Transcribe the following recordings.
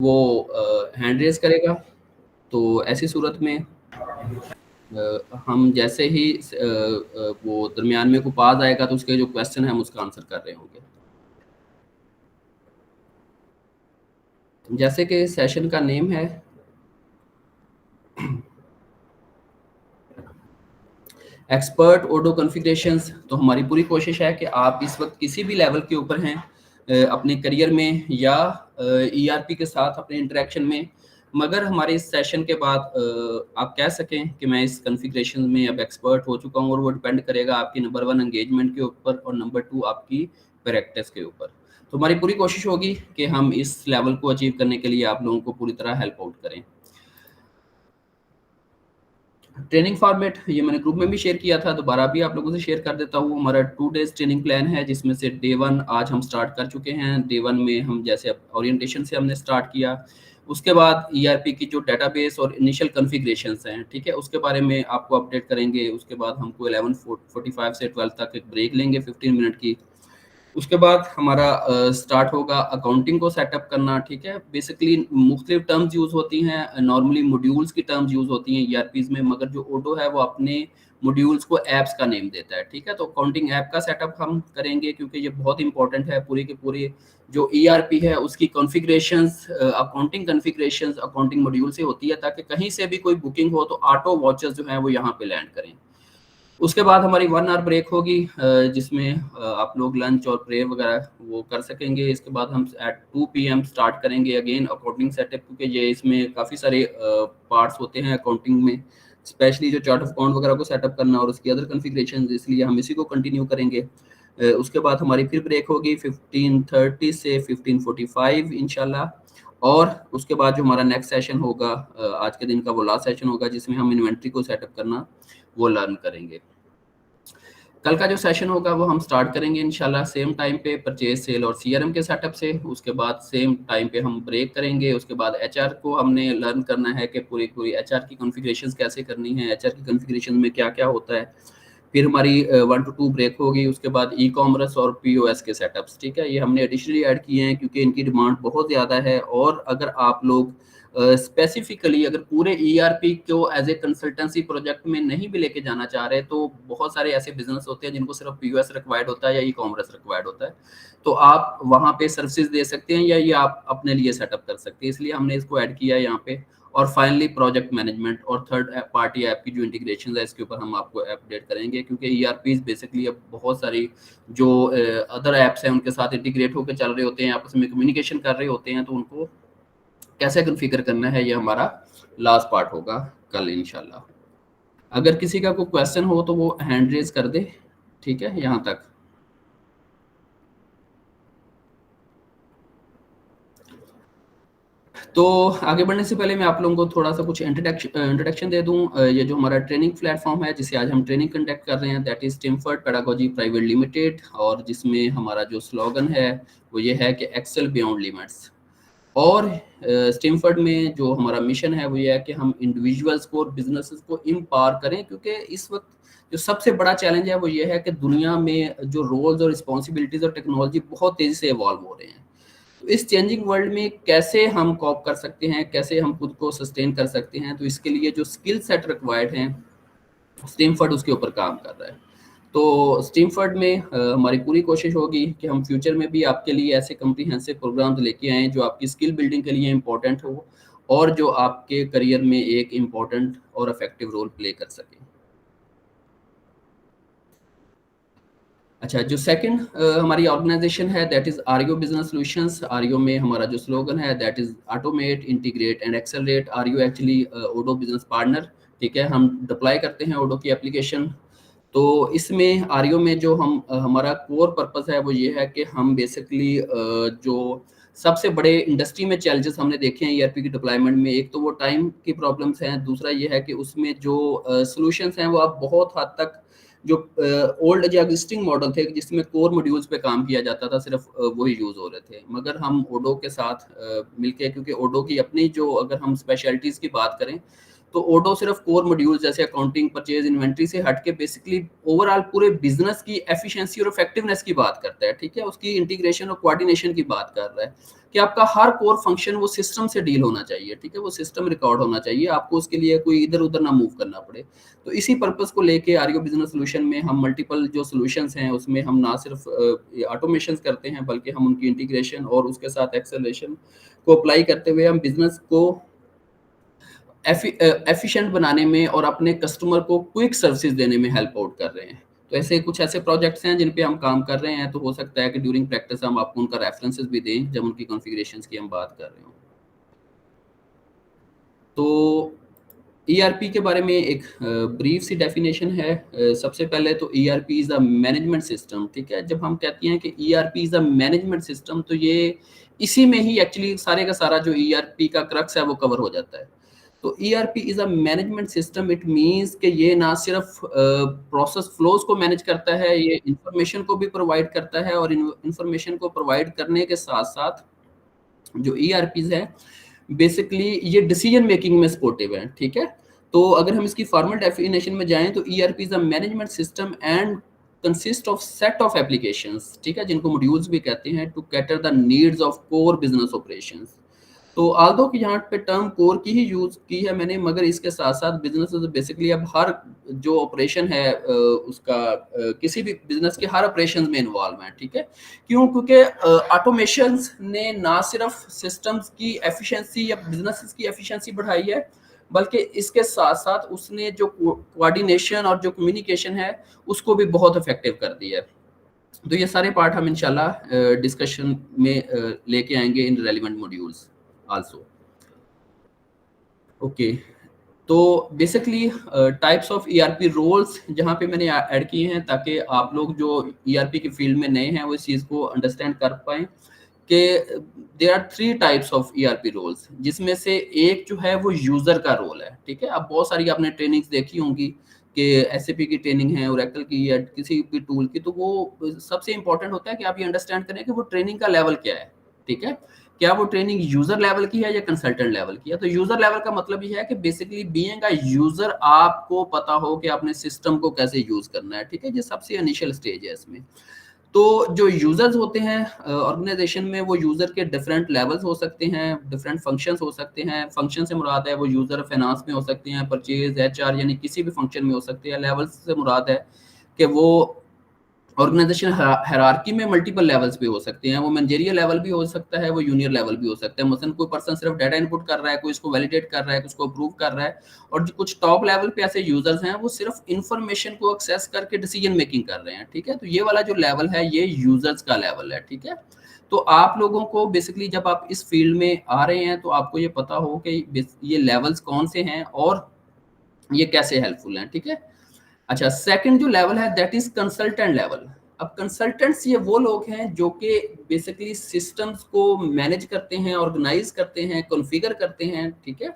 वो hand raise करेगा। तो ऐसी सूरत में हम जैसे ही वो दरमियान में कोई पास आएगा तो उसके जो क्वेश्चन है हम उसका आंसर कर रहे होंगे। जैसे कि सेशन का नेम है एक्सपर्ट ओडो कॉन्फ़िगरेशंस। तो हमारी पूरी कोशिश है कि आप इस वक्त किसी भी लेवल के ऊपर हैं अपने करियर में या ईआरपी के साथ अपने इंटरेक्शन में, मगर हमारे इस सेशन के बाद आप कह सकें कि मैं इस कॉन्फ़िगरेशन में अब एक्सपर्ट हो चुका हूँ। और वो डिपेंड करेगा आपकी नंबर 1 एंगेजमेंट के ऊपर और नंबर 2 आपकी प्रैक्टिस के ऊपर। तो हमारी पूरी कोशिश होगी कि हम इस लेवल को अचीव करने के लिए आप लोगों को पूरी तरह हेल्प आउट करें। ट्रेनिंग फॉर्मेट ये मैंने ग्रुप में भी शेयर किया था, दोबारा भी आप लोगों से शेयर कर देता हूँ। हमारा 2 डेज़ ट्रेनिंग प्लान है जिसमें से डे 1 आज हम स्टार्ट कर चुके हैं। डे 1 में हम जैसे अब ओरिएंटेशन से हमने स्टार्ट किया, उसके बाद ईआरपी की जो डेटाबेस और इनिशियल कॉन्फ़िगरेशंस हैं, ठीक है? उसके बारे में आपको अपडेट करेंगे। उसके बाद हमको 11:45 से 12 तक एक ब्रेक लेंगे 15 मिनट की। उसके बाद हमारा स्टार्ट होगा अकाउंटिंग को सेटअप करना, ठीक है? बेसिकली मुख्तलिफ टर्म्स यूज़ होती हैं, नॉर्मली मॉड्यूल्स की टर्म्स यूज़ होती हैं ईआरपीज़ में, मगर जो ओडो है वो अपने मॉड्यूल्स को ऐप्स का नेम देता है, ठीक है? तो अकाउंटिंग ऐप का सेटअप हम करेंगे क्योंकि ये बहुत इंपॉर्टेंट है। पूरी की पूरी जो ईआरपी है उसकी कॉन्फ़िगरेशंस अकाउंटिंग मॉड्यूल से होती है, ताकि कहीं से भी कोई बुकिंग हो तो ऑटो वाचर्स जो हैं वो यहाँ पे लैंड करें। उसके बाद हमारी 1 आवर ब्रेक होगी जिसमें आप लोग लंच और प्रेयर वगैरह वो कर सकेंगे। इसके बाद हम एट 2 पीएम स्टार्ट करेंगे अगेन अकाउंटिंग सेटअप, क्योंकि ये इसमें काफ़ी सारे पार्ट्स होते हैं अकाउंटिंग में, स्पेशली जो चार्ट ऑफ अकाउंट वगैरह को सेटअप करना और उसकी अदर कॉन्फ़िगरेशन, इसलिए हम इसी को कंटिन्यू करेंगे। उसके बाद हमारी फिर ब्रेक होगी 15:30 से 15:45 इंशाल्लाह। और उसके बाद जो हमारा नेक्स्ट सेशन होगा आज के दिन का वो लास्ट सेशन होगा जिसमें हम इन्वेंट्री को सेटअप करना वो लर्न करेंगे। कल का जो सेशन होगा वो हम स्टार्ट करेंगे इंशाल्लाह सेम टाइम पे परचेज सेल और सीआरएम के सेटअप से। उसके बाद सेम टाइम पे हम ब्रेक करेंगे। उसके बाद एचआर को हमने लर्न करना है कि पूरी पूरी एचआर की कॉन्फ़िगरेशंस कैसे करनी है, एचआर की कॉन्फ़िगरेशन में क्या-क्या होता है। फिर हमारी 1 टू 2 ब्रेक होगी। उसके बाद ई-कॉमर्स और पीओएस के सेटअप्स, ठीक है? ये हमने एडिशनली ऐड किए हैं क्योंकि इनकी डिमांड बहुत ज़्यादा है। और अगर आप लोग स्पेसिफिकली अगर पूरे ईआरपी को एज ए कंसल्टेंसी प्रोजेक्ट में नहीं भी लेके जाना चाह रहे, तो बहुत सारे ऐसे बिजनेस होते हैं जिनको सिर्फ पीओएस रिक्वायर्ड होता है या ई कॉमर्स रिक्वायर्ड होता है, तो आप वहाँ पे सर्विसेज दे सकते हैं या ये आप अपने लिए सेटअप कर सकते हैं, इसलिए हमने इसको ऐड किया है यहाँ पे। और फाइनली प्रोजेक्ट मैनेजमेंट और थर्ड पार्टी ऐप की जो इंटीग्रेशन है इसके ऊपर हम आपको अपडेट करेंगे, क्योंकि ईआरपी बेसिकली अब बहुत सारी जो अदर ऐप्स हैं उनके साथ इंटीग्रेट होकर चल रहे होते हैं, आपस में कम्युनिकेशन कर रहे होते हैं, तो उनको कैसे कॉन्फ़िगर करना है ये हमारा लास्ट पार्ट होगा कल इंशाल्लाह। अगर किसी का कोई क्वेश्चन हो तो वो हैंड रेज़ कर दे, ठीक है? यहाँ तक। तो आगे बढ़ने से पहले मैं आप लोगों को थोड़ा-सा कुछ इंट्रोडक्शन दे दूँ। ये जो हमारा ट्रेनिंग प्लेटफ़ॉर्म है जिसे आज हम ट्रेनिंग कंडक्ट कर रहे हैं, that is Stimford pedagogy private limited, और जिसमें हमारा जो स्लोगन है वो ये है कि एक्सेल बियॉन्ड लिमिट्स। और स्टिमफर्ड में जो हमारा मिशन है वो ये है कि हम इंडिविजुअल्स को और बिजनेसेस को एम्पावर करें, क्योंकि इस वक्त जो सबसे बड़ा चैलेंज है वो ये है कि दुनिया में जो रोल्स और रिस्पॉन्सिबिलिटीज और टेक्नोलॉजी बहुत तेजी से इवॉल्व हो रहे हैं। तो इस चेंजिंग वर्ल्ड में कैसे हम कॉप कर सकते हैं, कैसे हम खुद को सस्टेन कर सकते हैं, तो इसके लिए जो स्किल सेट रिक्वायर्ड हैं स्टिमफर्ड उसके ऊपर काम कर रहा है। तो स्टिमफर्ड में हमारी पूरी कोशिश होगी कि हम फ्यूचर में भी आपके लिए ऐसे कम्प्रीहेंसिव प्रोग्राम्स लेके आएँ जो आपकी स्किल बिल्डिंग के लिए इम्पोर्टेंट हो और जो आपके करियर में एक इम्पोर्टेंट और इफेक्टिव रोल प्ले कर सकें। अच्छा, जो सेकंड हमारी ऑर्गेनाइजेशन है that is REO business solutions. REO में हमारा जो स्लोगन है that is automate, integrate and accelerate. REO actually Odoo business partner, ठीक है? हम डिप्लॉय करते हैं ओडो की एप्लीकेशन। तो इसमें आरईओ में जो हम हमारा कोर पर्पस है वो ये है कि हम बेसिकली जो सबसे बड़े इंडस्ट्री में चैलेंजेस हमने देखे हैं ईआरपी की डिप्लॉयमेंट में, एक तो वो टाइम की प्रॉब्लम्स हैं, दूसरा ये है कि उसमें जो सॉल्यूशंस हैं वो अब बहुत हद तक जो ओल्ड जो एग्जिस्टिंग मॉडल थे जिसमें कोर मॉड्यूल्स पे काम किया जाता था, सिर्फ वही यूज़ हो रहे थे। मगर हम ओडो के साथ मिलके, क्योंकि ओडो की अपनी जो अगर हम स्पेशलिटीज़ की बात करें तो ओडो सिर्फ कोर मॉड्यूल जैसे अकाउंटिंग, परचेज, इन्वेंट्री से हट के बेसिकली ओवरऑल पूरे बिजनेस की एफिशिएंसी और इफेक्टिवनेस की बात करता है, ठीक है, उसकी इंटीग्रेशन और कोऑर्डिनेशन की बात कर रहा है कि आपका हर कोर फंक्शन वो सिस्टम से डील होना चाहिए, ठीक है, वो सिस्टम रिकॉर्ड होना चाहिए, आपको उसके लिए कोई इधर उधर ना मूव करना पड़े। तो इसी पर्पस को लेके आर्यो बिजनेस सोल्यूशन में हम मल्टीपल जो सोल्यूशंस हैं उसमें हम ना सिर्फ ऑटोमेशन करते हैं बल्कि हम उनकी इंटीग्रेशन और उसके साथ एक्सेलरेशन को अप्लाई करते हुए हम बिजनेस को एफिशिएंट बनाने में और अपने कस्टमर को क्विक सर्विसेज देने में हेल्प आउट कर रहे हैं। तो ऐसे कुछ ऐसे प्रोजेक्ट्स हैं जिन पे हम काम कर रहे हैं, तो हो सकता है कि ड्यूरिंग प्रैक्टिस हम आपको उनका रेफरेंसेस भी दें जब उनकी कॉन्फ़िगरेशंस की हम बात कर रहे हों। तो ईआरपी के बारे में एक ब्रीफ सी डेफिनेशन है। सबसे पहले तो ERP is a management system, ठीक है? जब हम कहते हैं कि ERP is a management system तो ये इसी में ही एक्चुअली सारे का सारा जो ईआरपी का क्रक्स है वो कवर हो जाता है। तो ERP is a management system, it means कि ये ना सिर्फ प्रोसेस फ्लोज़ को मैनेज करता है, ये इन्फॉर्मेशन को भी प्रोवाइड करता है और इन्फॉर्मेशन को प्रोवाइड करने के साथ-साथ जो ईआरपीज़ है बेसिकली ये डिसीजन मेकिंग में सपोर्टिव है, ठीक है? तो अगर हम इसकी फॉर्मल डेफिनेशन में जाएँ तो ERP is a management system and consist of set of applications, ठीक है? जिनको मॉड्यूल्स भी कहते हैं to cater the needs of core business operations. तो ऑल्दो कि यहाँ पे टर्म कोर की ही यूज़ की है मैंने, मगर इसके साथ-साथ बिज़नेस बेसिकली अब हर जो ऑपरेशन है उसका किसी भी बिज़नेस के हर ऑपरेशंस में इन्वॉल्व है, ठीक है? क्यों? क्योंकि ऑटोमेशंस ने ना सिर्फ सिस्टम्स की एफिशिएंसी या बिज़नेसेस की एफिशिएंसी बढ़ाई है, बल्कि इसके साथ-साथ उसने जो कोऑर्डिनेशन और जो कम्युनिकेशन है, उसको भी बहुत इफेक्टिव कर दिया है। तो ये सारे पार्ट हम इंशाल्लाह डिस्कशन में लेके आएँगे इन रेलेवेंट मॉड्यूल्स आल्सो। ओके, तो basically types of ERP roles जहाँ पे मैंने ऐड किए हैं ताकि आप लोग जो ईआरपी के फील्ड में नए हैं वो इस चीज़ को अंडरस्टैंड कर पाएँ कि there are 3 types of ERP roles, जिसमें से एक जो है वो यूज़र का रोल है, ठीक है? अब बहुत सारी आपने ट्रेनिंग्स देखी होंगी कि एसएपी की ट्रेनिंग है, ओरेकल की या किसी भी टूल की, तो वो सबसे इम्पोर्टेंट होता है कि आप ये अंडरस्टैंड करें कि वो ट्रेनिंग का लेवल क्या है, ठीक है? क्या वो ट्रेनिंग यूजर लेवल की है या कंसल्टेंट लेवल की है? तो यूजर लेवल का मतलब ये है कि बेसिकली बीइंग अ यूजर आपको पता हो कि आपने सिस्टम को कैसे यूज करना है, ठीक है? ये सबसे इनिशियल स्टेज है इसमें। तो जो यूजर्स होते हैं ऑर्गेनाइजेशन में, वो यूजर के डिफरेंट लेवल्स हो सकते हैं, डिफरेंट फंक्शंस हो सकते हैं। फंक्शन से मुराद है वो यूजर फाइनेंस में हो सकते हैं, परचेज, एचआर यानी किसी भी फंक्शन में हो सकते हैं। लेवल्स से मुराद है कि वो ऑर्गेनाइजेशन हायरार्की में मल्टीपल लेवल्स भी हो सकते हैं। वो मैनेजरियल लेवल भी हो सकता है, वो जूनियर लेवल भी हो सकता है। मसलन कोई पर्सन सिर्फ डाटा इनपुट कर रहा है, कोई इसको वैलिडेट कर रहा है, कुछ को अप्रूव कर रहा है, और जो कुछ टॉप लेवल पे ऐसे यूजर्स हैं वो सिर्फ इंफॉर्मेशन को एक्सेस करके डिसीजन मेकिंग कर रहे हैं, ठीक है? तो ये वाला जो लेवल है ये यूजर्स का लेवल है, ठीक है? तो आप लोगों को बेसिकली जब आप इस फील्ड में आ रहे हैं तो आपको ये पता हो कि ये लेवल्स कौन से हैं और ये कैसे हेल्पफुल हैं, ठीक है? अच्छा, सेकंड जो लेवल है दैट इज कंसल्टेंट लेवल। अब कंसल्टेंट्स ये वो लोग हैं जो कि बेसिकली सिस्टम्स को मैनेज करते हैं, ऑर्गेनाइज करते हैं, कॉन्फ़िगर करते हैं, ठीक है?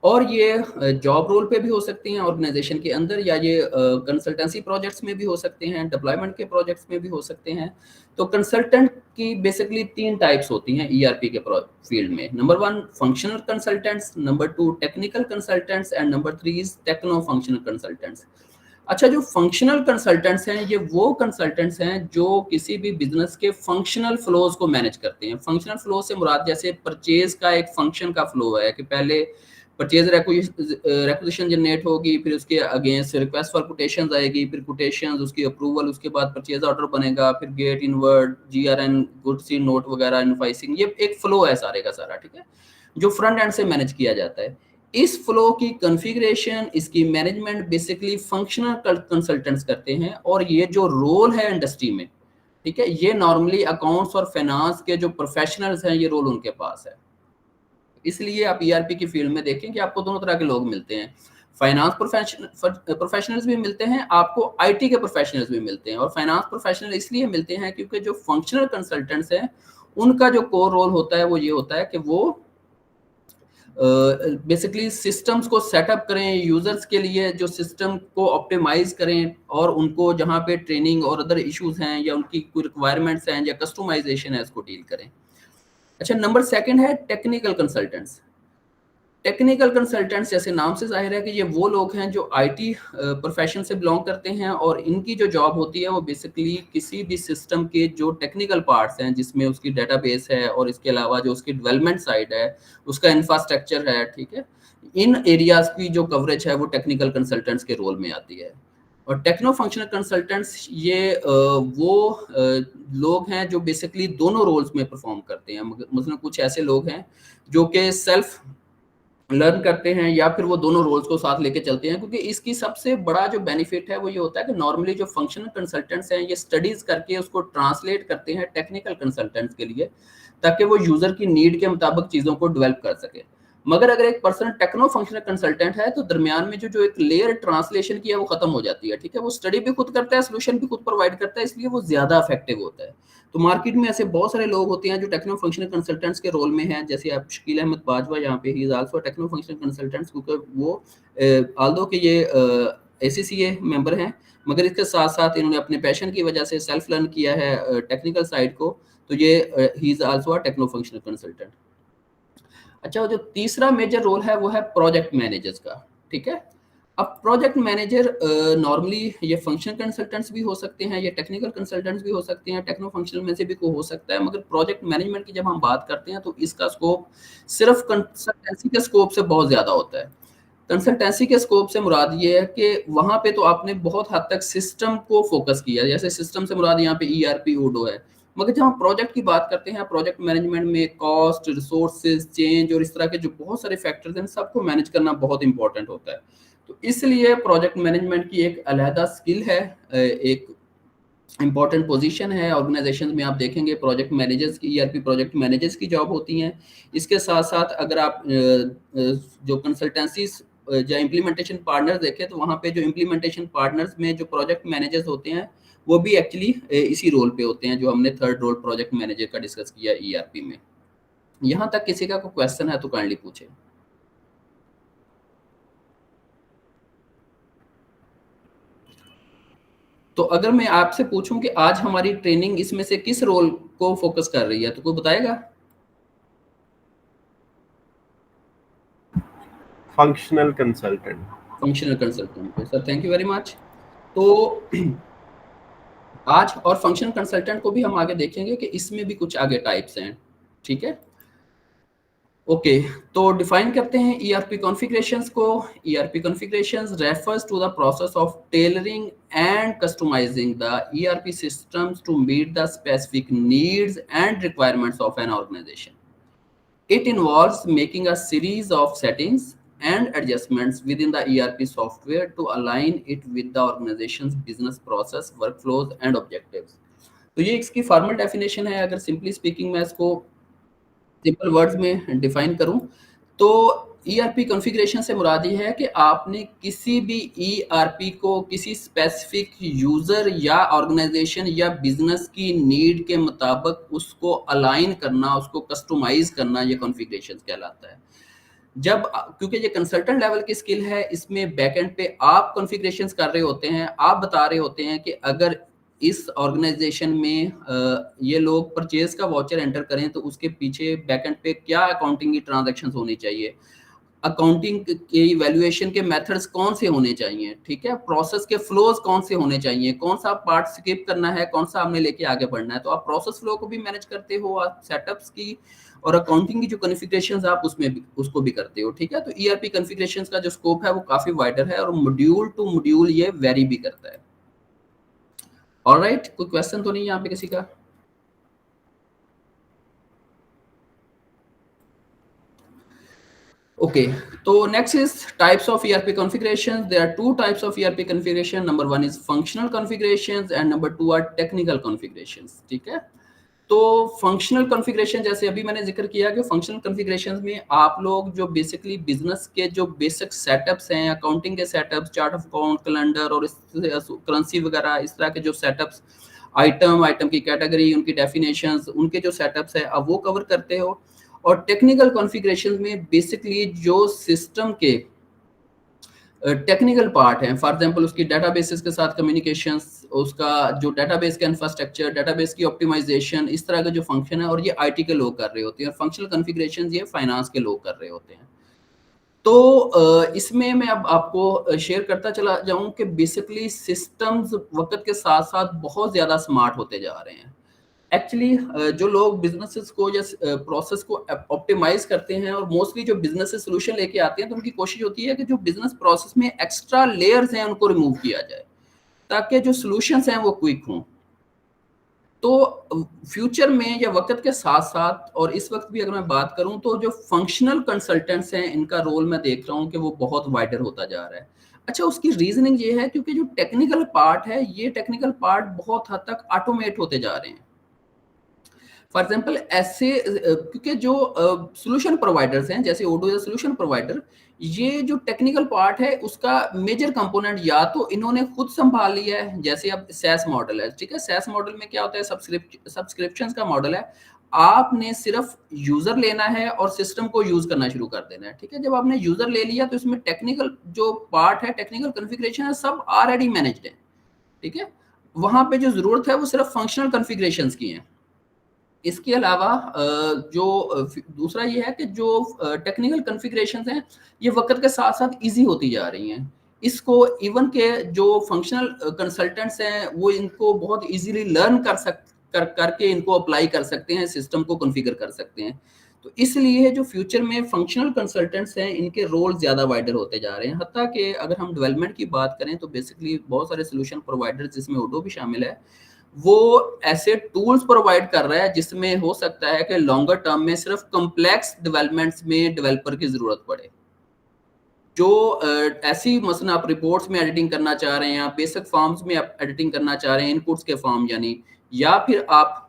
और ये जॉब रोल पे भी हो सकते हैं ऑर्गेनाइजेशन के अंदर, या ये कंसल्टेंसी प्रोजेक्ट्स में भी हो सकते हैं, डिप्लॉयमेंट के प्रोजेक्ट्स में भी हो सकते हैं। तो कंसल्टेंट की बेसिकली 3 टाइप्स होती हैं ईआरपी के फील्ड में। Number 1 functional consultants, number 2 technical consultants and number 3 is techno functional consultants. अच्छा, जो फंक्शनल कंसल्टेंट्स हैं ये वो कंसल्टेंट्स हैं जो किसी भी बिजनेस के फंक्शनल फ्लोज को मैनेज करते हैं। फंक्शनल फ्लो से मुराद जैसे परचेज का एक फंक्शन का फ्लो है कि पहले परचेज रिक्वेजिशन जनरेट होगी, फिर उसके अगेंस्ट रिक्वेस्ट फॉर कोटेशंस आएगी, फिर कोटेशंस, उसकी अप्रूवल, उसके बाद परचेज ऑर्डर बनेगा, फिर gate inward, GRN, goods in note वगैरह, इनवॉइसिंग, ये एक फ्लो है सारे का सारा, ठीक है, जो फ्रंट एंड से मैनेज किया जाता है। इस फ्लो की कॉन्फ़िगरेशन, इसकी मैनेजमेंट बेसिकली फंक्शनल कंसल्टेंट्स करते हैं, और ये जो रोल है इंडस्ट्री में, ठीक है, ये नॉर्मली अकाउंट्स और फाइनेंस के जो प्रोफेशनल्स हैं ये रोल उनके पास है। इसलिए आप ईआरपी की फील्ड में देखें कि आपको दोनों तरह के लोग मिलते हैं। फाइनेंस प्रोफेशनल्स भी मिलते हैं, आपको आईटी के प्रोफेशनल्स भी मिलते हैं, और फाइनेंस प्रोफेशनल इसलिए मिलते हैं क्योंकि जो फंक्शनल कंसल्टेंट्स हैं उनका जो कोर रोल होता है वो ये होता है कि वो बेसिकली सिस्टम्स को सेटअप करें यूजर्स के लिए, जो सिस्टम को ऑप्टिमाइज करें, और उनको जहाँ पे ट्रेनिंग और अदर इश्यूज हैं या उनकी कोई रिक्वायरमेंट्स हैं या कस्टमाइजेशन है इसको डील करें। अच्छा, नंबर 2 है टेक्निकल कंसल्टेंट्स। टेक्निकल कंसल्टेंट्स जैसे नाम से जाहिर है कि ये वो लोग हैं जो आईटी प्रोफेशन से बिलोंग करते हैं, और इनकी जो जॉब होती है वो बेसिकली किसी भी सिस्टम के जो टेक्निकल पार्ट्स हैं, जिसमें उसकी डेटाबेस है और इसके अलावा जो उसकी डेवलपमेंट साइड है, उसका इंफ्रास्ट्रक्चर है, ठीक है, इन एरियाज की जो कवरेज है वो टेक्निकल कंसल्टेंट्स के रोल में आती है। और टेक्नो फंक्शनल कंसल्टेंट्स ये वो लोग हैं जो बेसिकली दोनों रोल्स में परफॉर्म करते हैं। मतलब कुछ ऐसे लोग हैं जो कि सेल्फ लर्न करते हैं या फिर वो दोनों रोल्स को साथ लेके चलते हैं, क्योंकि इसकी सबसे बड़ा जो बेनिफिट है वो ये होता है कि नॉर्मली जो फंक्शनल कंसल्टेंट्स हैं ये स्टडीज करके उसको ट्रांसलेट करते हैं टेक्निकल कंसल्टेंट्स के लिए, ताकि वो यूजर की नीड के मुताबिक चीजों को डेवलप कर सके। मगर अगर एक पर्सन टेक्नो फंक्शनल कंसल्टेंट है तो दरमियान में जो जो एक लेयर ट्रांसलेशन की है वो खत्म हो जाती है, ठीक है, वो स्टडी भी खुद करता है, सोल्यूशन भी खुद प्रोवाइड करता है, इसलिए वो ज्यादा इफेक्टिव होता है। तो मार्केट में ऐसे बहुत सारे लोग होते हैं जो टेक्नो फंक्शनल कंसल्टेंट्स के रोल में हैं, जैसे आप शकील अहमद बाजवा, यहाँ पे he is also techno functional consultants, क्योंकि वो ऑल्दो कि ये एसीसीए मेंबर हैं, मगर इसके साथ साथ इन्होंने अपने पैशन की वजह से सेल्फ लर्न किया है टेक्निकल साइड को, तो ये he is also a techno functional consultant. अच्छा, जो तीसरा मेजर रोल है वो है प्रोजेक्ट मैनेजर्स का, ठीक है। अब प्रोजेक्ट मैनेजर नॉर्मली ये फंक्शनल कंसल्टेंट्स भी हो सकते हैं, ये टेक्निकल कंसल्टेंट्स भी हो सकते हैं, टेक्नो फंक्शनल में से भी कोई हो सकता है, मगर प्रोजेक्ट मैनेजमेंट की जब हम बात करते हैं तो इसका स्कोप सिर्फ कंसल्टेंसी के स्कोप से बहुत ज्यादा होता है। कंसल्टेंसी के स्कोप से मुराद ये है कि वहां पे तो आपने बहुत हद तक सिस्टम को फोकस किया, जैसे सिस्टम से मुराद यहाँ पे ईआरपी ओडो है, मगर जब हम प्रोजेक्ट की बात करते हैं, प्रोजेक्ट मैनेजमेंट में कॉस्ट, रिसोर्सेज, चेंज और इस तरह के जो बहुत सारे फैक्टर्स हैं, सबको मैनेज करना बहुत इंपॉर्टेंट होता है। तो इसलिए प्रोजेक्ट मैनेजमेंट की एक अलहदा स्किल है, एक इंपॉर्टेंट पोजीशन है ऑर्गेनाइजेशन में। आप देखेंगे प्रोजेक्ट मैनेजर्स की, ईआरपी प्रोजेक्ट मैनेजर्स की जॉब होती हैं। इसके साथ साथ अगर आप जो कंसल्टेंसीज या इम्प्लीमेंटेशन पार्टनर्स देखें तो वहाँ पे जो इम्प्लीमेंटेशन पार्टनर्स में जो प्रोजेक्ट मैनेजर्स होते हैं वो भी एक्चुअली इसी रोल पे होते हैं, जो हमने थर्ड रोल प्रोजेक्ट मैनेजर का डिस्कस किया ईआरपी में। यहाँ तक किसी का कोई क्वेश्चन है तो काइंडली पूछे। तो अगर मैं आपसे पूछूं कि आज हमारी ट्रेनिंग इसमें से किस रोल को फोकस कर रही है, तो कोई बताएगा? Functional consultant. Functional consultant sir, thank you very much. तो आज और फंक्शनल कंसल्टेंट को भी हम आगे देखेंगे कि इसमें भी कुछ आगे टाइप्स हैं, ठीक है। ओके, तो डिफाइन करते हैं ईआरपी कॉन्फ़िगरेशंस को। ERP configurations refers to the process of tailoring and customizing the ERP systems to meet the specific needs and requirements of an organisation. It involves making a series of settings and adjustments within the ERP software to align it with the organization's business process, workflows and objectives. तो ये इसकी formal definition है। अगर simply speaking मैं इसको simple words में define करूं तो ईआरपी कॉन्फ़िगरेशन से मुराद ये है कि आपने किसी भी ईआरपी को किसी स्पेसिफिक यूजर या ऑर्गेनाइजेशन या बिजनेस की नीड के मुताबिक उसको अलाइन करना, उसको कस्टमाइज करना, ये कॉन्फ़िगरेशन कहलाता है। जब क्योंकि ये कंसल्टेंट लेवल की स्किल है, इसमें बैकएंड पे आप कॉन्फ़िगरेशंस कर रहे होते हैं, आप बता रहे होते हैं कि अगर इस ऑर्गेनाइजेशन में ये लोग परचेज का वाउचर एंटर करें तो उसके पीछे बैकएंड पे क्या अकाउंटिंग की ट्रांजैक्शंस होनी चाहिए, अकाउंटिंग के इवैल्यूएशन के मेथड्स कौन से होने चाहिए, ठीक है, प्रोसेस के फ्लोज कौन से होने चाहिए, कौन सा पार्ट स्किप करना है, कौन सा हमने लेके आगे बढ़ना है। तो आप प्रोसेस फ्लो को भी मैनेज करते हो, आप सेटअप्स की और अकाउंटिंग की जो कॉन्फ़िगरेशंस आप उसमें भी उसको भी करते हो, ठीक है। तो ईआरपी कॉन्फ़िगरेशंस का जो स्कोप है वो काफी वाइडर है और मॉड्यूल टू मॉड्यूल ये वेरी भी करता है। ऑलराइट, कोई क्वेश्चन तो नहीं यहाँ पे किसी का? Okay, so next is types of ERP configurations. There are two types of ERP configuration. Number one is functional configurations and number two are technical configurations. ठीक है, तो फंक्शनल कॉन्फ़िगरेशन जैसे अभी मैंने जिक्र किया कि फंक्शनल कॉन्फ़िगरेशंस में आप लोग जो बेसिकली बिजनेस के जो बेसिक सेटअप्स हैं, अकाउंटिंग के setups, chart of account, calendar और इस करेंसी वगैरह, इस तरह के जो सेटअप्स, आइटम की कैटेगरी, उनकी डेफिनेशंस, उनके जो सेटअप्स है अब वो कवर करते हो। और टेक्निकल कॉन्फ़िगरेशन में बेसिकली जो सिस्टम के टेक्निकल पार्ट है, फॉर एग्जांपल उसकी डेटाबेसेस के साथ कम्युनिकेशंस, उसका जो डेटाबेस का इंफ्रास्ट्रक्चर, डेटाबेस की ऑप्टिमाइजेशन, इस तरह का जो फंक्शन है, और ये आईटी के लोग कर रहे होते हैं, और फंक्शनल कॉन्फ़िगरेशंस ये फाइनेंस के लोग कर रहे होते हैं। तो इसमें मैं अब आपको शेयर करता चला जाऊं कि बेसिकली सिस्टम्स वक्त के साथ साथ बहुत ज़्यादा स्मार्ट होते जा रहे हैं। एक्चुअली जो लोग बिजनेसेस को या प्रोसेस को ऑप्टिमाइज करते हैं और मोस्टली जो बिजनेस सोल्यूशन लेके आते हैं, तो उनकी कोशिश होती है कि जो बिजनेस प्रोसेस में एक्स्ट्रा लेयर्स हैं उनको रिमूव किया जाए ताकि जो सॉल्यूशंस हैं वो क्विक हों। तो फ्यूचर में या वक्त के साथ साथ और इस वक्त भी अगर मैं बात करूं तो जो फंक्शनल कंसल्टेंट्स हैं इनका रोल मैं देख रहा हूं कि वो बहुत वाइडर होता जा रहा है। अच्छा, उसकी रीजनिंग ये है क्योंकि जो टेक्निकल पार्ट है ये टेक्निकल पार्ट बहुत हद तक ऑटोमेट होते जा रहे हैं। फॉर एग्जाम्पल ऐसे क्योंकि जो सोल्यूशन प्रोवाइडर्स हैं जैसे ओडो या सोल्यूशन प्रोवाइडर, ये जो टेक्निकल पार्ट है उसका मेजर कंपोनेंट या तो इन्होंने खुद संभाल लिया है, जैसे अब सैस मॉडल है, ठीक है। सैस मॉडल में क्या होता है, सब्सक्रिप्शन का मॉडल है। आपने सिर्फ यूजर लेना है और सिस्टम को यूज करना शुरू कर देना है, ठीक है। जब आपने यूजर ले लिया तो इसमें टेक्निकल जो पार्ट है, टेक्निकल कॉन्फ़िगरेशन है, सब ऑलरेडी मैनेज्ड है, ठीक है। वहां पे जो जरूरत है वो सिर्फ फंक्शनल कॉन्फ़िगरेशंस की है। इसके अलावा दूसरा ये है कि जो टेक्निकल कॉन्फ़िगरेशंस हैं ये वक्त के साथ साथ इजी होती जा रही हैं। इसको इवन के जो फंक्शनल कंसल्टेंट्स हैं वो इनको बहुत इजीली लर्न करके इनको अप्लाई कर सकते हैं, सिस्टम को कॉन्फ़िगर कर सकते हैं। तो इसलिए जो फ्यूचर में फंक्शनल कंसल्टेंट्स हैं इनके रोल ज़्यादा वाइडर होते जा रहे हैं। हत्ता कि अगर हम डेवलपमेंट की बात करें तो बेसिकली बहुत सारे सोल्यूशन प्रोवाइडर्स जिसमें ओडो भी शामिल है, वो ऐसे टूल्स प्रोवाइड कर रहा है जिसमें हो सकता है कि लॉन्गर टर्म में सिर्फ कॉम्प्लेक्स डेवलपमेंट्स में डेवलपर की जरूरत पड़े। जो ऐसी मसलन आप रिपोर्ट्स में एडिटिंग करना चाह रहे हैं या बेसिक फॉर्म्स में आप एडिटिंग करना चाह रहे हैं, इनपुट्स के फॉर्म यानी, या फिर आप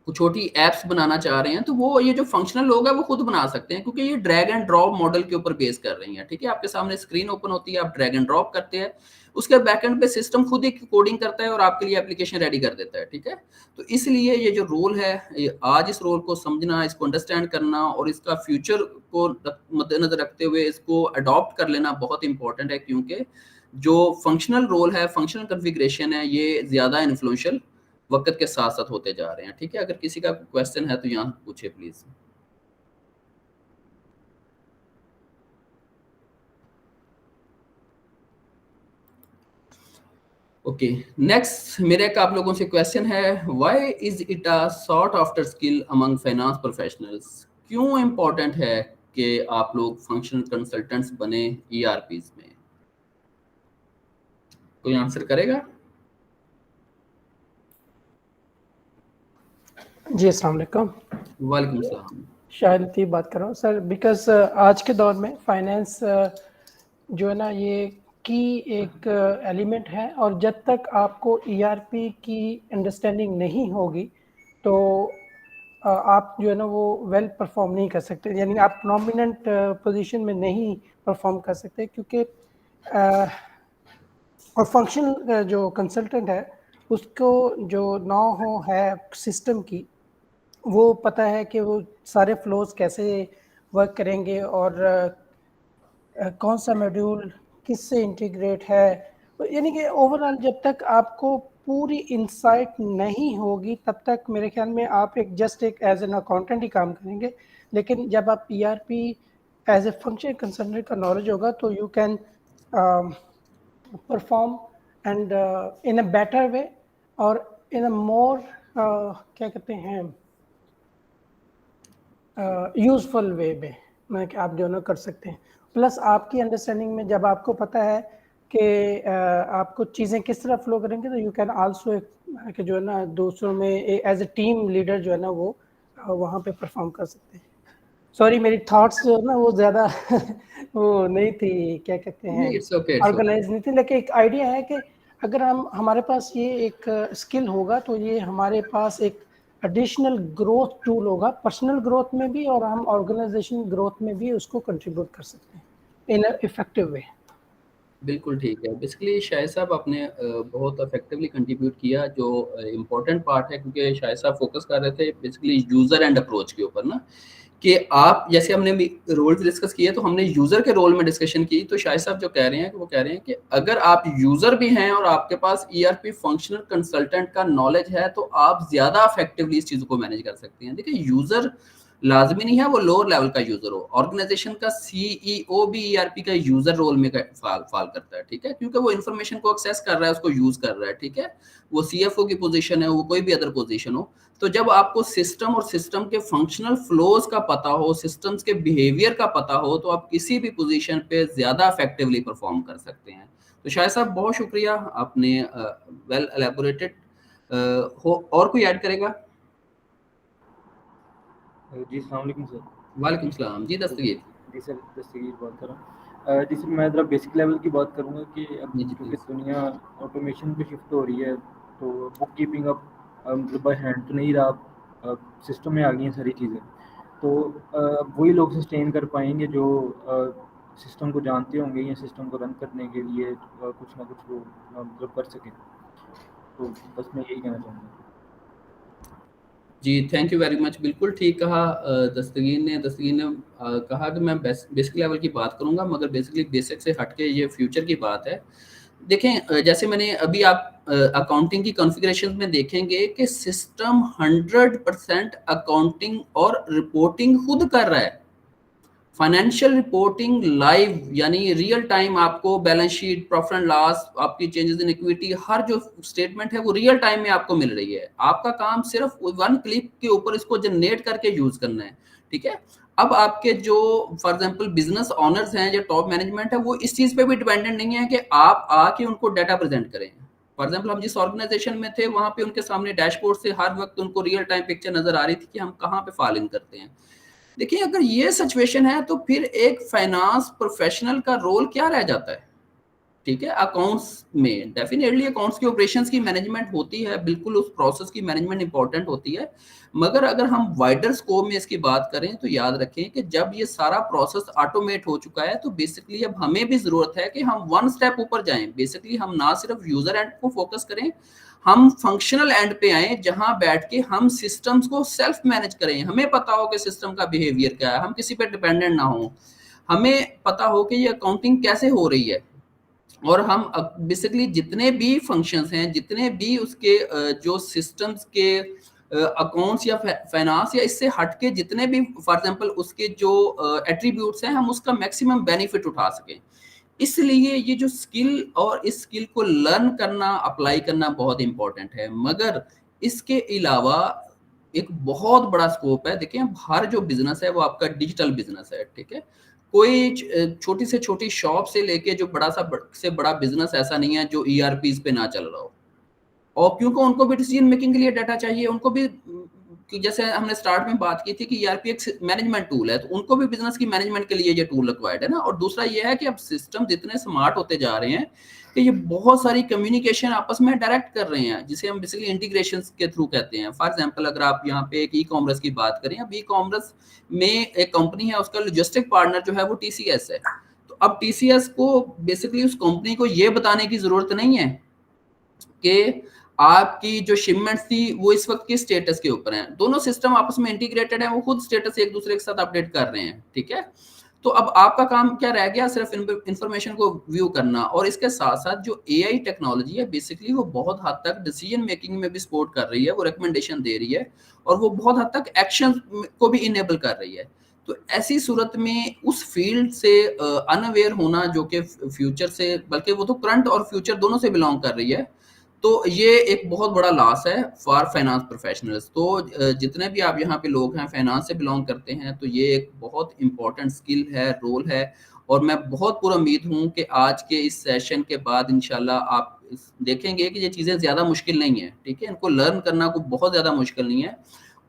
कुछ छोटी एप्स बनाना चाह रहे हैं, तो वो ये जो फंक्शनल लोग हैं वो खुद बना सकते हैं क्योंकि ये ड्रैग एंड ड्रॉप मॉडल के ऊपर बेस कर रही हैं, ठीक है। आपके सामने स्क्रीन ओपन होती है, आप ड्रैग एंड ड्रॉप करते हैं, उसके बैकएंड पे सिस्टम खुद एक कोडिंग करता है और आपके लिए एप्लीकेशन रेडी कर देता है, ठीक है। तो इसलिए ये जो रोल है, ये आज इस रोल को समझना, इसको अंडरस्टैंड करना और इसका फ्यूचर को मद्देनजर रखते हुए इसको अडॉप्ट कर लेना बहुत इंपॉर्टेंट है, क्योंकि जो फंक्शनल रोल है, फंक्शनल कॉन्फ़िगरेशन है, ये ज़्यादा इन्फ्लुएंशियल वक्त के साथ साथ होते जा रहे हैं, ठीक है। अगर किसी का क्वेश्चन है तो यहाँ पूछे प्लीज। ओके, नेक्स्ट मेरे एक आप लोगों से क्वेश्चन है, why is it a sort after skill among finance professionals? क्यों इम्पोर्टेंट है कि आप लोग फंक्शनल कंसल्टेंट्स बने ईआरपीज में? कोई आंसर करेगा? जी अस्सलाम वालेकुम। वालेकुम सलाम। शाहिद लतीफ़ बात कर रहा हूँ सर। बिकॉज आज के दौर में फाइनेंस जो है ना ये की एक एलिमेंट है, और जब तक आपको ईआरपी की अंडरस्टैंडिंग नहीं होगी तो आप जो है ना वो वेल परफॉर्म नहीं कर सकते, यानी आप प्रोमिनेंट पोजीशन में नहीं परफॉर्म कर सकते, क्योंकि और फंक्शनल जो कंसल्टेंट है उसको जो नॉ हो है सिस्टम की, वो पता है कि वो सारे फ्लोज कैसे वर्क करेंगे और कौन सा मॉड्यूल किससे इंटीग्रेट है, यानी कि ओवरऑल जब तक आपको पूरी इंसाइट नहीं होगी तब तक मेरे ख्याल में आप जस्ट एक एज एन अकाउंटेंट ही काम करेंगे। लेकिन जब आप ERP as a function consultant का नॉलेज होगा तो you can perform and in a better way और इन अ मोर क्या कहते हैं यूजफुल वे में मैं कि आप जो ना कर सकते हैं। प्लस आपकी अंडरस्टैंडिंग में जब आपको पता है कि आपको चीज़ें किस तरह फ्लो करेंगे तो यू कैन आल्सो कि जो है ना दूसरों में एज ए टीम लीडर जो है ना वो वहाँ पे परफॉर्म कर सकते हैं। सॉरी, मेरी थॉट्स जो है ना वो ज़्यादा वो नहीं थी, क्या कहते हैं, ऑर्गेनाइज नहीं थी, लेकिन एक आइडिया है कि अगर हमारे पास ये एक स्किल होगा तो ये हमारे पास एक एडिशनल ग्रोथ टूल होगा, पर्सनल ग्रोथ में भी और हम ऑर्गेनाइजेशन ग्रोथ में भी उसको कंट्रीब्यूट कर सकते हैं इन इफेक्टिव वे। बिल्कुल ठीक है। बेसिकली शाहिद साहब आपने बहुत इफेक्टिवली कंट्रीब्यूट किया, जो इम्पोर्टेंट पार्ट है, क्योंकि शाहिद साहब फोकस कर रहे थे बेसिकली यूज़र एंड अप्रोच के ऊपर ना, कि आप जैसे हमने भी रोल डिस्कस किए तो हमने यूज़र के रोल में डिस्कशन की। तो शाहिद साहब जो कह रहे हैं कि वो कह रहे हैं कि अगर आप यूज़र भी हैं और आपके पास ईआरपी फंक्शनल कंसल्टेंट का नॉलेज है तो आप ज़्यादा इफेक्टिवली इस चीज़ को मैनेज कर सकते हैं। देखिए, यूज़र लाजमी नहीं है वो लोअर लेवल का यूजर हो। ऑर्गेनाइजेशन का सीईओ भी ईआरपी का यूजर रोल में फाल करता है, ठीक है, क्योंकि वो इन्फॉर्मेशन को एक्सेस कर रहा है, उसको यूज कर रहा है, ठीक है। वो सीएफओ की पोजीशन है, वो कोई भी अदर पोजीशन हो। तो जब आपको सिस्टम और सिस्टम के फंक्शनल फ्लोज का पता हो, सिस्टम्स के बिहेवियर का पता हो, तो आप किसी भी पोजीशन पे ज्यादा इफेक्टिवली परफॉर्म कर सकते हैं। तो शायद साहब बहुत शुक्रिया, आपने वेल एलेबोरेटेड हो। और कोई ऐड करेगा? जी अस्सलाम वालेकुम सर। वालेकुम सलाम जी, दस्तगीर। जी सर, दस्तगीर बात कर रहा हूँ। जी सर, मैं ज़रा बेसिक लेवल की बात करूँगा कि अब जी जी क्योंकि प्लीज। दुनिया ऑटोमेशन पे शिफ्ट हो रही है, तो बुक कीपिंग अब मतलब बाय हैंड तो नहीं रहा, सिस्टम में आ गई हैं सारी चीज़ें। तो वही लोग सस्टेन कर पाएंगे जो सिस्टम को जानते होंगे या सिस्टम को रन करने के लिए कुछ ना कुछ वो मतलब कर सकें। तो बस मैं यही कहना चाहूँगा। जी थैंक यू वेरी मच, बिल्कुल ठीक कहा दस्तगीर ने कहा कि मैं बेसिक लेवल की बात करूंगा, मगर बेसिकली बेसिक से हटके ये फ्यूचर की बात है। देखें जैसे मैंने अभी आप अकाउंटिंग की कॉन्फ़िगरेशन में देखेंगे कि सिस्टम 100% अकाउंटिंग और रिपोर्टिंग खुद कर रहा है। फाइनेंशियल रिपोर्टिंग लाइव यानी रियल टाइम आपको balance sheet, profit and loss, आपकी चेंजेस इन इक्विटी, हर जो स्टेटमेंट है वो रियल टाइम में आपको मिल रही है। आपका काम सिर्फ वन क्लिक के ऊपर इसको जनरेट करके यूज करना है, ठीक है। अब आपके जो फॉर एग्जांपल बिजनेस ऑनर्स हैं, जो टॉप मैनेजमेंट है, वो इस चीज पे भी डिपेंडेंट नहीं है कि आप आके उनको डाटा प्रेजेंट करें। फॉर एग्जाम्पल हम जिस ऑर्गेनाइजेशन में थे वहां पे उनके सामने डैशबोर्ड से हर वक्त उनको रियल टाइम पिक्चर नजर आ रही थी कि हम कहाँ पे फॉल इन करते हैं। देखिए अगर ये सिचुएशन है तो फिर एक फाइनेंस प्रोफेशनल का रोल क्या रह जाता है, ठीक है। अकाउंट्स में डेफिनेटली अकाउंट्स की ऑपरेशंस की मैनेजमेंट होती है, बिल्कुल उस प्रोसेस की मैनेजमेंट इंपॉर्टेंट होती है, मगर अगर हम वाइडर स्कोप में इसकी बात करें तो याद रखें कि जब ये सारा प्रोसेस ऑटोमेट हो चुका है तो बेसिकली अब हमें भी जरूरत है कि हम वन स्टेप ऊपर जाएं। बेसिकली हम ना सिर्फ यूजर एंड को फोकस करें, हम फंक्शनल एंड पे आए जहां बैठ के हम सिस्टम्स को सेल्फ मैनेज करें। हमें पता हो कि सिस्टम का बिहेवियर क्या है, हम किसी पे डिपेंडेंट ना हो, हमें पता हो कि ये अकाउंटिंग कैसे हो रही है, और हम बेसिकली जितने भी फंक्शंस हैं, जितने भी उसके जो सिस्टम्स के अकाउंट्स या फाइनेंस या इससे हटके जितने भी फॉर एग्जांपल उसके जो एट्रीब्यूट्स हैं, हम उसका मैक्सिमम बेनिफिट उठा सकें। इसलिए ये जो स्किल और इस स्किल को लर्न करना, अप्लाई करना बहुत इंपॉर्टेंट है। मगर इसके अलावा एक बहुत बड़ा स्कोप है। देखिए हर जो बिजनेस है वो आपका डिजिटल बिजनेस है, ठीक है। कोई छोटी से छोटी शॉप से लेके जो बड़ा से बड़ा बिजनेस ऐसा नहीं है जो ईआरपी पे ना चल रहा हो। और क्योंकि उनको भी डिसीजन मेकिंग के लिए डाटा चाहिए, उनको भी कि जैसे हमने स्टार्ट में बात की थी कि ईआरपी एक मैनेजमेंट टूल है, तो उनको भी बिजनेस की मैनेजमेंट के लिए ये टूल रिक्वायर्ड है ना। और दूसरा ये है कि अब सिस्टम जितने स्मार्ट होते जा रहे हैं कि ये बहुत सारी कम्युनिकेशन आपस में डायरेक्ट कर रहे हैं, जिसे हम बेसिकली इंटीग्रेशन के थ्रू कहते हैं। फॉर एग्जाम्पल अगर आप यहाँ पे एक ई कॉमर्स की बात करें, अब ई कॉमर्स में एक कंपनी है, उसका लॉजिस्टिक पार्टनर जो है वो टीसीएस है। तो अब टीसीएस को बेसिकली उस कंपनी को ये बताने की जरूरत नहीं है कि आपकी जो शिपमेंट्स थी वो इस वक्त किस स्टेटस के ऊपर हैं। दोनों सिस्टम आपस में इंटीग्रेटेड हैं, वो खुद स्टेटस एक दूसरे के साथ अपडेट कर रहे हैं, ठीक है। तो अब आपका काम क्या रह गया, सिर्फ इंफॉर्मेशन को व्यू करना। और इसके साथ साथ जो एआई टेक्नोलॉजी है बेसिकली वो बहुत हद तक डिसीजन मेकिंग में भी सपोर्ट कर रही है, वो रिकमेंडेशन दे रही है, और वो बहुत हद तक एक्शन को भी इनेबल कर रही है। तो ऐसी सूरत में उस फील्ड से अनअवेयर होना, जो कि फ्यूचर से, बल्कि वो तो करंट और फ्यूचर दोनों से बिलोंग कर रही है, तो ये एक बहुत बड़ा लॉस है फॉर फाइनेंस प्रोफेशनल्स। तो जितने भी आप यहाँ पे लोग हैं फाइनेंस से बिलोंग करते हैं, तो ये एक बहुत इंपॉर्टेंट स्किल है, रोल है। और मैं बहुत पूरा उम्मीद हूँ कि आज के इस सेशन के बाद इंशाल्लाह आप देखेंगे कि ये चीज़ें ज़्यादा मुश्किल नहीं है, ठीक है। इनको लर्न करना को बहुत ज़्यादा मुश्किल नहीं है।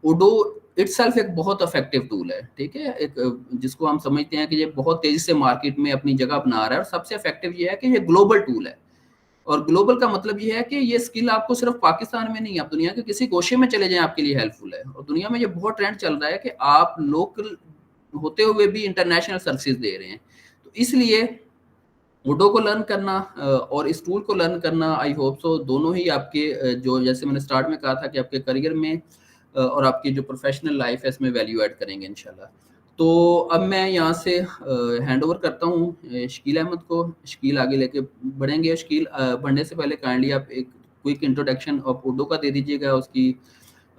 उडो इटसेल्फ एक बहुत इफेक्टिव टूल है, ठीक है। एक जिसको हम समझते हैं कि ये बहुत तेजी से मार्केट में अपनी जगह बना रहा है, और सबसे इफेक्टिव ये है कि ये ग्लोबल टूल है। और ग्लोबल का मतलब ये है कि ये स्किल आपको सिर्फ पाकिस्तान में नहीं, आप दुनिया के किसी कोशे में चले जाएं आपके लिए हेल्पफुल है। और दुनिया में ये बहुत ट्रेंड चल रहा है कि आप लोकल होते हुए भी इंटरनेशनल सर्विसेज दे रहे हैं। तो इसलिए उडो को लर्न करना और इस टूल को लर्न करना, आई होप सो दोनों ही आपके जो जैसे मैंने स्टार्ट में कहा था कि आपके करियर में और आपकी जो प्रोफेशनल लाइफ है इसमें वैल्यू ऐड करेंगे इंशाल्लाह। तो अब मैं यहाँ से हैंड ओवर करता हूँ शकील अहमद को। शकील आगे लेके बढ़ेंगे। शकील बढ़ने से पहले काइंडली आप एक क्विक इंट्रोडक्शन ऑफ उडो का दे दीजिएगा, उसकी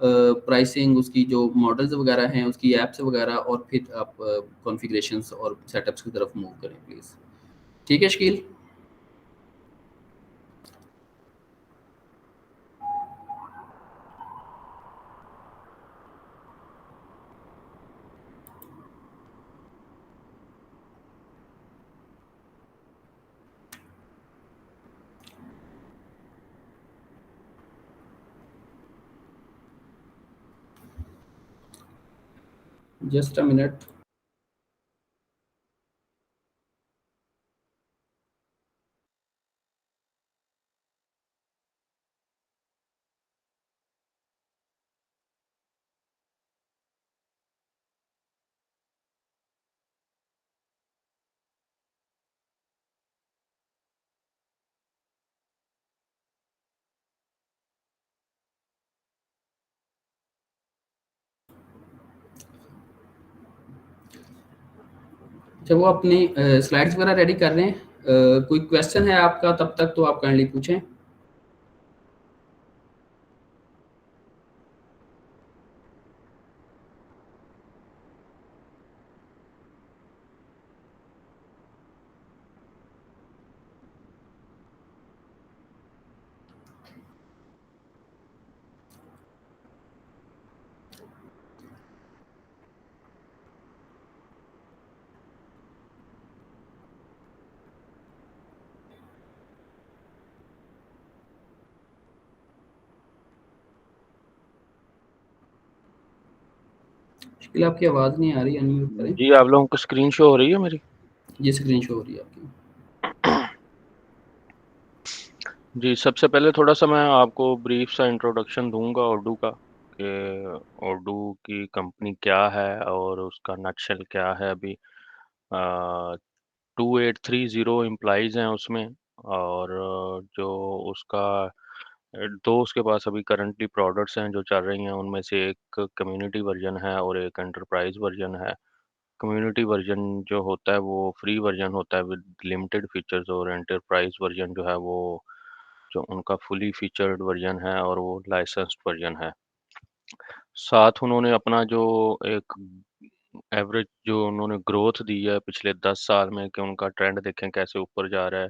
प्राइसिंग, उसकी जो मॉडल्स वगैरह हैं, उसकी ऐप्स वगैरह, और फिर आप कॉन्फ़िगरेशंस और सेटअप्स की तरफ मूव करें प्लीज़। ठीक है शकील? Just a minute. जब वो अपनी स्लाइड्स वगैरह रेडी कर रहे हैं, कोई क्वेश्चन है आपका तब तक तो आप काइंडली पूछें। शकील आपकी आवाज़ नहीं आ रही, अनम्यूट करें। जी, आप लोगों को स्क्रीन शो हो रही है मेरी? ये स्क्रीन शो हो रही है आपकी। जी, सबसे पहले थोड़ा-सा मैं आपको ब्रीफ सा इंट्रोडक्शन दूँगा ओडू का, कि ओडू की कंपनी क्या है और उसका नटशेल क्या है अभी। 2830 एम्प्लॉइज़ हैं उसमें, और जो उसका 2 उसके पास अभी करंटली प्रोडक्ट्स हैं जो चल रही हैं, उनमें से एक कम्युनिटी वर्ज़न है और एक एंटरप्राइज़ वर्ज़न है। कम्युनिटी वर्ज़न जो होता है वो फ्री वर्ज़न होता है विद लिमिटेड फीचर्स, और एंटरप्राइज़ वर्ज़न जो है वो जो उनका फुली फीचर्ड वर्ज़न है और वो लाइसेंस्ड वर्ज़न है। साथ उन्होंने अपना जो एक एवरेज जो उन्होंने ग्रोथ दी है पिछले 10 साल में, कि उनका ट्रेंड देखें कैसे ऊपर जा रहा है।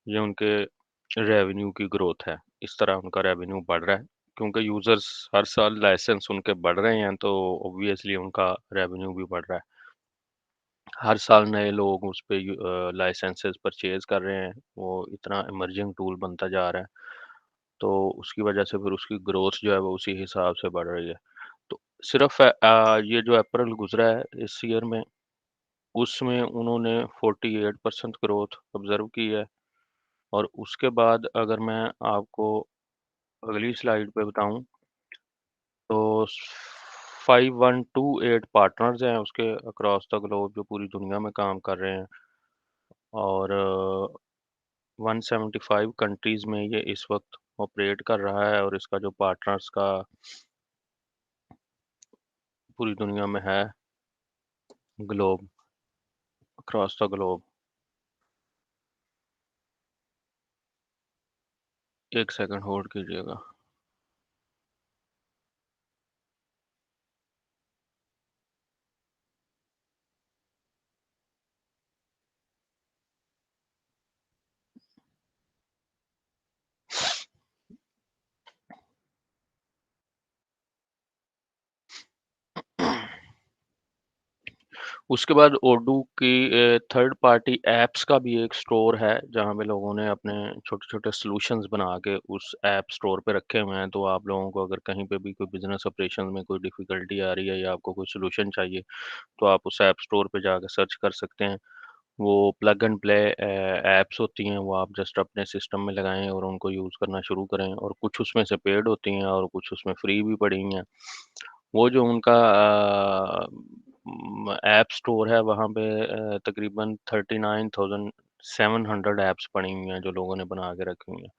ये उनके रेवेन्यू की ग्रोथ है। इस तरह उनका रेवेन्यू बढ़ रहा है, क्योंकि यूज़र्स हर साल लाइसेंस उनके बढ़ रहे हैं, तो ऑब्वियसली उनका रेवेन्यू भी बढ़ रहा है। हर साल नए लोग उस पे लाइसेंसेस परचेज़ कर रहे हैं, वो इतना इमर्जिंग टूल बनता जा रहा है, तो उसकी वजह से फिर उसकी ग्रोथ जो है वो उसी हिसाब से बढ़ रही है। तो सिर्फ़ ये जो अप्रैल गुज़रा है इस ईयर में, उसमें उन्होंने 48% ग्रोथ ऑब्ज़र्व की है। और उसके बाद अगर मैं आपको अगली स्लाइड पे बताऊँ, तो 5128 पार्टनर्स हैं उसके अक्रॉस द ग्लोब, जो पूरी दुनिया में काम कर रहे हैं, और 175 कंट्रीज़ में ये इस वक्त ऑपरेट कर रहा है, और इसका जो पार्टनर्स का पूरी दुनिया में है, ग्लोब, अक्रॉस द ग्लोब। एक सेकंड होल्ड कीजिएगा। उसके बाद ओडू की थर्ड पार्टी ऐप्स का भी एक स्टोर है, जहाँ पे लोगों ने अपने छोटे-छोटे सॉल्यूशंस बना के उस ऐप स्टोर पे रखे हुए हैं। तो आप लोगों को अगर कहीं पे भी कोई बिज़नेस ऑपरेशन में कोई डिफ़िकल्टी आ रही है या आपको कोई सॉल्यूशन चाहिए, तो आप उस ऐप स्टोर पे जाके सर्च कर सकते हैं। वो प्लग एंड प्ले ऐप्स होती हैं, वो आप जस्ट अपने सिस्टम में लगाएँ और उनको यूज़ करना शुरू करें, और कुछ उसमें से पेड होती हैं और कुछ उसमें फ्री भी पड़ी हुई हैं। वो जो उनका ऐप स्टोर है, वहाँ पे तकरीबन 39,700 ऐप्स पड़ी हुई हैं जो लोगों ने बना के रखी हुई हैं।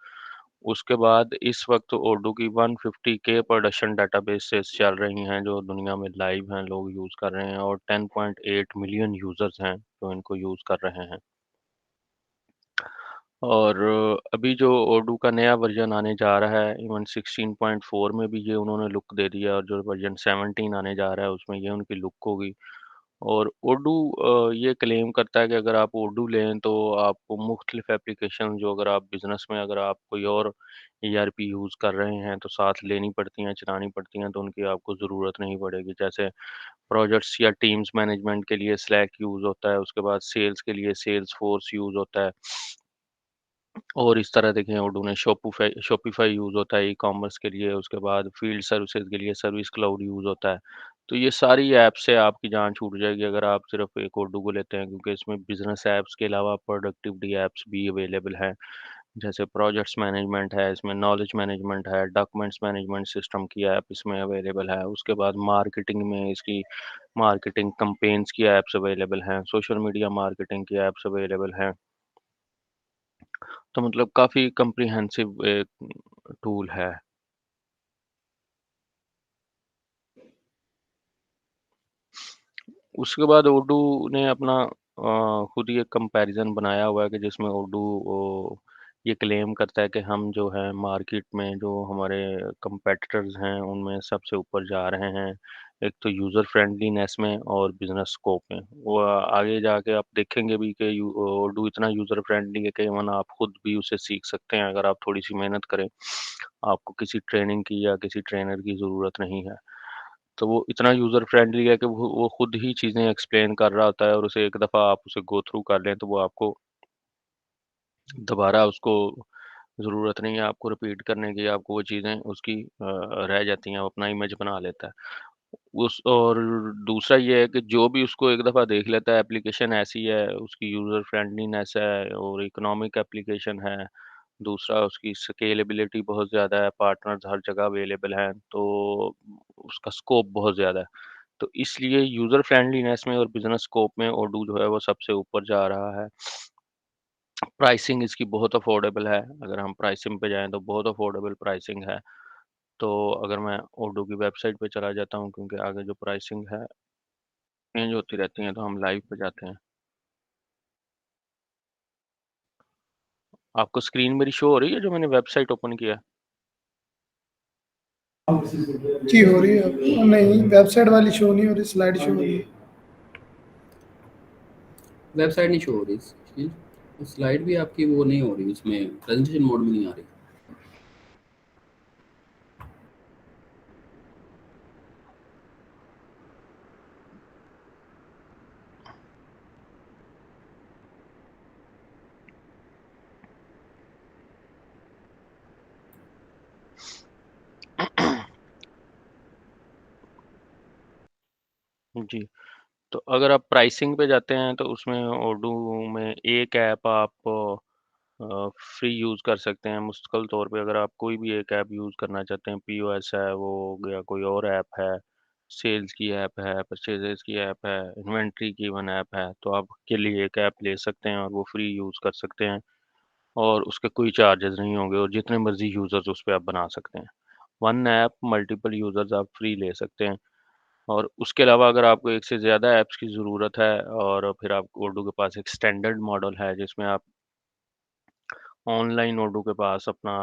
उसके बाद इस वक़्त ओडू की 150 के प्रोडक्शन डेटाबेसेस चल रही हैं जो दुनिया में लाइव हैं, लोग यूज़ कर रहे हैं, और 10.8 मिलियन यूज़र्स हैं जो इनको यूज़ कर रहे हैं। और अभी जो ओडू का नया वर्ज़न आने जा रहा है, इवन 16.4 में भी ये उन्होंने लुक दे दिया, और जो वर्ज़न 17 आने जा रहा है उसमें ये उनकी लुक होगी। और ओडू ये क्लेम करता है कि अगर आप ओडू लें तो आपको मुख्तलिफ एप्लीकेशन, जो अगर आप बिज़नेस में अगर आप कोई और ईआरपी यूज़ कर रहे हैं तो साथ लेनी पड़ती हैं, चलानी पड़ती हैं, तो उनकी आपको ज़रूरत नहीं पड़ेगी। जैसे प्रोजेक्ट्स या टीम्स मैनेजमेंट के लिए स्लैक यूज़ होता है, उसके बाद सेल्स के लिए सेल्सफोर्स यूज़ होता है। और इस तरह देखें, ओडू ने शॉपिफ़ाई यूज़ होता है ई-कॉमर्स के लिए, उसके बाद फ़ील्ड सर्विसेज़ के लिए सर्विस क्लाउड यूज़ होता है। तो ये सारी ऐप्स से आपकी जान छूट जाएगी अगर आप सिर्फ़ एक ओडू को लेते हैं, क्योंकि इसमें बिज़नेस ऐप्स के अलावा प्रोडक्टिविटी ऐप्स भी अवेलेबल हैं। जैसे प्रोजेक्ट्स मैनेजमेंट है, इसमें नॉलेज मैनेजमेंट है, डॉक्यूमेंट्स मैनेजमेंट सिस्टम की ऐप इसमें अवेलेबल है। उसके बाद मार्केटिंग में इसकी मार्केटिंग कैम्पेन्स की ऐप्स अवेलेबल हैं, सोशल मीडिया मार्केटिंग की ऐप्स अवेलेबल हैं। तो मतलब काफ़ी कम्प्रिहेंसिव एक टूल है। उसके बाद ओडू ने अपना खुद ही एक कंपैरिज़न बनाया हुआ है कि जिसमें ओडू ये क्लेम करता है कि हम जो है मार्केट में जो हमारे कंपेटिटर्स हैं उनमें सबसे ऊपर जा रहे हैं। एक तो यूज़र फ्रेंडलीनेस में और बिज़नेस स्कोप में। वो आगे जाके आप देखेंगे भी कि ओडू इतना यूज़र फ्रेंडली है कि इवन आप खुद भी उसे सीख सकते हैं अगर आप थोड़ी-सी मेहनत करें। आपको किसी ट्रेनिंग की या किसी ट्रेनर की ज़रूरत नहीं है। तो वो इतना यूज़र फ्रेंडली है कि वो खुद ही चीज़ें एक्सप्लेन कर रहा होता है, और उसे एक दफ़ा आप उसे गो थ्रू कर लें तो वो आपको दोबारा उसको ज़रूरत नहीं है आपको रिपीट करने की, आपको वो चीज़ें उसकी रह जाती हैं, वो अपना इमेज बना लेता है। उस और दूसरा ये है कि जो भी उसको एक दफ़ा देख लेता है एप्लीकेशन ऐसी है, उसकी यूज़र फ्रेंडलीनेस है और इकोनॉमिक एप्लीकेशन है। दूसरा उसकी स्केलेबिलिटी बहुत ज़्यादा है, पार्टनर्स हर जगह अवेलेबल हैं, तो उसका स्कोप बहुत ज़्यादा है। तो इसलिए यूज़र फ्रेंडलीनेस में और बिज़नेस स्कोप में ओडू जो है वो सबसे ऊपर जा रहा है। प्राइसिंग इसकी बहुत अफ़ोर्डेबल है, अगर हम प्राइसिंग पे जाएँ तो बहुत अफ़ोर्डेबल प्राइसिंग है। तो अगर मैं ओडू की वेबसाइट पे चला जाता हूँ, क्योंकि आगे जो प्राइसिंग है चेंज होती रहती हैं, तो हम लाइव पे जाते हैं। आपको स्क्रीन मेरी शो हो रही है जो मैंने वेबसाइट ओपन किया है? जी हो रही है। नहीं, वेबसाइट वाली शो नहीं हो रही, स्लाइड शो हो रही है। वेबसाइट नहीं शो हो रही इसकी, स्लाइड भी आपकी वो नहीं हो रही, उसमें प्रेजेंटेशन मोड में नहीं आ रही। जी, तो अगर आप प्राइसिंग पे जाते हैं तो उसमें ओडू में एक ऐप आप फ्री यूज़ कर सकते हैं मुस्तकिल तौर पे। अगर आप कोई भी एक ऐप यूज़ करना चाहते हैं, पीओएस है वो हो गया, कोई और ऐप है, सेल्स की ऐप है, परचेज़ेज़ की ऐप है, इन्वेंटरी की इवन ऐप है, तो आप के लिए एक ऐप ले सकते हैं और वो फ्री यूज़ कर सकते हैं, और उसके कोई चार्जेज़ नहीं होंगे, और जितने मर्ज़ी यूज़र्स उस पे आप बना सकते हैं। वन ऐप मल्टीपल यूज़र्स आप फ्री ले सकते हैं। और उसके अलावा अगर आपको एक से ज़्यादा ऐप्स की ज़रूरत है, और फिर आप ओडू के पास एक स्टैंडर्ड मॉडल है जिसमें आप ऑनलाइन ओडू के पास अपना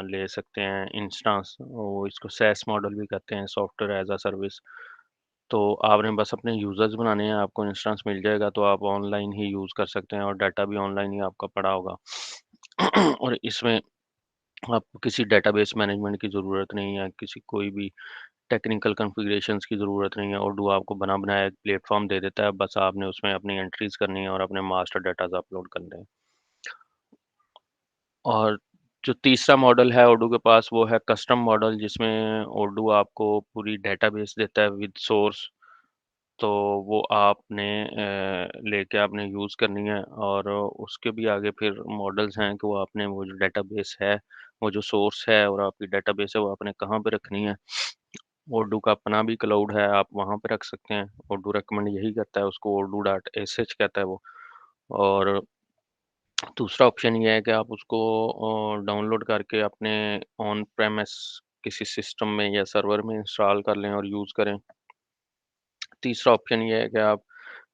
ले सकते हैं इंस्टेंस, वो इसको सैस मॉडल भी कहते हैं, सॉफ्टवेयर एज़ अ सर्विस। तो आपने बस अपने यूज़र्स बनाने हैं, आपको इंस्टेंस मिल जाएगा, तो आप ऑनलाइन ही यूज़ कर सकते हैं और डाटा भी ऑनलाइन ही आपका पड़ा होगा। और इसमें आपको किसी डेटाबेस मैनेजमेंट की ज़रूरत नहीं है, किसी कोई भी टेक्निकल कॉन्फ़िगरेशंस की ज़रूरत नहीं है। ओडू आपको बना-बनाया एक प्लेटफ़ॉर्म दे देता है, बस आपने उसमें अपनी एंट्रीज़ करनी है और अपने मास्टर डेटाज़ अपलोड करने हैं। और जो तीसरा मॉडल है ओडू के पास, वो है कस्टम मॉडल, जिसमें ओडू आपको पूरी डेटाबेस देता है विद सोर्स। तो वो आपने लेके आपने यूज़ करनी है, और उसके भी आगे फिर मॉडल्स हैं कि वो आपने वो जो डेटाबेस है, वो जो सोर्स है और आपकी डेटाबेस है, वो आपने कहाँ पे रखनी है। ओडू का अपना भी क्लाउड है, आप वहाँ पे रख सकते हैं। ओडू रिकमेंड यही करता है, उसको ओडू डॉट एसएच कहता है वो। और दूसरा ऑप्शन ये है कि आप उसको डाउनलोड करके अपने ऑन प्रेमिस किसी सिस्टम में या सर्वर में इंस्टॉल कर लें और यूज़ करें। तीसरा ऑप्शन ये है कि आप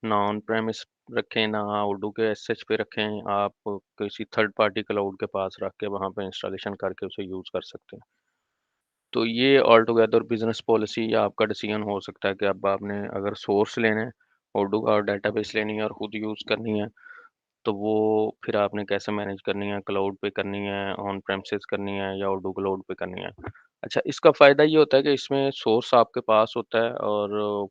नॉन प्रेमिस रखें, ना ओडू के एसएच पे रखें, आप किसी थर्ड पार्टी क्लाउड के पास रख के वहाँ पे इंस्टॉलेशन करके उसे यूज़ कर सकते हैं। तो ये ऑल टुगेदर बिज़नेस पॉलिसी या आपका डिसीजन हो सकता है कि अब आपने अगर सोर्स लेना है, ओडू का और डेटाबेस लेनी है और खुद यूज़ करनी है, तो वो फिर आपने कैसे मैनेज करनी है, क्लाउड पे करनी है, ऑन प्रेमिसेस करनी है या ओडू क्लाउड पे करनी है। अच्छा, इसका फ़ायदा ये होता है कि इसमें सोर्स आपके पास होता है और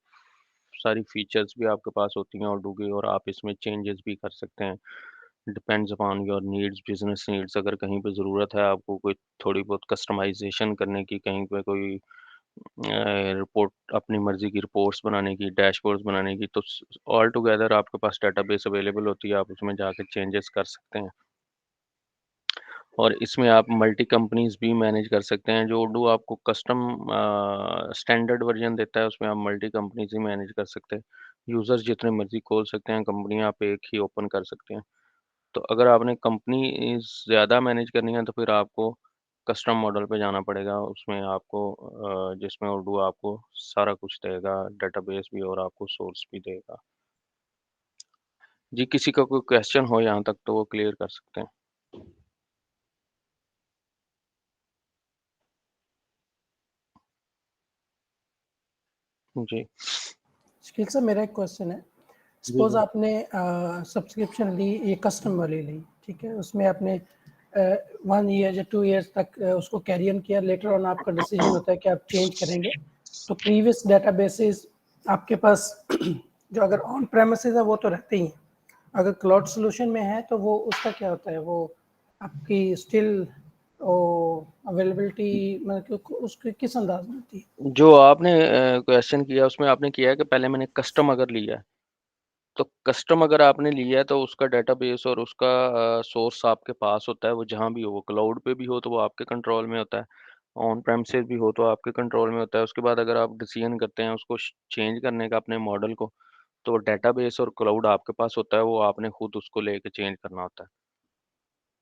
सारी फीचर्स भी आपके पास होती हैं ओडू की और आप इसमें चेंजेस भी कर सकते हैं। Depends upon your needs, business needs. अगर कहीं पे ज़रूरत है आपको कोई थोड़ी बहुत कस्टमाइज़ेशन करने की, कहीं पे कोई रिपोर्ट अपनी मर्ज़ी की रिपोर्ट्स बनाने की, डैशबोर्ड्स बनाने की, तो ऑल टुगेदर आपके पास डेटाबेस अवेलेबल होती है, आप उसमें जाके चेंजेस कर सकते हैं। और इसमें आप मल्टी कंपनीज़ भी मैनेज कर सकते हैं। जो ओडू आपको कस्टम स्टैंडर्ड वर्ज़न देता है, उसमें आप मल्टी कंपनीज़ ही मैनेज कर सकते हैं। यूज़र्स जितने मर्ज़ी खोल सकते हैं, कंपनी आप एक ही ओपन कर सकते हैं। तो अगर आपने कंपनीज़ ज़्यादा मैनेज करनी है, तो फिर आपको कस्टम मॉडल पे जाना पड़ेगा। उसमें आपको जिसमें ओडू आपको सारा कुछ देगा, डेटाबेस भी और आपको सोर्स भी देगा। जी, किसी का कोई क्वेश्चन हो यहाँ तक तो वो क्लियर कर सकते हैं। जी। शकील सर, मेरा एक क्वेश्चन है। जी, सपोज जी। आपने सब्सक्रिप्शन ली, ये कस्टम वाली ली, ठीक है, उसमें आपने 1 ईयर या 2 ईयर्स तक उसको कैरी ऑन किया, लेटर ऑन आपका डिसीजन होता है कि आप चेंज करेंगे, तो प्रीवियस डेटाबेसेस आपके पास जो अगर ऑन प्रेमिसेस है वो तो रहते ही हैं, अगर क्लाउड सोल्यूशन में है तो वो उसका क्या होता है, वो आपकी स्टिल वो अवेलेबिलिटी मतलब कि उसकी किस अंदाज में होती है? जो आपने क्वेश्चन किया उसमें आपने किया है कि पहले मैंने कस्टम अगर लिया है, तो कस्टम अगर आपने लिया है तो उसका डेटाबेस और उसका सोर्स आपके पास होता है, वो जहाँ भी हो, वो क्लाउड पे भी हो तो वो आपके कंट्रोल में होता है, ऑन प्रेमिसेस भी हो तो आपके कंट्रोल में होता है। उसके बाद अगर आप डिसीजन करते हैं उसको चेंज करने का अपने मॉडल को, तो डेटाबेस और क्लाउड आपके पास होता है, वो आपने खुद उसको लेके चेंज करना होता है।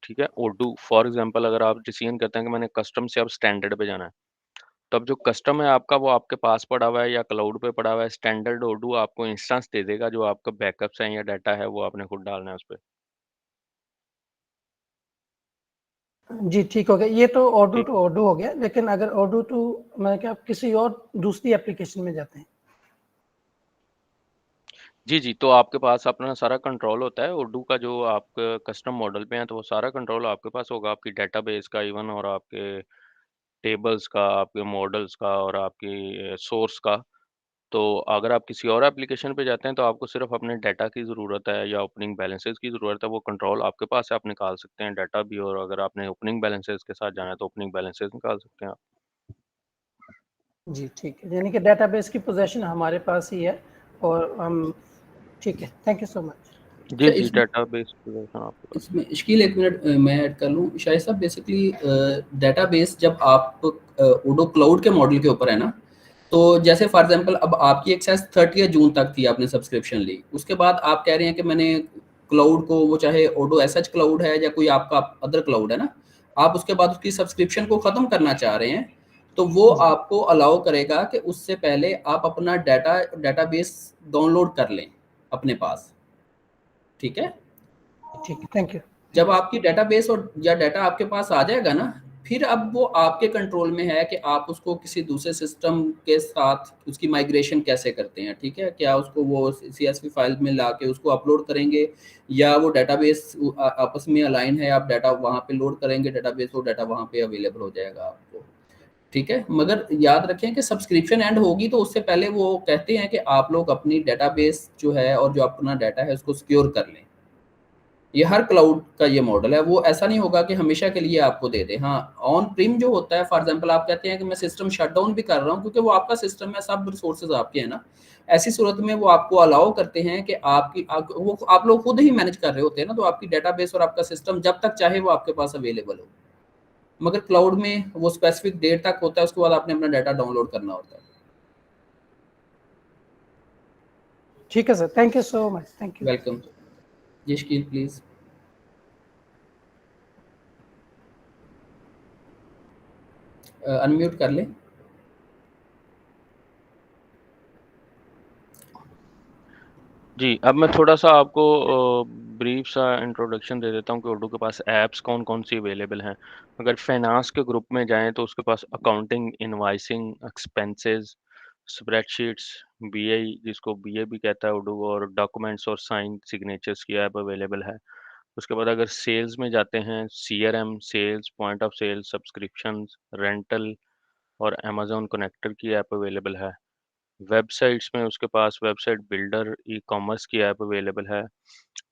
ठीक है? ओडू फॉर एग्ज़ाम्पल अगर आप डिसीजन करते हैं कि मैंने कस्टम से अब स्टैंडर्ड पे जाना है, तब जो कस्टम है आपका वो आपके पास पड़ा हुआ है या क्लाउड पे पड़ा हुआ है, स्टैंडर्ड ओडू आपको इंस्टेंस दे देगा, जो आपका बैकअप्स हैं या डाटा है वो आपने खुद डालना है उसपे। जी, ठीक हो गया। ये तो ओडू ठीक टू है। ओडू हो गया, लेकिन अगर ओडू टू मतलब कि आप किसी और दूसरी एप्लीकेशन में जाते हैं। जी, जी, तो आपके पास अपना सारा कंट्रोल होता है, ओडू का जो आप कस्टम मॉडल पे हैं, तो वो सारा कंट्रोल आपके पास होगा, आपकी डेटाबेस का इवन और आपके टेबल्स का, आपके मॉडल्स का और आपकी सोर्स का। तो अगर आप किसी और एप्लीकेशन पे जाते हैं, तो आपको सिर्फ़ अपने डाटा की ज़रूरत है या ओपनिंग बैलेंसेस की ज़रूरत है, वो कंट्रोल आपके पास है, आप निकाल सकते हैं डाटा भी और अगर आपने ओपनिंग बैलेंसेस के साथ जाना है, तो ओपनिंग बैलेंसेस निकाल सकते हैं आप। जी, ठीक है। यानी कि डेटाबेस की पोज़ीशन हमारे पास ही है और हम ठीक है। Thank you so much. जी, अच्छा, जी, इसमें डेटाबेस पोज़ीशन आपके पास है। इसमें इश्कील एक मिनट मैं ऐड कर लूँ। शायद साहब बेसिकली डेटाबेस जब आप ओडो क्लाउड के मॉडल के ऊपर है ना, तो जैसे फॉर एग्जांपल अब आपकी एक्सेस 30 जून तक थी, आपने सब्सक्रिप्शन ली। उसके बाद आप कह रहे हैं कि मैंने क्लाउड को, वो चाहे ओडो एसएच क्लाउड है या कोई आपका अदर क्लाउड है ना, आप उसके बाद उसकी सब्सक्रिप्शन को ख़त्म करना चाह रहे हैं, तो वो जी, आपको अलाउ करेगा कि उससे पहले आप अपना डेटाबेस डाउनलोड कर लें अपने पास। ठीक है? ठीक है। Thank you. जब थैंक यू। आपकी डेटाबेस और या डाटा आपके पास आ जाएगा ना, फिर अब वो आपके कंट्रोल में है कि आप उसको किसी दूसरे सिस्टम के साथ उसकी माइग्रेशन कैसे करते हैं, ठीक है? क्या उसको वो सीएसवी फाइल में लाके उसको अपलोड करेंगे, या वो डेटाबेस आपस में अलाइन है, आप डाटा वहाँ पे लोड करेंगे डेटाबेस, वो डाटा वहाँ पे अवेलेबल हो जाएगा आपको, ठीक है? मगर याद रखें कि सब्सक्रिप्शन एंड होगी तो उससे पहले वो कहते हैं कि आप लोग अपनी डेटाबेस जो है और जो अपना डाटा है उसको सिक्योर कर लें। ये हर क्लाउड का ये मॉडल है, वो ऐसा नहीं होगा कि हमेशा के लिए आपको दे दे। हाँ, ऑन प्रिम जो होता है, फॉर एग्जांपल आप कहते हैं कि मैं सिस्टम शटडाउन भी कर रहा हूँ क्योंकि वो आपका सिस्टम है, सब रिसोर्सेज आपके हैं ना, ऐसी सूरत में वो आपको अलाउ करते हैं कि आप लोग खुद ही मैनेज कर रहे होते हैं ना, तो आपकी डेटाबेस और आपका सिस्टम जब तक चाहे वो आपके पास अवेलेबल हो। मगर क्लाउड में वो स्पेसिफिक डेट तक होता है, उसके बाद आपने अपना डाटा डाउनलोड करना होता है। ठीक है sir. Thank you so much. Thank you. Welcome. जी शकील प्लीज अनम्यूट कर लें। जी, अब मैं थोड़ा-सा आपको ब्रीफ सा इंट्रोडक्शन दे देता हूँ कि ओडो के पास ऐप्स कौन-कौन सी अवेलेबल हैं। अगर फाइनेंस के ग्रुप में जाएँ तो उसके पास accounting, invoicing, expenses, spreadsheets, BA जिसको बीए भी कहता है ओडो, और डॉक्यूमेंट्स और साइन सिग्नेचर्स की ऐप अवेलेबल है। उसके बाद अगर सेल्स में जाते हैं, CRM, sales, point of sale, subscriptions, rental और अमेज़न कनेक्टर की ऐप अवेलेबल है। वेबसाइट्स में उसके पास वेबसाइट बिल्डर, ई-कॉमर्स की ऐप अवेलेबल है।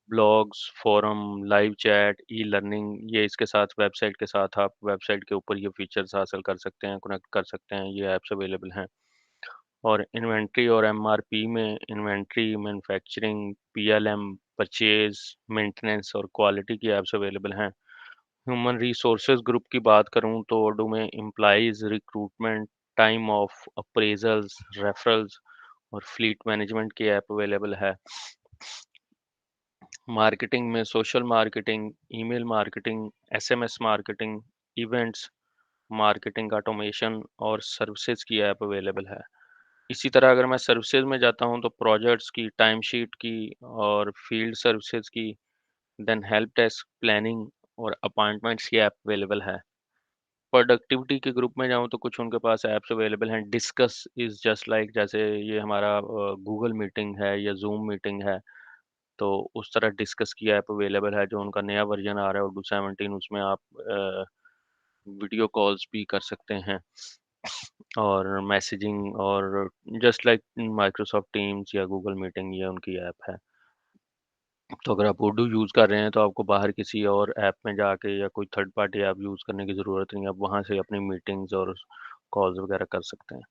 Blogs, forum, live chat, elearning, ये इसके साथ वेबसाइट के साथ आप वेबसाइट के ऊपर ये फीचर्स हासिल कर सकते हैं, कनेक्ट कर सकते हैं, ये ऐप्स अवेलेबल हैं। और इन्वेंट्री और एमआरपी में inventory, manufacturing, PLM, purchase, maintenance और क्वालिटी की ऐप्स अवेलेबल हैं। ह्यूमन रिसोर्सेज ग्रुप की बात करूँ तो ओडो में employees, recruitment, time off, appraisals, referrals और फ्लीट मैनेजमेंट की ऐप अवेलेबल है। मार्केटिंग में social marketing, email marketing, SMS marketing, events, marketing automation और सर्विसेज की ऐप अवेलेबल है। इसी तरह अगर मैं सर्विसेज में जाता हूँ तो प्रोजेक्ट्स की, टाइम शीट की और फील्ड सर्विसेज की, देन हेल्प डेस्क, प्लानिंग और अपॉइंटमेंट्स की ऐप अवेलेबल है। प्रोडक्टिविटी के ग्रुप में जाऊँ तो कुछ उनके पास ऐप्स अवेलेबल हैं। डिस्कस इज़ जस्ट लाइक, जैसे ये हमारा गूगल मीटिंग है या ज़ूम मीटिंग है, तो उस तरह डिस्कस की ऐप अवेलेबल है, जो उनका नया वर्ज़न आ रहा है ओडो 17, उसमें आप वीडियो कॉल्स भी कर सकते हैं और मैसेजिंग, और जस्ट लाइक माइक्रोसॉफ्ट टीम्स या गूगल मीटिंग, ये उनकी ऐप है। तो अगर आप ओडो यूज़ कर रहे हैं तो आपको बाहर किसी और ऐप में जाके या कोई थर्ड पार्टी ऐप यूज़ करने की ज़रूरत नहीं है। आप वहाँ से अपनी मीटिंग्स और कॉल्स वगैरह कर सकते हैं।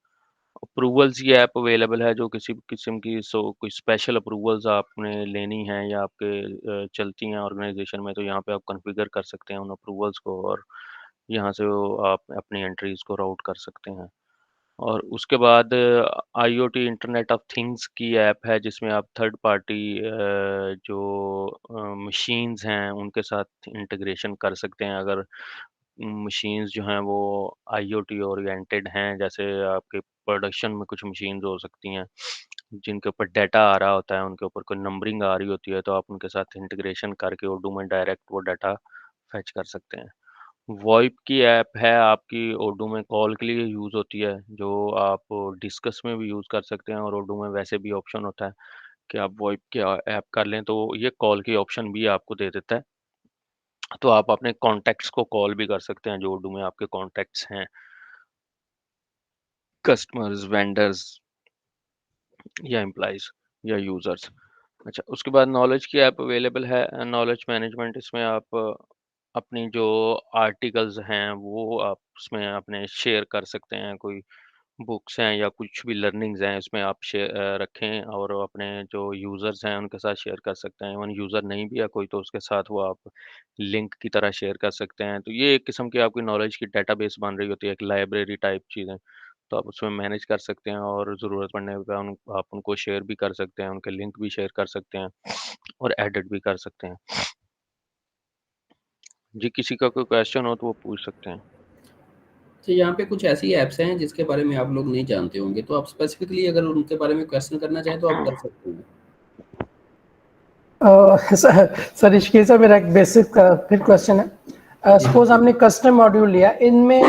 अप्रूवल्स ये ऐप अवेलेबल है, जो किसी भी किस्म की कोई स्पेशल अप्रूवल्स आपने लेनी है या आपके चलती हैं ऑर्गेनाइजेशन में, तो यहाँ पे आप कॉन्फ़िगर कर सकते हैं उन अप्रूवल्स को, और यहाँ से वो आप अपनी एंट्रीज़ को राउट कर सकते हैं। और उसके बाद आईओटी, इंटरनेट ऑफ थिंग्स की ऐप है, जिसमें आप थर्ड पार्टी जो मशीन्स हैं उनके साथ इंटीग्रेशन कर सकते हैं। अगर मशीन्स जो हैं वो आईओटी ओरिएंटेड हैं, जैसे आपके प्रोडक्शन में कुछ मशीन्स हो सकती हैं जिनके ऊपर डाटा आ रहा होता है, उनके ऊपर कोई नंबरिंग आ रही होती है, तो आप उनके साथ इंटीग्रेशन करके ओडो में डायरेक्ट वो डाटा फेच कर सकते हैं। वॉइप की ऐप है आपकी, ओडो में कॉल के लिए यूज़ होती है, जो आप डिस्कस में भी यूज़ कर सकते हैं, और ओडो में वैसे भी ऑप्शन होता है कि आप वॉइप की ऐप कर लें तो ये कॉल की ऑप्शन भी आपको दे देता है। तो आप अपने कॉन्टैक्ट्स को कॉल भी कर सकते हैं, जो ओडो में आपके कॉन्टैक्ट्स हैं, कस्टमर्स, वेंडर्स या एम्प्लॉइज़ या यूज़र्स। अच्छा, उसके बाद नॉलेज की ऐप अवेलेबल है, नॉलेज मैनेजमेंट। इसमें आप अपनी जो आर्टिकल्स हैं वो आप उसमें अपने शेयर कर सकते हैं, कोई बुक्स हैं या कुछ भी लर्निंग्स हैं, इसमें आप रखें और अपने जो यूज़र्स हैं उनके साथ शेयर कर सकते हैं। इवन यूज़र नहीं भी है कोई, तो उसके साथ वो आप लिंक की तरह शेयर कर सकते हैं। तो ये एक किस्म की आपकी नॉलेज की डेटाबेस बन रही होती है, एक लाइब्रेरी टाइप चीज़ें। तो आप उसमें मैनेज कर सकते हैं, और ज़रूरत पड़ने पे आप उनको शेयर भी कर सकते हैं, उनके लिंक भी शेयर कर सकते हैं और एडिट भी कर सकते हैं। जी, किसी का कोई क्वेश्चन हो तो वो पूछ सकते हैं। तो यहाँ पे कुछ ऐसी ऐप्स हैं जिसके बारे में आप लोग नहीं जानते होंगे, तो आप स्पेसिफिकली अगर उनके बारे में क्वेश्चन करना चाहें तो आप कर सकते हैं। सर ऋषिकेश सर, मेरा एक बेसिक फिर क्वेश्चन है। सपोज हमने कस्टम मॉड्यूल लिया, इनमें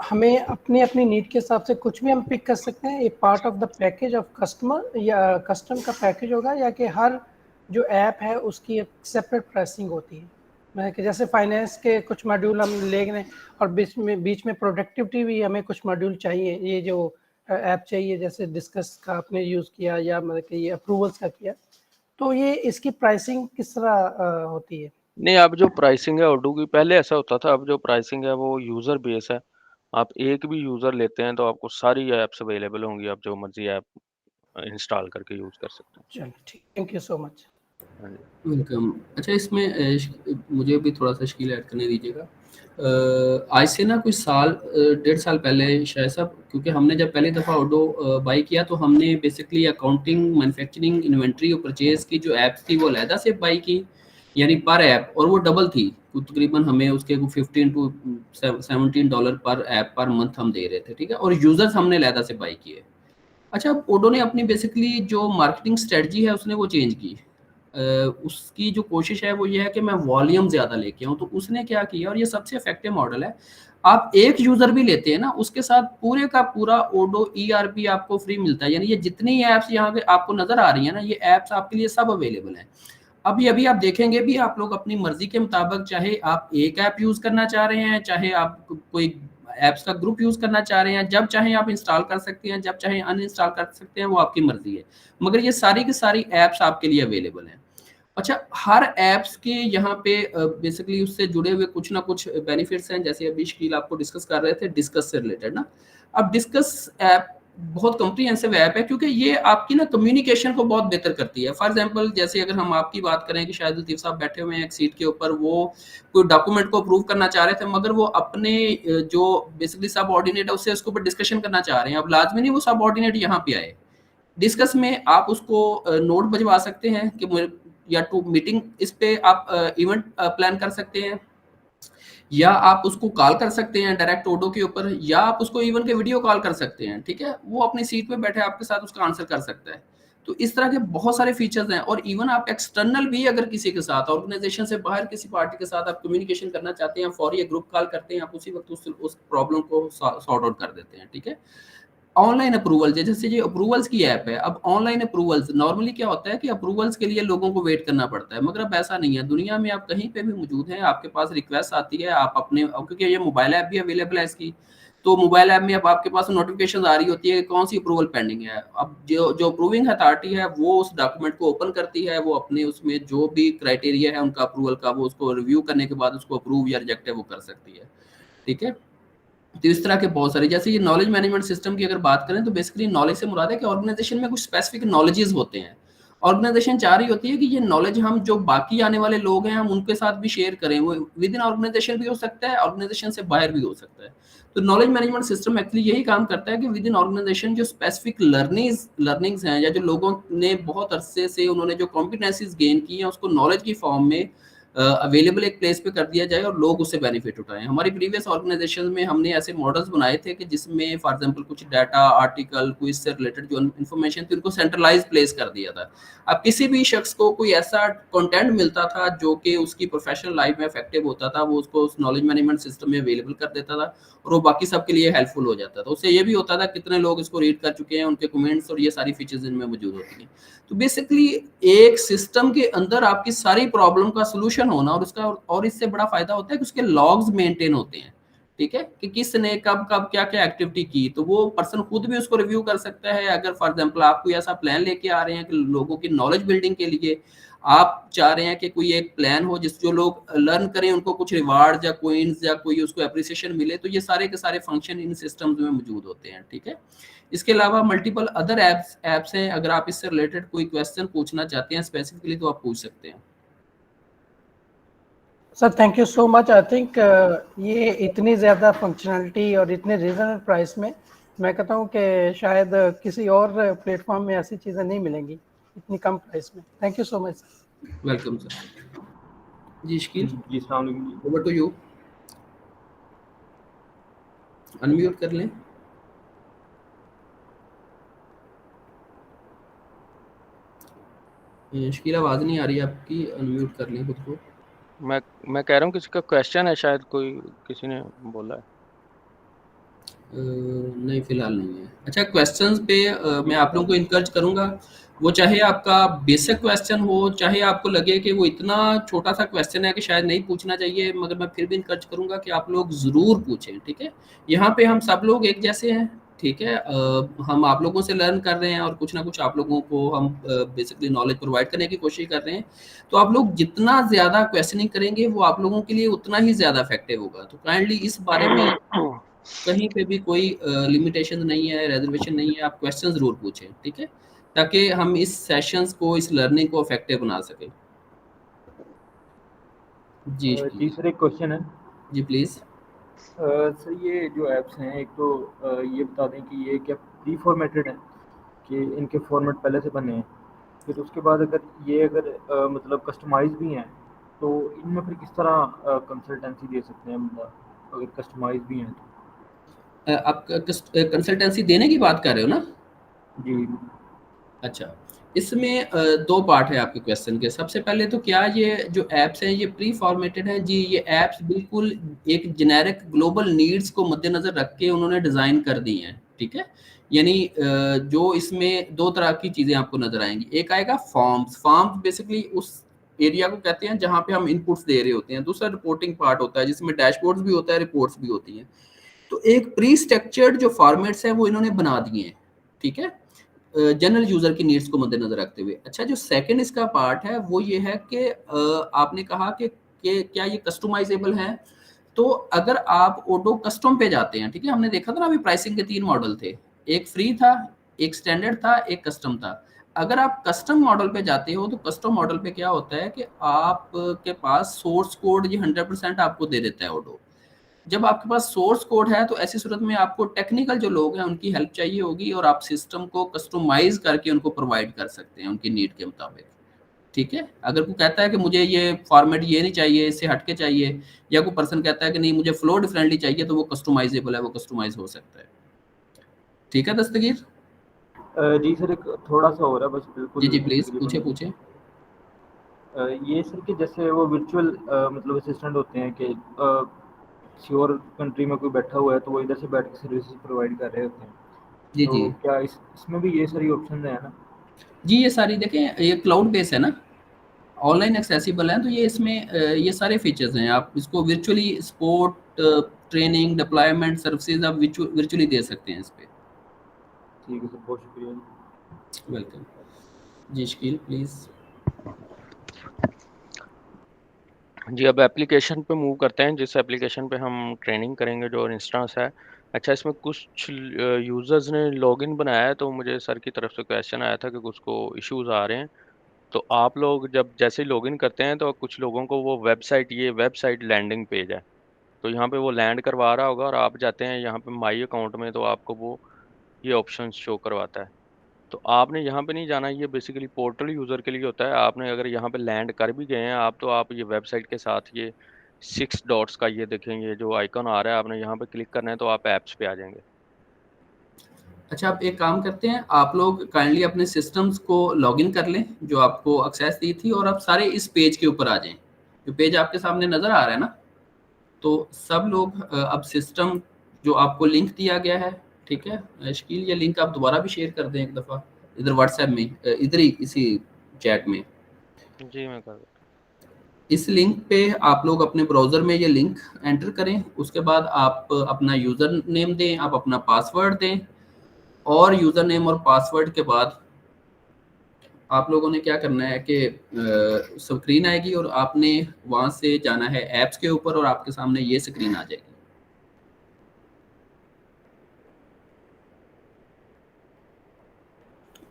हमें अपनी अपनी नीड के हिसाब से कुछ भी हम पिक कर सकते हैं, ये part of the package of customer या कस्टम का पैकेज होगा, या कि हर जो ऐप है उसकी एक सेपरेट प्राइसिंग होती है? मैं कि जैसे फाइनेंस के कुछ मॉड्यूल हम ले रहे हैं और बीच में प्रोडक्टिविटी भी हमें कुछ मॉड्यूल चाहिए, ये जो ऐप चाहिए, जैसे डिस्कस का आपने यूज़ किया या मतलब कि ये अप्रूवल्स का किया, तो ये इसकी प्राइसिंग किस तरह होती है? नहीं, अब जो प्राइसिंग है ओडो की, पहले ऐसा होता था, अब जो प्राइसिंग है वो यूज़र बेस है। आप एक भी यूज़र लेते हैं तो आपको सारी ऐप्स अवेलेबल होंगी, आप जो मर्ज़ी ऐप इंस्टॉल करके यूज़ कर सकते हैं। चलिए ठीक, थैंक यू सो मच। हाँ जी। वेलकम। अच्छा, इसमें मुझे भी थोड़ा-सा शकील ऐड करने दीजिएगा। आज से ना कुछ साल 1.5 साल पहले शायद साहब, क्योंकि हमने जब पहली दफ़ा ओडो बाय किया तो हमने बेसिकली अकाउंटिंग, मैन्युफैक्चरिंग, इन्वेंटरी और परचेज़ की जो ऐप्स थी वो अलहदा से बाय की, यानी पर ऐप, और वो डबल थी। तो तकरीबन हमें उसके $15 टू $17 पर ऐप पर मंथ हम दे रहे थे, ठीक है? और यूज़र्स हमने अलहदा से बाय किए। अच्छा, ओडो ने अपनी बेसिकली जो मार्केटिंग स्ट्रेटजी है उसने वो चेंज की। उसकी जो कोशिश है वो ये है कि मैं वॉल्यूम ज़्यादा लेके आऊँ, तो उसने क्या किया, और ये सबसे इफेक्टिव मॉडल है, आप एक यूज़र भी लेते हैं ना, उसके साथ पूरे का पूरा ओडो ERP आपको फ्री मिलता है। यानी ये जितनी ऐप्स यहाँ पे आपको नज़र आ रही है ना, ये ऐप्स आपके लिए सब अवेलेबल हैं। अभी आप देखेंगे भी, आप लोग अपनी मर्जी के मुताबिक, चाहे आप एक ऐप यूज करना चाह रहे हैं, चाहे आप कोई ऐप्स का ग्रुप यूज करना चाह रहे हैं, जब चाहे आप इंस्टॉल कर सकते हैं, जब चाहे अनइंस्टॉल कर सकते हैं, वो आपकी मर्जी है। मगर ये सारी की सारी ऐप्स आपके लिए अवेलेबल हैं। अच्छा, हर ऐप्स के यहाँ पे बेसिकली उससे जुड़े हुए कुछ ना कुछ बेनिफिट्स हैं, जैसे अभी शकील आपको डिस्कस कर रहे थे डिस्कस से रिलेटेड ना। अब डिस्कस ऐप बहुत कॉम्प्रिहेंसिव ऐप है, क्योंकि ये आपकी ना कम्युनिकेशन को बहुत बेहतर करती है। फॉर एग्जांपल, जैसे अगर हम आपकी बात करें कि शायद लतीफ़ साहब बैठे हुए हैं एक सीट के ऊपर, वो कोई डॉक्यूमेंट को अप्रूव करना चाह रहे थे, मगर वो अपने जो बेसिकली सब ऑर्डिनेट है उससे उसके ऊपर डिस्कशन करना चाह रहे हैं। अब लाजमी नहीं वो सब ऑर्डिनेट यहाँ पे आए, डिस्कस में आप उसको नोट भिजवा सकते हैं कि या टू मीटिंग इस पे आप इवेंट प्लान कर सकते हैं, या आप उसको कॉल कर सकते हैं डायरेक्ट ओडो के ऊपर, या आप उसको इवन के वीडियो कॉल कर सकते हैं। ठीक है, वो अपनी सीट पे बैठे आपके साथ उसका आंसर कर सकता है। तो इस तरह के बहुत सारे फीचर्स हैं। और इवन आप एक्सटर्नल भी अगर किसी के साथ, ऑर्गेनाइजेशन से बाहर किसी पार्टी के साथ आप कम्युनिकेशन करना चाहते हैं, फौरी ग्रुप कॉल करते हैं, आप उसी वक्त उस प्रॉब्लम को सॉर्ट आउट कर देते हैं। ठीक है, ऑनलाइन अप्रूवल, जैसे ये अप्रूवल्स की ऐप है। अब ऑनलाइन अप्रूवल्स नॉर्मली क्या होता है कि अप्रूवल्स के लिए लोगों को वेट करना पड़ता है, मगर अब ऐसा नहीं है। दुनिया में आप कहीं पे भी मौजूद हैं, आपके पास रिक्वेस्ट आती है, आप अपने, क्योंकि ये मोबाइल ऐप भी अवेलेबल है इसकी, तो मोबाइल ऐप में अब आपके पास नोटिफिकेशन आ रही होती है कि कौन सी अप्रूवल पेंडिंग है। अब जो जो अप्रूविंग अथॉरिटी है वो उस डॉक्यूमेंट को ओपन करती है, वो अपने उसमें जो भी क्राइटेरिया है उनका अप्रूवल का, वो उसको रिव्यू करने के बाद उसको अप्रूव या रिजेक्ट है वो कर सकती है। ठीक है, तो इस तरह के बहुत सारे, जैसे ये नॉलेज मैनेजमेंट सिस्टम की अगर बात करें, तो बेसिकली नॉलेज से मुराद है कि ऑर्गेनाइजेशन में कुछ स्पेसिफिक नॉलेजेस होते हैं। ऑर्गेनाइजेशन चाह रही होती है कि ये नॉलेज हम जो बाकी आने वाले लोग हैं हम उनके साथ भी शेयर करें। वो विद इन ऑर्गेनाइजेशन भी हो सकता है, ऑर्गेनाइजेशन से बाहर भी हो सकता है। तो नॉलेज मैनेजमेंट सिस्टम एक्चुअली यही काम करता है कि विद इन ऑर्गेनाइजेशन जो स्पेसिफिक लर्निंग्स हैं, या जो लोगों ने बहुत अरसे से उन्होंने जो कॉम्पिटेंसीज गेन की हैं, उसको नॉलेज की फॉर्म में अवेलेबल एक प्लेस पे कर दिया जाए और लोग उससे बेनिफिट उठाएं। हमारी प्रीवियस ऑर्गेनाइजेशन में हमने ऐसे मॉडल्स बनाए थे कि जिसमें फॉर एग्जांपल कुछ डाटा, आर्टिकल, क्विज से रिलेटेड जो इन्फॉर्मेशन थी उनको सेंट्रलाइज प्लेस कर दिया था। अब किसी भी शख्स को कोई ऐसा कंटेंट मिलता था जो कि उसकी प्रोफेशनल लाइफ में इफेक्टिव होता था, वो उसको उस नॉलेज मैनेजमेंट सिस्टम में अवेलेबल कर देता था और वो बाकी सबके लिए हेल्पफुल हो जाता था। उससे ये भी होता था कितने लोग इसको रीड कर चुके हैं, उनके कमेंट्स, और ये सारी फीचर्स इनमें मौजूद होती हैं। तो बेसिकली एक सिस्टम के अंदर आपकी सारी प्रॉब्लम का सॉल्यूशन होना, और उसका और इससे बड़ा फायदा होता है कि उसके लॉग्स मेंटेन होते हैं। ठीक है, कि किसने कब कब क्या क्या एक्टिविटी की, तो वो पर्सन खुद भी उसको रिव्यू कर सकता है। अगर फॉर एग्जांपल आप कोई ऐसा प्लान लेके आ रहे हैं कि लोगों की नॉलेज बिल्डिंग के लिए आप चाह रहे हैं कि कोई एक प्लान हो जिस जो लोग लर्न करें, उनको कुछ रिवार्ड या कोइंस या कोई उसको एप्रिसिएशन मिले, तो ये सारे के सारे फंक्शन इन सिस्टम्स में मौजूद होते हैं। ठीक है, इसके अलावा मल्टीपल अदर एप्स हैं। अगर आप इससे रिलेटेड कोई क्वेश्चन पूछना चाहते हैं स्पेसिफिकली तो आप पूछ सकते हैं। Sir thank you so much. I think ये इतनी ज़्यादा फंक्शनलिटी और इतने रीजनेबल प्राइस में, मैं कहता हूँ कि शायद किसी और प्लेटफॉर्म में ऐसी चीज़ें नहीं मिलेंगी इतनी कम प्राइस में। Thank you so much sir. Welcome sir. जी शकील, जी अस्सलाम वालेकुम। Over to you. अनम्यूट कर लें। शकील आवाज़ नहीं आ रही आपकी, अनम्यूट कर लें खुद को। मैं कह रहा हूँ किसी का क्वेश्चन है, शायद कोई किसी ने बोला है। नहीं फिलहाल नहीं है। अच्छा, क्वेश्चंस पे मैं आप लोगों को इनकरेज करूंगा, वो चाहे आपका बेसिक क्वेश्चन हो, चाहे आपको लगे कि वो इतना छोटा सा क्वेश्चन है कि शायद नहीं पूछना चाहिए, मगर मैं फिर भी इनकरेज करूंगा कि आप लोग ज़रूर पूछें। ठीक है, यहाँ पे हम सब लोग एक जैसे हैं। ठीक है, हम आप लोगों से लर्न कर रहे हैं और कुछ ना कुछ आप लोगों को हम बेसिकली नॉलेज प्रोवाइड करने की कोशिश कर रहे हैं। तो आप लोग जितना ज़्यादा क्वेश्चनिंग करेंगे वो आप लोगों के लिए उतना ही ज़्यादा इफेक्टिव होगा। तो काइंडली इस बारे में कहीं पे भी कोई लिमिटेशन नहीं है, रिजर्वेशन नहीं है, आप क्वेश्चन ज़रूर पूछें। ठीक है, ताकि हम इस सेशंस को, इस लर्निंग को इफेक्टिव बना सकें। जी जी सर एक क्वेश्चन है। जी प्लीज़। सर ये जो ऐप्स हैं, एक तो ये बता दें कि ये क्या प्री फॉर्मेटेड हैं कि इनके फॉर्मेट पहले से बने हैं, फिर उसके बाद अगर मतलब कस्टमाइज भी हैं तो इनमें फिर किस तरह कंसल्टेंसी दे सकते हैं बंदा अगर कस्टमाइज भी हैं तो? आप कंसल्टेंसी देने की बात कर रहे हो ना? जी अच्छा, इसमें दो पार्ट है आपके क्वेश्चन के। सबसे पहले तो क्या ये जो ऐप्स हैं ये प्री फॉर्मेटेड हैं? जी, ये ऐप्स बिल्कुल एक जेनेरिक ग्लोबल नीड्स को मद्देनज़र रख के उन्होंने डिज़ाइन कर दी हैं, ठीक है? यानी जो इसमें 2 तरह की चीज़ें आपको नज़र आएँगी। एक आएगा फॉर्म्स, फॉर्म्स बेसिकली उस एरिया को कहते हैं जहाँ पे हम इनपुट्स दे रहे होते हैं। दूसरा रिपोर्टिंग पार्ट होता है जिसमें डैशबोर्ड्स भी होता है, रिपोर्ट्स भी होती हैं। तो एक प्री स्ट्रक्चर्ड जो फॉर्मेट्स हैं वो इन्होंने बना दिए हैं, ठीक है? जनरल यूजर की नीड्स को मद्देनजर रखते हुए। अच्छा, जो सेकंड इसका पार्ट है वो ये है कि आपने कहा कि क्या ये कस्टमाइजेबल है? तो अगर आप ओडो कस्टम पे जाते हैं, ठीक है, हमने देखा था ना अभी प्राइसिंग के 3 मॉडल थे, एक फ्री था, एक स्टैंडर्ड था, एक कस्टम था। अगर आप कस्टम मॉडल पे जाते हो तो कस्टम मॉडल पे क्या होता है कि आप के पास सोर्स कोड ये 100% आपको दे देता है ओडो। जब आपके पास सोर्स कोड है तो ऐसी सूरत में आपको टेक्निकल जो लोग हैं उनकी हेल्प चाहिए होगी और आप सिस्टम को कस्टमाइज करके उनको प्रोवाइड कर सकते हैं उनकी नीड के मुताबिक, ठीक है? अगर कोई कहता है कि मुझे ये फॉर्मेट ये नहीं चाहिए, इससे हटके चाहिए, या कोई पर्सन कहता है कि नहीं मुझे फ्लो डिफरेंटली चाहिए, तो वो कस्टमाइजेबल है, वो कस्टमाइज हो सकता है। ठीक है दस्तगीर? जी सर, एक थोड़ा सा हो रहा है बस, बिल्कुल जी प्लीज तकरीबन नहीं। पूछे। ये सर कि जैसे वो वर्चुअल मतलब असिस्टेंट होते हैं कि किसी और कंट्री में कोई बैठा हुआ है तो वो इधर से बैठ के सर्विसेज प्रोवाइड कर रहे होते हैं, जी तो क्या इसमें भी ये सारी ऑप्शन है ना? जी, ये सारी देखें, ये क्लाउड बेस है ना, ऑनलाइन एक्सेसिबल है, तो ये इसमें ये सारे फीचर्स हैं। आप इसको virtually support, training, deployment services आप वर्चुअली दे सकते हैं इस पे। ठीक है सर, बहुत शुक्रिया जी। वेलकम जी। शकील प्लीज। जी, अब एप्लीकेशन पे मूव करते हैं, जिस एप्लीकेशन पे हम ट्रेनिंग करेंगे जो इंस्टेंस है। अच्छा, इसमें कुछ यूज़र्स ने लॉगिन बनाया है, तो मुझे सर की तरफ से क्वेश्चन आया था कि कुछ को इश्यूज़ आ रहे हैं। तो आप लोग जब जैसे ही लॉगिन करते हैं तो कुछ लोगों को वो वेबसाइट, ये वेबसाइट लैंडिंग पेज है, तो यहाँ पे वो लैंड करवा रहा होगा और आप जाते हैं यहाँ पे माई अकाउंट में, तो आपको वो ये ऑप्शंस शो करवाता है। तो आपने यहाँ पे नहीं जाना, ये बेसिकली पोर्टल यूज़र के लिए होता है। आपने अगर यहाँ पे लैंड कर भी गए हैं आप, तो आप ये वेबसाइट के साथ ये 6 डॉट्स का ये देखें, ये जो आइकन आ रहा है, आपने यहाँ पे क्लिक करना है तो आप ऐप्स पे आ जाएंगे। अच्छा, आप एक काम करते हैं, आप लोग काइंडली अपने सिस्टम्स को लॉगिन कर लें जो आपको एक्सेस दी थी, और आप सारे इस पेज के ऊपर आ जाएं। जो पेज आपके सामने नज़र आ रहा है ना, तो सब लोग अब सिस्टम जो आपको लिंक दिया गया है, ठीक है शकील, ये लिंक आप दोबारा भी शेयर कर दें एक दफ़ा इधर व्हाट्सएप में, इधर ही इसी चैट में। जी, मैं कर देता इस लिंक पे आप लोग अपने ब्राउज़र में ये लिंक एंटर करें, उसके बाद आप अपना यूज़र नेम दें, आप अपना पासवर्ड दें, और यूज़र नेम और पासवर्ड के बाद आप लोगों ने क्या करना है कि स्क्रीन आएगी और आपने वहाँ से जाना है ऐप्स के ऊपर, और आपके सामने ये स्क्रीन आ जाएगी।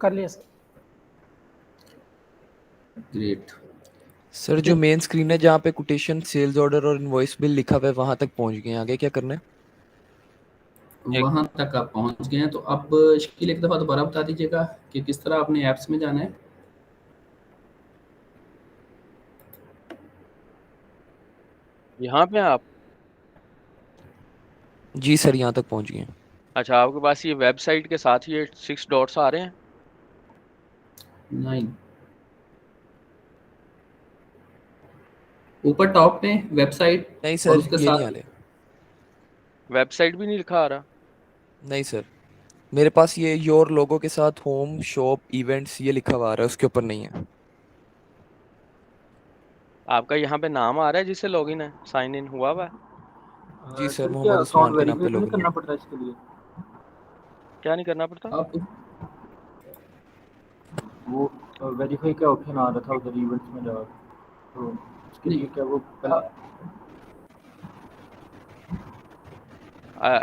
कर लिया सर। ग्रेट। सर जो मेन स्क्रीन है जहाँ पे कोटेशन, सेल्स ऑर्डर और इनवॉइस बिल लिखा हुआ है वहां तक पहुंच गए हैं, आगे क्या करना है? एक वहाँ तक आप पहुँच गए हैं, तो अब शकील एक दफ़ा दोबारा बता दीजिएगा कि किस तरह आपने ऐप्स में जाना है। यहाँ पे आप, जी सर, यहाँ तक पहुंच गए हैं। अच्छा, आपके पास ये वेबसाइट के साथ ये 6 डॉट्स आ रहे हैं? नहीं, ऊपर टॉप में वेबसाइट नहीं और सर, उसके ये नहीं आ साथ रहे। वेबसाइट भी नहीं लिखा आ रहा? नहीं सर, मेरे पास ये योर लोगो के साथ होम, शॉप, इवेंट्स ये लिखा हुआ आ रहा है, उसके ऊपर नहीं है। आपका यहाँ पे नाम आ रहा है जिससे लॉगिन है, साइन इन हुआ हुआ है? जी सर, सर क्या मोहम्मद अकाउंट उस्मान के नाम पे वेरीफाई तो नहीं लॉगिन है। करना पड़ता इसके लिए? क्या नहीं करना पड़ता? आप वो वेरीफाई का ऑप्शन आ रहा था उधर इवेंट्स में जाकर, तो उसके लिए क्या वो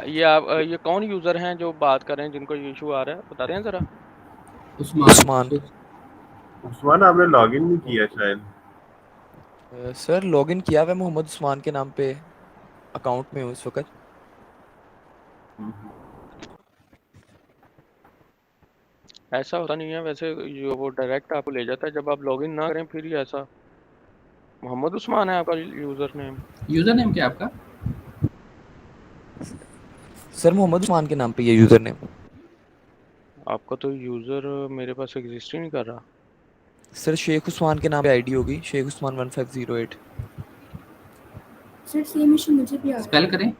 ये आप ये कौन यूज़र हैं जो बात कर रहे हैं जिनको ये इशू आ रहा है, बताते हैं ज़रा। उस्मान। उस्मान आपने लॉगिन नहीं किया शायद। सर लॉगिन किया हुआ है, मोहम्मद उस्मान के नाम पे अकाउंट में हूँ इस वक्त। ऐसा होता नहीं है वैसे, जो वो डायरेक्ट आपको ले जाता है जब आप लॉगिन ना करें, फिर ही ऐसा। मोहम्मद उस्मान है आपका यूज़र नेम? यूज़र नेम क्या है आपका? सर मोहम्मद उस्मान के नाम पे ये यूजर नेम। आपका तो यूज़र मेरे पास एग्जिस्ट ही नहीं कर रहा। सर शेख उस्मान के नाम पे आईडी होगी, Shaikh Usman 1508। Sir same issue मुझे भी आ रहा स्पेल है। करें।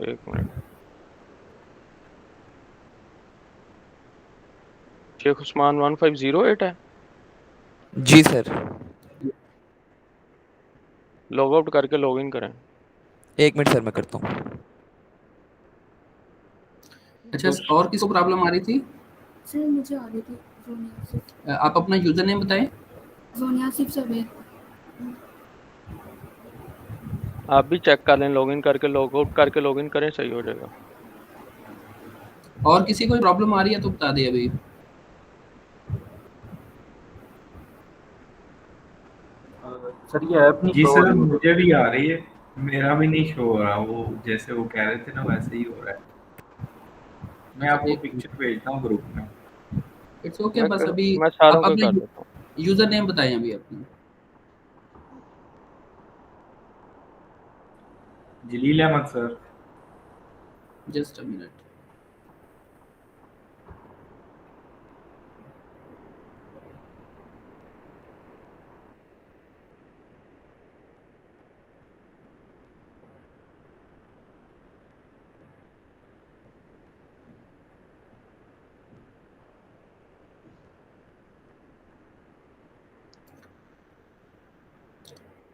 एक मिनट। शेख उस्मान 1508 है। जी सर। लॉग आउट करके लॉग इन करें। 1 मिनट सर, मैं करता हूँ। अच्छा, तो और किसको प्रॉब्लम आ रही थी? सर मुझे आ रही थी जोनिया सिर्फ। आप अपना यूजर नेम बताएं। जोनिया सिर्फ सवेर। आप भी चेक कर लें, लॉग इन करके लॉग आउट करके लॉग इन करें, सही हो जाएगा। और किसी को प्रॉब्लम आ रही है तो बता दे अभी। सर ये ऐप नहीं जी शो हो सर, रही मुझे। मुझे भी आ रही है। मेरा भी नहीं शो हो रहा, वो जैसे वो कह रहे थे ना वैसे ही हो रहा है। मैं अच्छा, आपको एक पिक्चर भेजता हूँ ग्रुप में। इट्स ओके, बस अभी मैं सारों आप को अपना कर देता हूँ। यूजर नेम बताएं अभी अपना। Jaleel Ahmed sir. Just a minute.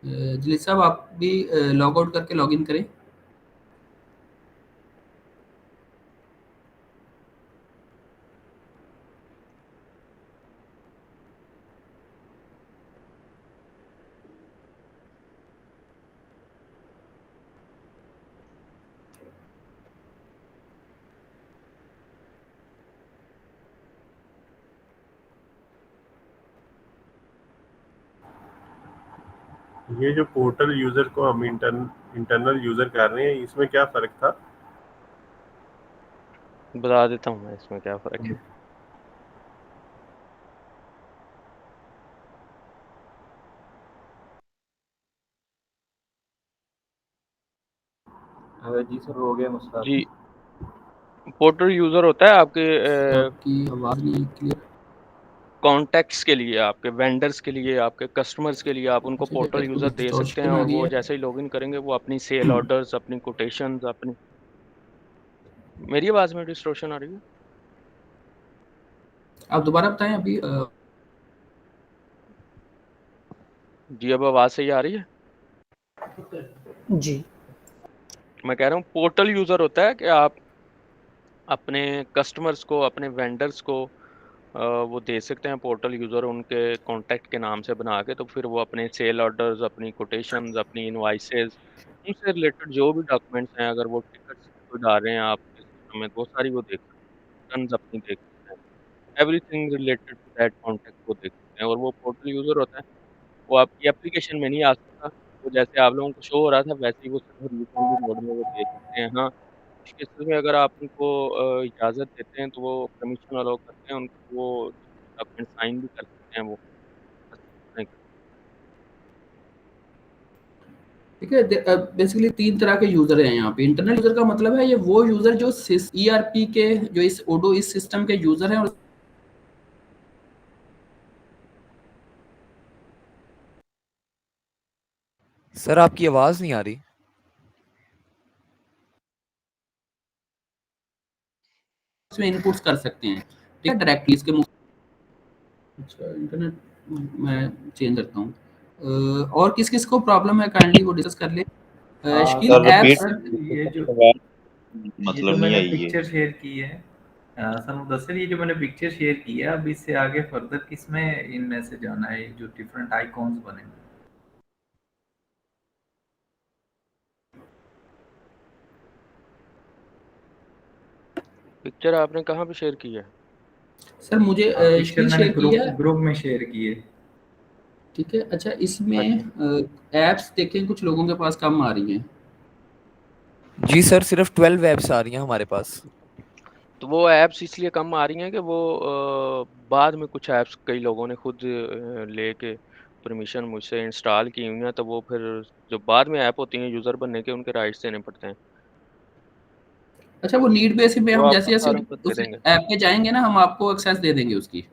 Jaleel साहब, आप भी लॉग आउट करके लॉग इन करें। ये जो पोर्टल यूजर को हम इंटरनल यूजर कर रहे हैं, इसमें क्या फर्क था? बता देता हूँ मैं इसमें क्या फ़र्क है। जी सर हो गया मसला। जी, पोर्टल यूज़र होता है आपके आपकी आवाज नहीं क्लियर। कॉन्टैक्ट्स के लिए, आपके वेंडर्स के लिए, आपके कस्टमर्स के लिए आप उनको अच्छा, क्या पोर्टल कोई यूज़र दे सकते हैं, डिस्टॉर्शन आ और वो गया जैसे ही लॉगिन करेंगे वो अपनी सेल ऑर्डर्स, अपनी कोटेशंस, अपनी। मेरी आवाज़ में डिस्टॉर्शन आ रही है? आप दोबारा बताएं अभी। जी, अब आवाज़ सही आ रही है? जी। मैं कह रहा हूँ पोर्टल यूज़र होता है कि आप अपने कस्टमर्स को, अपने वेंडर्स को वो दे सकते हैं पोर्टल यूज़र, उनके कॉन्टैक्ट के नाम से बना के, तो फिर वो अपने सेल ऑर्डर्स, अपनी कोटेशंस, अपनी इनवॉइसेस, उनसे रिलेटेड जो भी डॉक्यूमेंट्स हैं, अगर वो टिकट्स कोई डाल रहे हैं आपके सिस्टम में, तो वो सारी वो देख सकते हैं, रिटर्न्स अपनी देख सकते हैं। Everything related to that contact वो देख सकते हैं, और वो पोर्टल यूज़र होता है, वो आपकी एप्लीकेशन में नहीं आ सकता। तो जैसे आप लोगों को शो हो रहा था, वैसे ही वो सिर्फ रीड ओनली मोड में वो देख सकते हैं। हाँ, कुछ केसेज़ में अगर आप उनको इजाज़त देते हैं, तो वो परमिशन अलाउ करते हैं उनको, तो वो डॉक्यूमेंट साइन भी कर सकते हैं वो। बस इतना ही। ठीक है, बेसिकली 3 तरह के यूजर हैं यहाँ पे। इंटरनल यूजर का मतलब है ये वो यूजर जो ईआरपी के, जो इस ओडो इस सिस्टम के यूजर हैं, और सर आपकी आवाज़ नहीं आ रही। इसमें इनपुट्स कर सकते हैं। ठीक है, डायरेक्टली इसके अच्छा, इंटरनेट मैं चेंज करता हूँ। और किस-किस को प्रॉब्लम है, काइंडली वो डिस्कस कर ले। Shakeel sir repeat apps. ये जो ये मतलब जो नहीं मैंने आई है। पिक्चर शेयर की है, सर मुदस्सिर, ये जो मैंने पिक्चर शेयर की है, अब इससे आगे फर्दर किसमें इनमें से जाना है, जो डिफरेंट आइकॉन्स बने हैं? पिक्चर आपने कहाँ पे शेयर की है? सर मुझे पिक्चर शकील मैंने शेयर की ग्रुप है। ग्रुप में शेयर की है। ठीक है, अच्छा, इसमें अच्छा। ऐप्स देखें कुछ लोगों के पास कम आ रही हैं। जी सर, सिर्फ 12 ऐप्स आ रही हैं हमारे पास। तो वो ऐप्स इसलिए कम आ रही हैं कि वो बाद में कुछ ऐप्स कई लोगों ने खुद लेके परमिशन मुझसे इंस्टॉल की हुई हैं, तो वो फिर जो बाद में ऐप होती हैं यूज़र बनने के, उनके राइट्स देने पड़ते हैं। अच्छा, वो नीड बेसिस पे वो हम आपको जैसे-जैसे सारों को दे उस देंगे। ऐप पे जाएँगे ना, हम आपको एक्सेस दे देंगे उसकी।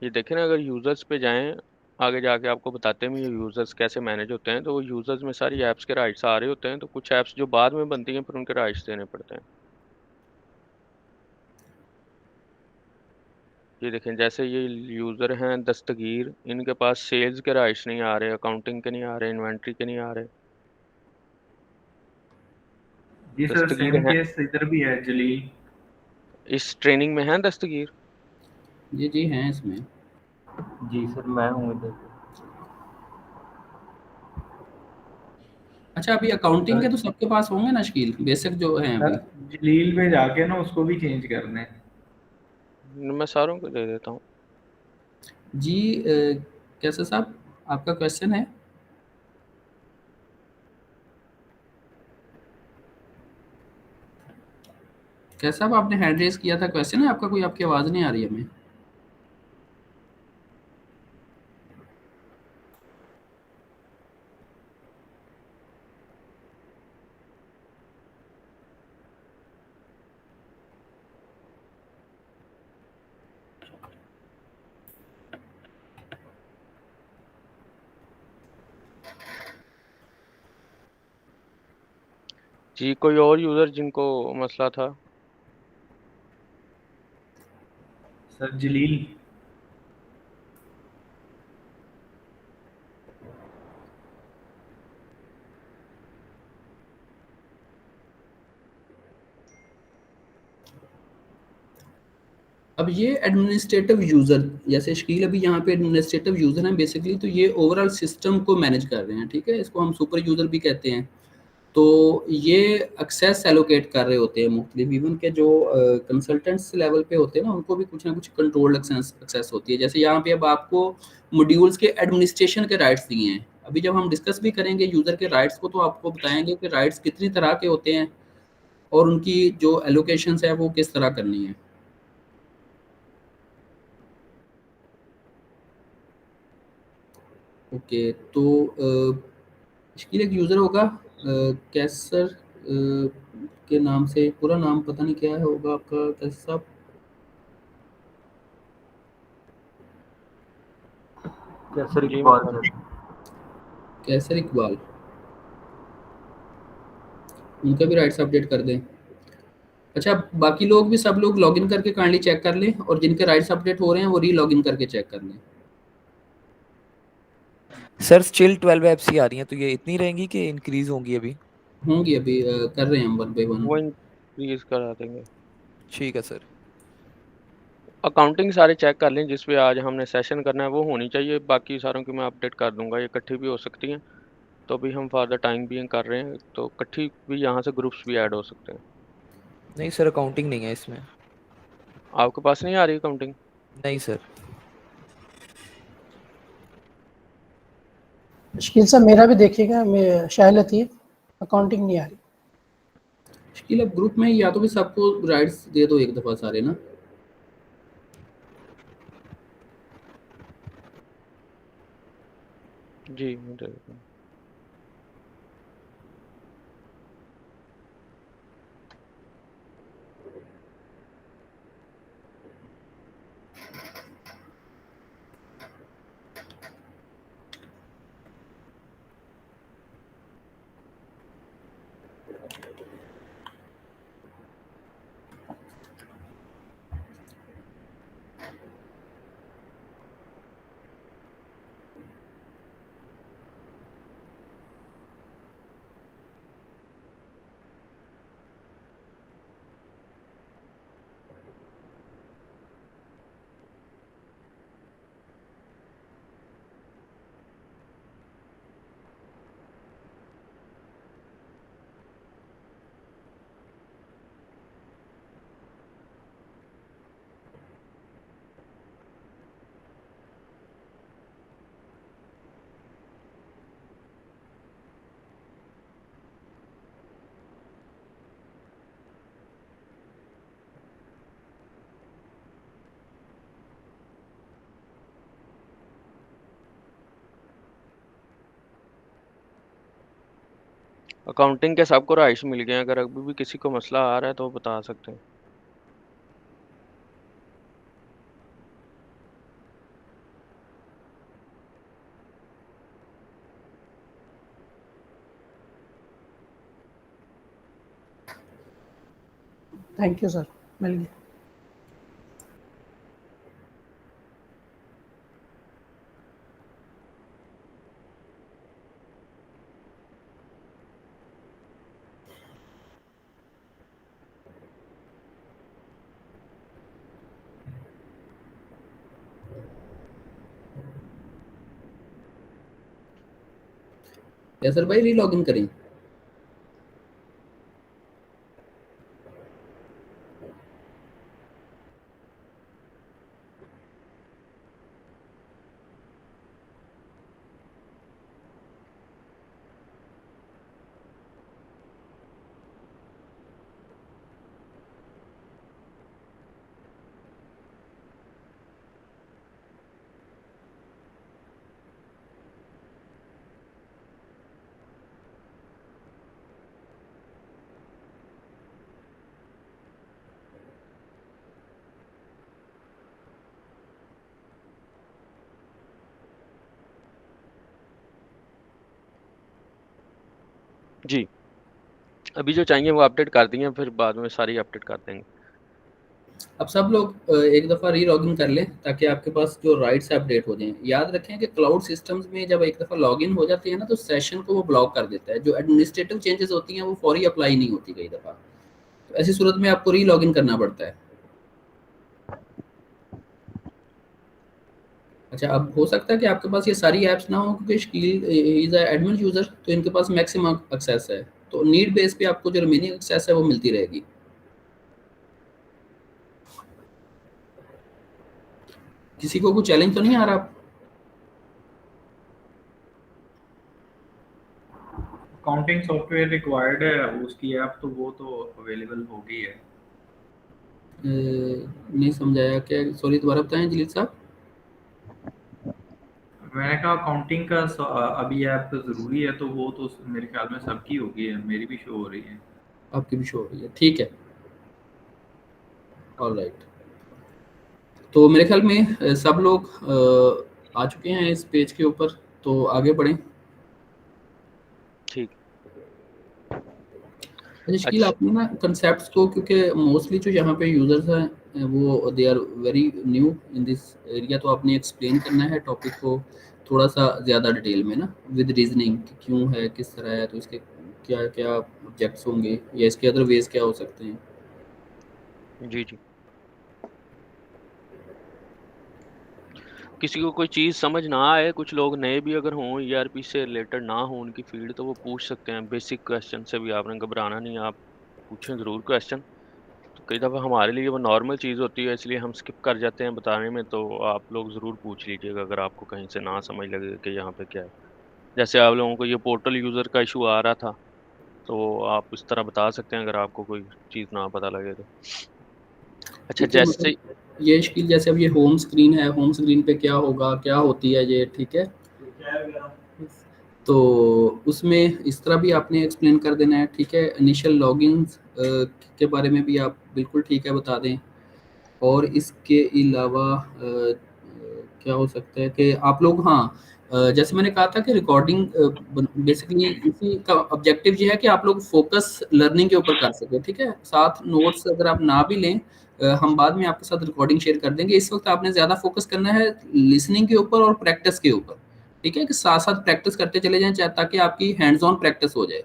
ये देखें ना, अगर यूज़र्स पे जाएँ, आगे जाके आपको बताते हैं ये यूज़र्स कैसे मैनेज होते हैं, तो वो यूज़र्स में सारी ऐप्स के राइट्स आ रहे होते हैं, तो कुछ ऐप्स जो बाद में बनती हैं, फिर उनके राइट्स देने पड़ते हैं। ये देखें, जैसे ये यूज़र हैं दस्तगीर, इनके पास सेल्स के राइट्स नहीं आ रहे, अकाउंटिंग के नहीं आ रहे, इन्वेंटरी के नहीं आ रहे। जी सर, दस्तगीर सेम हैं, केस इधर भी है जलील। इस ट्रेनिंग में हैं दस्तगीर? जी, जी हैं इसमें। जी सर, मैं हूँ इधर। अच्छा, अभी अकाउंटिंग सर के तो सबके पास होंगे ना शकील, बेसिक जो हैं सर अभी। जलील पे जाके ना उसको भी चेंज करने। मैं सारों को दे देता हूँ। जी कैसर साहब, आपका क्वेश्चन है? कैसर साहब, आपने हैंड रेज़ किया था, क्वेश्चन है आपका कोई? आपकी आवाज़ नहीं आ रही हमें। जी, कोई और यूज़र जिनको मसला था? सर जलील। अब ये एडमिनिस्ट्रेटिव यूज़र, जैसे शकील अभी यहाँ पे एडमिनिस्ट्रेटिव यूज़र हैं बेसिकली, तो ये ओवरऑल सिस्टम को मैनेज कर रहे हैं, ठीक है? इसको हम सुपर यूज़र भी कहते हैं। तो ये एक्सेस एलोकेट कर रहे होते हैं मुख्तलिफ, इवन के जो कंसल्टेंट्स लेवल पे होते हैं ना, उनको भी कुछ ना कुछ कंट्रोल्ड एक्सेस एक्सेस होती है। जैसे यहाँ पे अब आपको मॉड्यूल्स के एडमिनिस्ट्रेशन के राइट्स दिए हैं। अभी जब हम डिस्कस भी करेंगे यूज़र के राइट्स को, तो आपको बताएँगे कि राइट्स कितनी तरह के होते हैं और उनकी जो एलोकेशंस है वो किस तरह करनी है। ओके, तो इसके लिए एक यूज़र होगा कैसर के नाम से, पूरा नाम पता नहीं क्या होगा आपका कैसर साहब? कैसर जी, मैं इकबाल बता सर। कैसर इकबाल, उनका भी राइट्स अपडेट कर दें। अच्छा, बाकी लोग भी, सब लोग लॉगिन करके काइंडली चेक कर लें, और जिनके राइट्स अपडेट हो रहे हैं वो री लॉगिन करके चेक कर लें। सर स्टिल 12 एप्स ही आ रही हैं, तो ये इतनी रहेंगी कि इंक्रीज होंगी अभी? होंगी अभी, कर रहे हैं हम वन बाय वन। वो इंक्रीज़ करा देंगे। ठीक है सर। अकाउंटिंग सारे चेक कर लें, जिस पे आज हमने सेशन करना है वो होनी चाहिए, बाकी सारों की मैं अपडेट कर दूँगा, ये इकट्ठी भी हो सकती हैं। तो अभी हम फॉर द टाइम बीइंग कर रहे हैं, तो इकट्ठी भी यहाँ से ग्रुप्स भी ऐड हो सकते हैं। नहीं सर, अकाउंटिंग नहीं है इसमें। आपके पास नहीं आ रही अकाउंटिंग? नहीं सर। शकील साहब मेरा भी देखिएगा, मैं शाह लतीफ़, अकाउंटिंग नहीं आ रही। शकील, अब ग्रुप में या तो भी सबको राइट्स दे दो एक दफ़ा सारे ना। जी, मैं दे देता हूँ। अकाउंटिंग के सबको राइट्स मिल गए हैं, अगर अभी भी किसी को मसला आ रहा है तो बता सकते हैं। थैंक यू सर, मिल गया। कैसर भाई री लॉगिन करें? जी, अभी जो चाहिए वो अपडेट कर दिए, फिर बाद में सारी अपडेट कर देंगे। अब सब लोग एक दफ़ा री लॉगिन कर लें ताकि आपके पास जो राइट्स अपडेट हो जाएं। याद रखें कि क्लाउड सिस्टम्स में जब एक दफ़ा लॉगिन हो जाती है ना, तो सेशन को वो ब्लॉक कर देता है। जो एडमिनिस्ट्रेटिव चेंजेस होती हैं वो फौरी अप्लाई नहीं होती कई दफ़ा, तो ऐसी सूरत में आपको री लॉगिन करना पड़ता है। अच्छा, अब हो सकता है कि आपके पास ये सारी ऐप्स ना हो, क्योंकि Shakeel is a admin user, तो इनके पास मैक्सिमम एक्सेस है, तो नीड बेस पे आपको जो रिमेनिंग एक्सेस है वो मिलती रहेगी। किसी को कोई चैलेंज तो नहीं आ रहा? अकाउंटिंग सॉफ्टवेयर रिक्वायर्ड है उसकी ऐप, तो वो तो अवेलेबल हो गई है। नहीं समझाया क्या, सॉरी दोबारा बताएं जलील साहब। मैंने कहा अकाउंटिंग का अभी ऐप ज़रूरी है, तो वो तो मेरे ख्याल में सबकी होगी है, मेरी भी शो हो रही है। आपकी भी शो हो रही है, ठीक है, ऑलराइट। तो मेरे ख्याल में सब लोग आ चुके हैं इस पेज के ऊपर, तो आगे बढ़ें। ठीक। अच्छा शकील, अच्छा। आपने ना कंसेप्ट्स को, क्योंकि मोस्टली जो यहाँ पे यूजर्स हैं वो they are very new in this area, तो आपने एक्सप्लेन करना है टॉपिक को थोड़ा सा ज़्यादा डिटेल में ना, विद रीजनिंग कि क्यों है, किस तरह है, तो इसके क्या क्या ऑब्जेक्ट्स होंगे या इसके अदर वेज क्या हो सकते हैं। जी, जी। किसी को कोई चीज़ समझ ना आए, कुछ लोग नए भी अगर हों, ईआरपी से रिलेटेड ना हो उनकी फ़ील्ड, तो वो पूछ सकते हैं। बेसिक क्वेश्चन से भी आपने घबराना नहीं है, आप पूछें ज़रूर क्वेश्चन। तो कई दफ़ा हमारे लिए वो नॉर्मल चीज़ होती है, इसलिए हम स्किप कर जाते हैं बताने में, तो आप लोग ज़रूर पूछ लीजिएगा अगर आपको कहीं से ना समझ लगे कि यहाँ पे क्या है। जैसे आप लोगों को ये पोर्टल यूज़र का इश्यू आ रहा था, तो आप इस तरह बता सकते हैं अगर आपको कोई चीज़ ना पता लगे तो। अच्छा, ठीक है, जैसे मतलब ये शकील जैसे अब ये होम स्क्रीन है, होम स्क्रीन पे क्या होगा, क्या होती है ये, ठीक है, तो उसमें इस तरह भी आपने एक्सप्लेन कर देना है, ठीक है। इनिशियल लॉगिन के बारे में भी आप बिल्कुल ठीक है बता दें। और इसके अलावा क्या हो सकता है कि आप लोग, हाँ, जैसे मैंने कहा था कि रिकॉर्डिंग बेसिकली इसी का ऑब्जेक्टिव ये है कि आप लोग फोकस लर्निंग के ऊपर कर सकें, ठीक है। साथ नोट्स अगर आप ना भी लें, हम बाद में आपके साथ रिकॉर्डिंग शेयर कर देंगे। इस वक्त आपने ज़्यादा फोकस करना है लिसनिंग के ऊपर और प्रैक्टिस के ऊपर, ठीक है, कि साथ साथ प्रैक्टिस करते चले जाएं ताकि आपकी हैंड्स ऑन प्रैक्टिस हो जाए।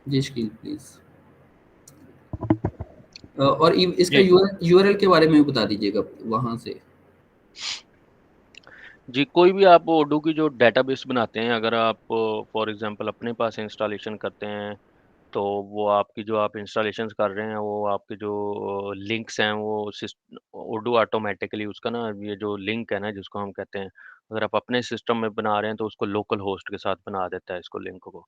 जी शकील प्लीज़। और इसका जी। यूआरएल के बारे में भी बता दीजिएगा वहाँ से। जी, कोई भी आप ओडू की जो डेटाबेस बनाते हैं, अगर आप फॉर एग्ज़ाम्पल अपने पास इंस्टॉलेशन करते हैं, तो वो आपकी जो आप इंस्टॉलेशंस कर रहे हैं, वो आपके जो लिंक्स हैं, वो ओडू ऑटोमैटिकली उसका ना ये जो लिंक है ना, जिसको हम कहते हैं, अगर आप अपने सिस्टम में बना रहे हैं, तो उसको लोकल होस्ट के साथ बना देता है इसको लिंक को।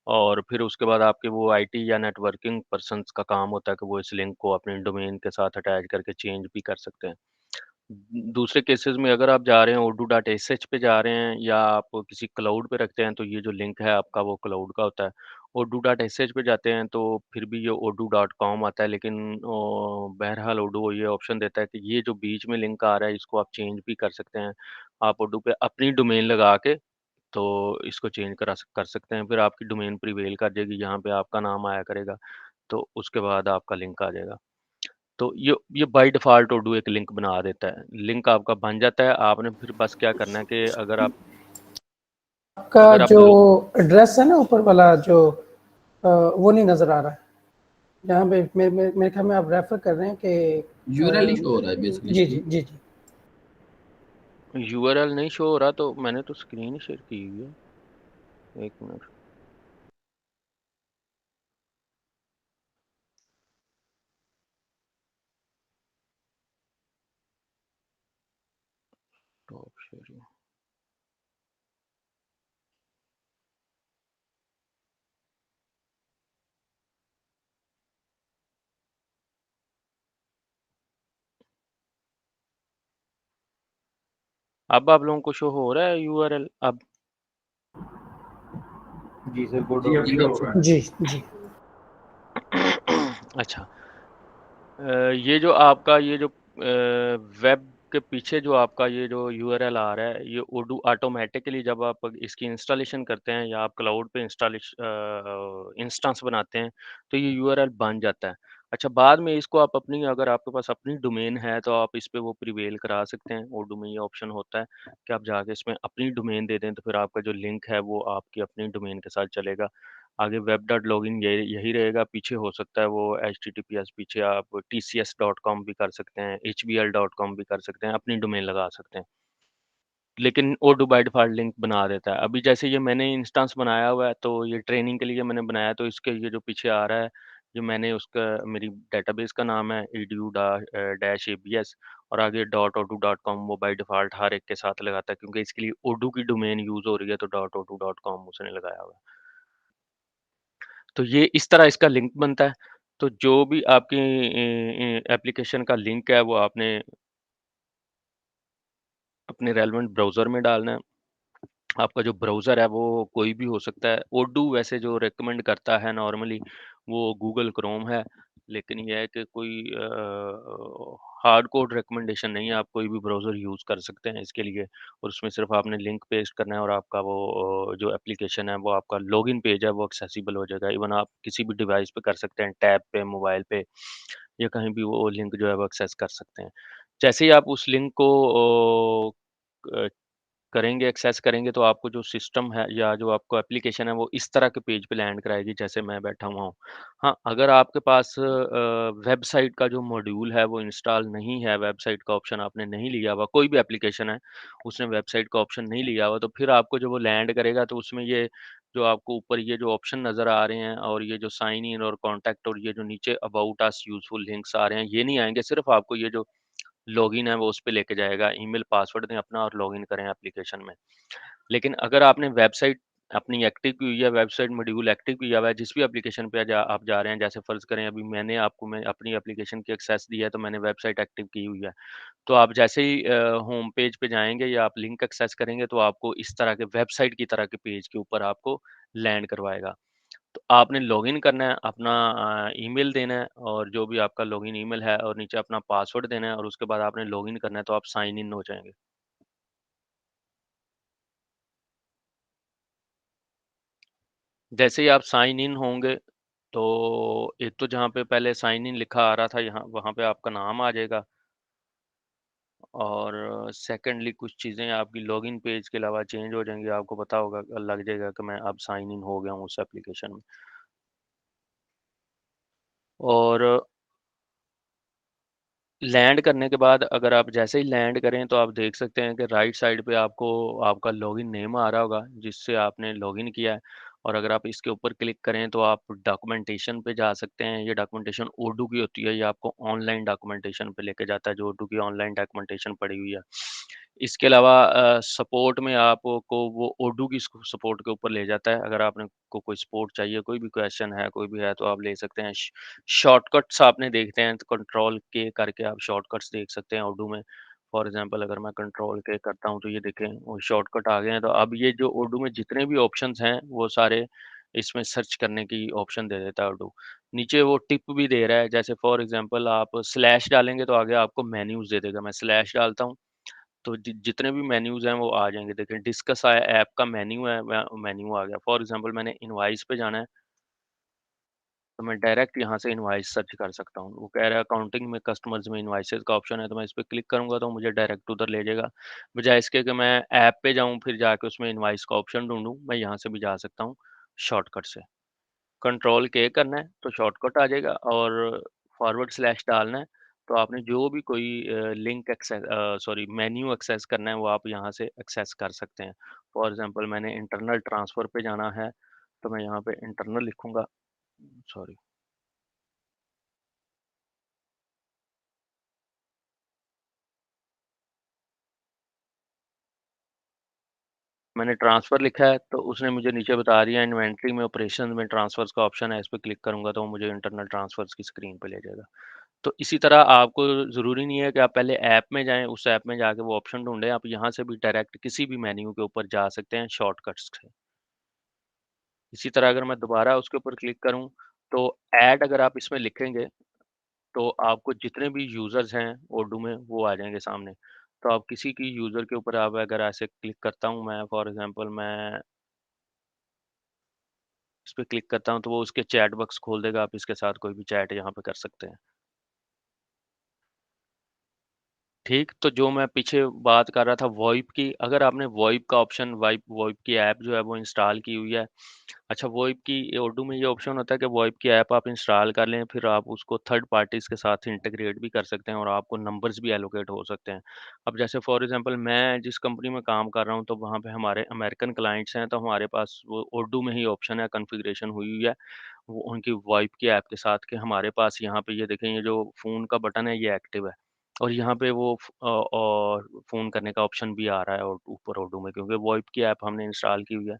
और फिर उसके बाद आपके वो आईटी या नेटवर्किंग पर्सन्स का काम होता है कि वो इस लिंक को अपने डोमेन के साथ अटैच करके चेंज भी कर सकते हैं। दूसरे केसेस में अगर आप जा रहे हैं odoo.sh पे जा रहे हैं या आप किसी क्लाउड पे रखते हैं तो ये जो लिंक है आपका वो क्लाउड का होता है। odoo.sh पे जाते हैं तो फिर भी ये odoo.com आता है, लेकिन बहरहाल odoo ये ऑप्शन देता है कि ये जो बीच में लिंक आ रहा है इसको आप चेंज भी कर सकते हैं। आप odoo पे अपनी डोमेन लगा के तो इसको चेंज कर सकते हैं। फिर आपकी डोमेन प्रिवेल कर जाएगी, यहाँ पे आपका नाम आया करेगा, तो उसके बाद आपका लिंक आ जाएगा। तो ये बाय डिफ़ॉल्ट odoo एक लिंक बना देता है। लिंक आपका बन जाता है, आपने फिर बस क्या करना है कि आपका अगर आप जो लो एड्रेस है ना ऊपर वाला जो वो नहीं नज़र आ रहा है। यहाँ पे मेरे ख्याल में आप रेफ़र कर रहे हैं कि यूआरएल ही शो हो रहा है बेसिकली जी, इसमें। जी, जी, जी। यूआरएल नहीं शो हो रहा, तो मैंने तो स्क्रीन ही शेयर की हुई है। 1 मिनट। Top sharing. अब आप लोगों को शो हो रहा है यूआरएल अब? जी सर, गुड जी, हो अब जी, शो अब हो शो रहा हो है। जी, जी। अच्छा। ये जो आपका ये जो वेब के पीछे जो आपका ये जो यूआरएल आ रहा है, ये odoo ऑटोमैटिकली जब आप इसकी इंस्टॉलेशन करते हैं या आप क्लाउड पे इंस्टेंस बनाते हैं, तो ये यूआरएल बन जाता है। अच्छा, बाद में इसको आप अपनी अगर आपके पास अपनी डोमेन है, तो आप इस पे वो प्रिवेल करा सकते हैं। odoo में ये ऑप्शन होता है कि आप जाके इसमें अपनी डोमेन दे दें, तो फिर आपका जो लिंक है, वो आपकी अपनी डोमेन के साथ चलेगा। आगे web.login यही रहेगा, पीछे हो सकता है वो https, पीछे आप tcs.com भी कर सकते हैं, hbl.com भी कर सकते हैं, अपनी डोमेन लगा सकते हैं। लेकिन odoo बाय डिफ़ॉल्ट लिंक बना देता है। अभी जैसे ये मैंने इंस्टेंस बनाया हुआ है, तो ये ट्रेनिंग के लिए मैंने बनाया, तो इसके ये जो पीछे आ रहा है, जो मैंने उसका मेरी डेटाबेस का नाम है edu -abs और आगे .odoo.com, वो बाय डिफ़ॉल्ट हर एक के साथ लगाता है, क्योंकि इसके लिए odoo की डोमेन यूज़ हो रही है, तो .odoo.com उसने लगाया हुआ है। तो ये इस तरह इसका लिंक बनता है। तो जो भी आपकी एप्लीकेशन का लिंक है, वो आपने अपने रेलेवेंट ब्राउज़र में डालना है। आपका जो ब्राउज़र है वो कोई भी हो सकता है। odoo वैसे जो रिकमेंड करता है नॉर्मली, वो गूगल क्रोम है। लेकिन ये है कि कोई हार्ड कोड रिकमेंडेशन नहीं है, आप कोई भी ब्राउज़र यूज़ कर सकते हैं इसके लिए, और उसमें सिर्फ़ आपने लिंक पेस्ट करना है और आपका वो जो एप्लीकेशन है, वो आपका लॉगिन पेज है, वो एक्सेसिबल हो जाएगा। इवन आप किसी भी डिवाइस पे कर सकते हैं, टैब पे, मोबाइल पे, या कहीं भी वो लिंक जो है वो एक्सेस कर सकते हैं। जैसे ही आप उस लिंक को अ, करेंगे, एक्सेस करेंगे, तो आपको जो सिस्टम है या जो आपको एप्लीकेशन है, वो इस तरह के पेज पे लैंड कराएगी जैसे मैं बैठा हुआ हूँ। हाँ, अगर आपके पास वेबसाइट का जो मॉड्यूल है वो इंस्टॉल नहीं है, वेबसाइट का ऑप्शन आपने नहीं लिया हुआ, कोई भी एप्लीकेशन है, उसने वेबसाइट का ऑप्शन नहीं लिया हुआ, तो फिर आपको जब वो लैंड करेगा, तो उसमें ये जो आपको ऊपर ये जो ऑप्शन नज़र आ रहे हैं, और ये जो साइन इन और कॉन्टैक्ट, और ये जो नीचे अबाउट अस यूज़फुल लिंक्स आ रहे हैं, ये नहीं आएँगे। सिर्फ़ आपको ये जो लॉगिन है वो उस पे लेके जाएगा, ईमेल पासवर्ड दें अपना और लॉगिन करें एप्लीकेशन में। लेकिन अगर आपने वेबसाइट अपनी एक्टिव की हुई है, वेबसाइट मॉड्यूल एक्टिव किया हुआ है, जिस भी एप्लीकेशन पे आप जा रहे हैं, जैसे फ़र्ज़ करें अभी मैं अपनी एप्लीकेशन की एक्सेस दी है, तो मैंने वेबसाइट एक्टिव की हुई है। तो आप जैसे ही होम पेज पे जाएँगे या आप लिंक एक्सेस करेंगे, तो आपको इस तरह के वेबसाइट की तरह के पेज के ऊपर आपको लैंड करवाएगा। तो आपने लॉगिन करना है, अपना ईमेल देना है, और जो भी आपका लॉगिन ईमेल है, और नीचे अपना पासवर्ड देना है, और उसके बाद आपने लॉगिन करना है, तो आप साइन इन हो जाएँगे। जैसे ही आप साइन इन होंगे, तो एक तो जहाँ पे पहले साइन इन लिखा आ रहा था, यहाँ वहाँ पे आपका नाम आ जाएगा, और सेकंडली कुछ चीज़ें आपकी लॉगिन पेज के अलावा चेंज हो जाएँगी। आपको पता होगा, लग जाएगा कि मैं अब साइन इन हो गया हूँ उस एप्लीकेशन में। और लैंड करने के बाद अगर आप जैसे ही लैंड करें, तो आप देख सकते हैं कि राइट साइड पे आपको आपका लॉगिन नेम आ रहा होगा जिससे आपने लॉगिन किया है, और अगर आप इसके ऊपर क्लिक करें, तो आप डॉक्यूमेंटेशन पे जा सकते हैं। ये डॉक्यूमेंटेशन odoo की होती है, ये आपको ऑनलाइन डॉक्यूमेंटेशन पे लेके जाता है, जो odoo की ऑनलाइन डॉक्यूमेंटेशन पड़ी हुई है। इसके अलावा सपोर्ट में आपको वो odoo की सपोर्ट के ऊपर ले जाता है। अगर आपने को कोई सपोर्ट चाहिए, कोई भी क्वेश्चन है, कोई भी है, तो आप ले सकते हैं। शॉर्टकट्स आपने देखते हैं, तो कंट्रोल के करके आप शॉर्टकट्स देख सकते हैं odoo में। फॉर एग्ज़ाम्पल अगर मैं कंट्रोल के करता हूँ तो ये देखें वो शॉर्टकट आ गए हैं। तो अब ये जो उर्दू में जितने भी ऑप्शंस हैं वो सारे इसमें सर्च करने की ऑप्शन दे देता है उर्दू। नीचे वो टिप भी दे रहा है, जैसे फॉर एग्ज़ाम्पल आप स्लैश डालेंगे तो आगे आपको मेन्यूज़ दे देगा। मैं स्लैश डालता हूँ तो जितने भी मेन्यूज़ हैं वो आ जाएँगे। देखिए डिस्कस ऐप का मेन्यू है, मेन्यू आ गया। फॉर एग्ज़ाम्पल मैंने इनवॉइस पे जाना है, तो मैं डायरेक्ट यहाँ से इनवॉइस सर्च कर सकता हूँ। वो कह रहा है अकाउंटिंग में कस्टमर्स में इनवॉइसेज़ का ऑप्शन है, तो मैं इस पे क्लिक करूँगा तो मुझे डायरेक्ट उधर ले जाएगा। बजाए इसके कि मैं ऐप पे जाऊँ फिर जाके उसमें इनवॉइस का ऑप्शन ढूँढूँ, मैं यहाँ से भी जा सकता हूँ शॉर्टकट से। कंट्रोल के करना है तो शॉर्टकट आ जाएगा, और फॉरवर्ड स्लैश डालना है तो आपने जो भी कोई link access sorry menu access करना है वो आप यहाँ से एक्सेस कर सकते हैं। फॉर एग्ज़ाम्पल मैंने इंटरनल ट्रांसफ़र पे जाना है, तो मैं यहाँ पे इंटरनल लिखूँगा, सॉरी। मैंने ट्रांसफ़र लिखा है तो उसने मुझे नीचे बता दिया इन्वेंटरी में ऑपरेशन में ट्रांसफ़र्स का ऑप्शन है, इस पे क्लिक करूँगा तो वो मुझे इंटरनल ट्रांसफ़र्स की स्क्रीन पे ले जाएगा। तो इसी तरह आपको ज़रूरी नहीं है कि आप पहले ऐप में जाएँ, उस ऐप में जाके वो ऑप्शन ढूँढें, आप यहाँ से भी डायरेक्ट किसी भी मेन्यू के ऊपर जा सकते हैं शॉर्टकट्स से। इसी तरह अगर मैं दोबारा उसके ऊपर क्लिक करूँ, तो ऐड अगर आप इसमें लिखेंगे, तो आपको जितने भी यूज़र्स हैं उर्दू में वो आ जाएँगे सामने। तो आप किसी की यूज़र के ऊपर आप अगर ऐसे क्लिक करता हूँ मैं, फॉर एग्ज़ाम्पल मैं इस पे क्लिक करता हूँ तो वो उसके चैट बॉक्स खोल देगा, आप इसके साथ कोई भी चैट यहाँ पे कर सकते हैं। ठीक, तो जो मैं पीछे बात कर रहा था वॉइप की, अगर आपने वॉइप का ऑप्शन वाइप वॉइप की ऐप जो है वो इंस्टॉल की हुई है। अच्छा, वॉइप की उर्दू में ये ऑप्शन होता है कि वॉइप की ऐप आप इंस्टॉल कर लें, फिर आप उसको थर्ड पार्टीज़ के साथ इंटीग्रेट भी कर सकते हैं और आपको नंबर्स भी एलोकेट हो सकते हैं। अब जैसे फॉर एग्ज़ाम्पल मैं जिस कंपनी में काम कर रहा हूँ, तो वहाँ पे हमारे अमेरिकन क्लाइंट्स हैं, तो हमारे पास वो उर्दू में ही ऑप्शन है, कॉन्फ़िगरेशन हुई हुई है, वो उनकी वॉइप की ऐप के साथ कि हमारे पास यहाँ पे ये देखें, ये जो फ़ोन का बटन है ये एक्टिव है। और यहाँ पे वो और फ़ोन करने का ऑप्शन भी आ रहा है और ऊपर उर्दू में, क्योंकि वॉइप की ऐप हमने इंस्टॉल की हुई है।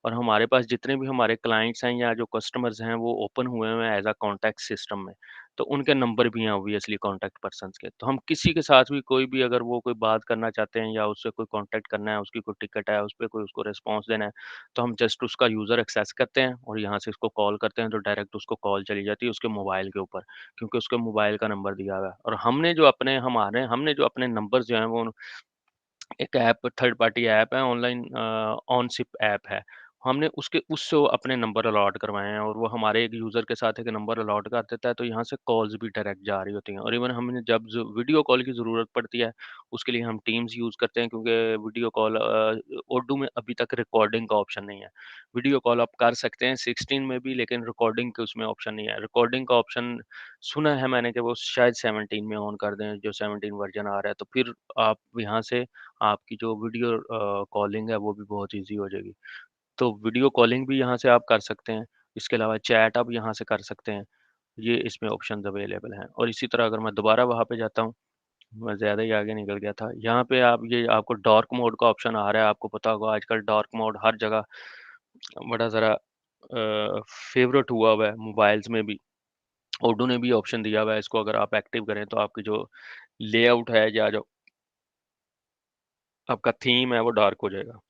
और हमारे पास जितने भी हमारे क्लाइंट्स हैं या जो कस्टमर्स हैं वो ओपन हुए हुए हैं एज़ अ कॉन्टैक्ट सिस्टम में। तो उनके नंबर भी हैं ऑब्वियसली कॉन्टैक्ट पर्सन्स के। तो हम किसी के साथ भी कोई भी अगर वो कोई बात करना चाहते हैं या उससे कोई कॉन्टैक्ट करना है, उसकी कोई टिकट है, उसपे कोई उसको रिस्पॉन्स देना है, तो हम जस्ट उसका यूज़र एक्सेस करते हैं और यहाँ से उसको कॉल करते हैं तो डायरेक्ट उसको कॉल चली जाती है उसके मोबाइल के ऊपर, क्योंकि उसके मोबाइल का नंबर दिया हुआ है। और हमने जो अपने नंबर्स जो हैं वो एक ऐप थर्ड पार्टी ऐप है ऑनलाइन, ऑनसिप ऐप है। हमने उससे वो अपने नंबर अलॉट करवाए हैं और वो हमारे एक यूज़र के साथ एक नंबर अलॉट कर देता है, तो यहाँ से कॉल्स भी डायरेक्ट जा रही होती हैं। और इवन हमें जब ज वीडियो कॉल की ज़रूरत पड़ती है, उसके लिए हम टीम्स यूज़ करते हैं, क्योंकि वीडियो कॉल उर्दू में अभी तक रिकॉर्डिंग का ऑप्शन नहीं है। वीडियो कॉल आप कर सकते हैं 16 में भी, लेकिन रिकॉर्डिंग के उसमें ऑप्शन नहीं है। रिकॉर्डिंग का ऑप्शन सुना है मैंने कि वो शायद 17 में ऑन कर दें, जो 17 वर्ज़न आ रहा है, तो फिर आप यहाँ से आपकी जो वीडियो कॉलिंग है वो भी बहुत ईज़ी हो जाएगी। तो वीडियो कॉलिंग भी यहाँ से आप कर सकते हैं। इसके अलावा चैट आप यहाँ से कर सकते हैं। ये इसमें ऑप्शंस अवेलेबल हैं। और इसी तरह अगर मैं दोबारा वहाँ पे जाता हूँ, मैं ज़्यादा ही आगे निकल गया था। यहाँ पे आप ये आपको डार्क मोड का ऑप्शन आ रहा है। आपको पता होगा आजकल डार्क मोड हर जगह बड़ा ज़रा फ़ेवरेट हुआ है मोबाइल्स में भी। ओडो ने भी ऑप्शन दिया हुआ है, इसको अगर आप एक्टिव करें तो आपकी जो लेआउट है या जो आपका थीम है वो डार्क हो जाएगा।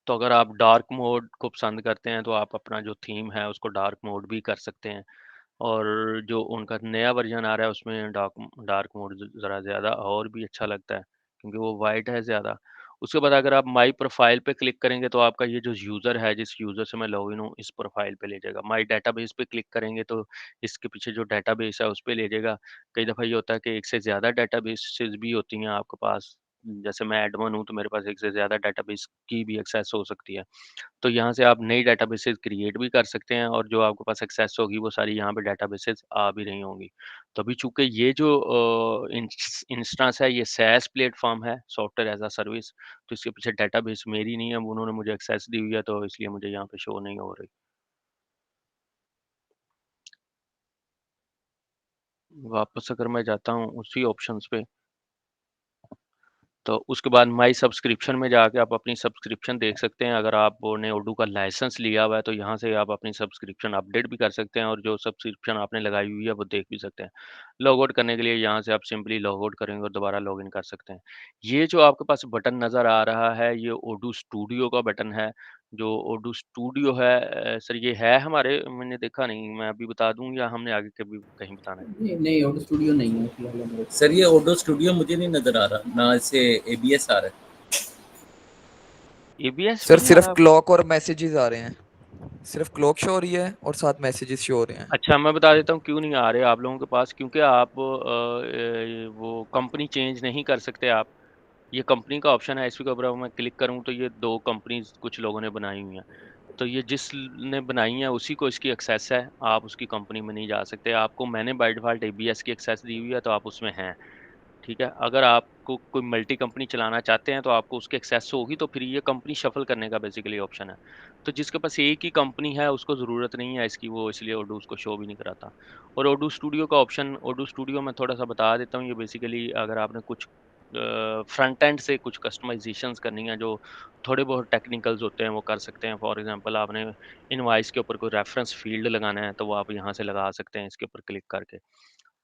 तो अगर आप डार्क मोड को पसंद करते हैं तो आप अपना जो थीम है उसको डार्क मोड भी कर सकते हैं। और जो उनका नया वर्ज़न आ रहा है उसमें डार्क डार्क मोड ज़रा ज़्यादा और भी अच्छा लगता है, क्योंकि वो वाइट है ज़्यादा। उसके बाद अगर आप माई प्रोफ़ाइल पे क्लिक करेंगे तो आपका ये जो यूज़र है, जिस यूज़र से मैं लॉगिन हूँ, इस प्रोफ़ाइल पे ले जाएगा। माई डेटाबेस पे क्लिक करेंगे तो इसके पीछे जो डेटाबेस है उस पे ले जाएगा। कई दफ़ा ये होता है कि एक से ज़्यादा डेटाबेसेस भी होती हैं आपके पास। जैसे मैं एडमिन हूँ तो मेरे पास एक से ज़्यादा डेटाबेस की भी एक्सेस हो सकती है। तो यहाँ से आप नई डेटाबेसेस क्रिएट भी कर सकते हैं और जो आपके पास एक्सेस होगी वो सारी यहाँ पे डेटाबेसेस आ भी रही होंगी। तो अभी चूँकि ये जो इंस्टेंस है ये SaaS प्लेटफ़ॉर्म है, सॉफ्टवेयर एज़ अ सर्विस, तो इसके पीछे डेटाबेस मेरी नहीं है, वो उन्होंने मुझे एक्सेस दी हुई है तो इसलिए मुझे यहाँ पे शो नहीं हो रही। वापस अगर मैं जाता हूँ उसी ऑप्शंस पे, तो उसके बाद माई सब्सक्रिप्शन में जाके आप अपनी सब्सक्रिप्शन देख सकते हैं। अगर आपने ओडू का लाइसेंस लिया हुआ है तो यहाँ से आप अपनी सब्सक्रिप्शन अपडेट भी कर सकते हैं और जो सब्सक्रिप्शन आपने लगाई हुई है वो देख भी सकते हैं। लॉग आउट करने के लिए यहाँ से आप सिंपली लॉग आउट करेंगे और दोबारा लॉगिन कर सकते हैं। ये जो आपके पास बटन नज़र आ रहा है ये ओडू स्टूडियो का बटन है। जो ओडू स्टूडियो है सर ये है हमारे मैंने देखा नहीं, मैं अभी बता दूँ या हमने आगे कभी कहीं बताना है? नहीं नहीं, ओडू स्टूडियो नहीं है फिलहाल हमारे पास। सर ये ओडो स्टूडियो मुझे नहीं नजर आ रहा, ना इससे एबीएस आ रहा है। एबीएस भी सर नहीं आ सिर्फ रहा आपको? क्लॉक और मैसेजेस आ रहे हैं, सिर्फ क्लॉक शो हो रही है और साथ मैसेजेस शो हो रहे हैं। अच्छा, मैं बता देता हूँ क्यों नहीं आ रहे आप लोगों के पास, क्योंकि आप वो कंपनी चेंज नहीं कर सकते आप। ये कंपनी का ऑप्शन है, इसके ऊपर अब मैं क्लिक करूँ तो ये 2 कंपनीज़ कुछ लोगों ने बनाई हुई हैं। तो ये जिसने बनाई है उसी को इसकी एक्सेस है, आप उसकी कंपनी में नहीं जा सकते। आपको मैंने बाय डिफ़ॉल्ट एबीएस की एक्सेस दी हुई है तो आप उसमें हैं। ठीक है? अगर आपको कोई मल्टी कंपनी चलाना चाहते हैं तो आपको उसकी एक्सेस होगी तो फिर ये कंपनी शफ़ल करने का बेसिकली ऑप्शन है। तो जिसके पास एक ही कंपनी है उसको ज़रूरत नहीं है इसकी, वो इसलिए ओडू उसको शो भी नहीं कराता। और ओडू स्टूडियो का ऑप्शन, ओडू स्टूडियो मैं थोड़ा-सा बता देता हूँ, ये बेसिकली अगर आपने कुछ फ्रंट एंड से कुछ कस्टमाइज़ेशंस करनी है जो थोड़े बहुत टेक्निकल्स होते हैं वो कर सकते हैं। फॉर एग्ज़ाम्पल आपने इनवॉइस के ऊपर कोई रेफ़रेंस फ़ील्ड लगाना है तो वो आप यहाँ से लगा सकते हैं इसके ऊपर क्लिक करके।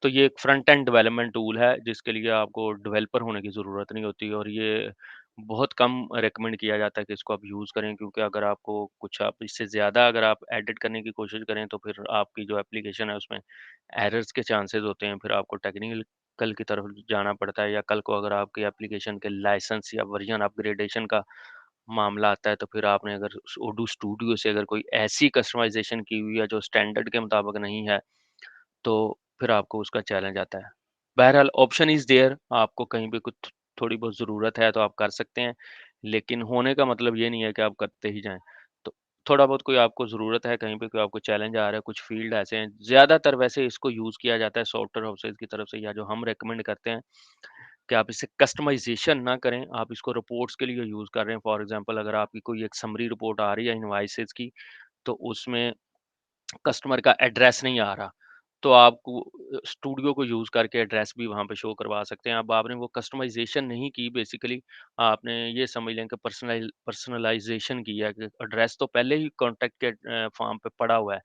तो ये एक फ्रंट एंड डेवलपमेंट टूल है जिसके लिए आपको डेवलपर होने की ज़रूरत नहीं होती और ये बहुत कम रिकमेंड किया जाता है कि इसको आप यूज़ करें, क्योंकि अगर आपको कुछ आप इससे ज़्यादा अगर आप एडिट करने की कोशिश करें तो फिर आपकी जो एप्लीकेशन है उसमें एरर्स के चांसेस होते हैं, फिर आपको टेक्निकल की तरफ जाना पड़ता है या कल को अगर आपकी एप्लीकेशन के लाइसेंस या वर्जन अपग्रेडेशन का मामला आता है तो फिर आपने अगर ओडू स्टूडियो से अगर कोई ऐसी कस्टमाइजेशन की हुई है जो स्टैंडर्ड के मुताबिक नहीं है तो फिर आपको उसका चैलेंज आता है। बहरहाल ऑप्शन इज़ देयर, आपको कहीं पे कुछ थोड़ी बहुत ज़रूरत है तो आप कर सकते हैं, लेकिन होने का मतलब ये नहीं है कि आप करते ही जाएँ। तो थोड़ा बहुत कोई आपको ज़रूरत है, कहीं पे कोई आपको चैलेंज आ रहा है, कुछ फ़ील्ड ऐसे हैं, ज़्यादातर वैसे इसको यूज़ किया जाता है सॉफ्टवेयर हाउसेज़ की तरफ से या जो हम रिकमेंड करते हैं कि आप इसे कस्टमाइज़ेशन ना करें, आप इसको रिपोर्ट्स के लिए यूज़ कर रहे हैं। फॉर एग्ज़ाम्पल अगर आपकी कोई एक समरी रिपोर्ट आ रही है इनवॉइसेज़ की, तो उसमें कस्टमर का एड्रेस नहीं आ रहा, तो आपको स्टूडियो को यूज़ करके एड्रेस भी वहाँ पे शो करवा सकते हैं। अब आपने वो कस्टमाइज़ेशन नहीं की बेसिकली, आपने ये समझ लें कि पर्सनलाइज़ेशन की है कि एड्रेस तो पहले ही कॉन्टैक्ट के फॉर्म पे पड़ा हुआ है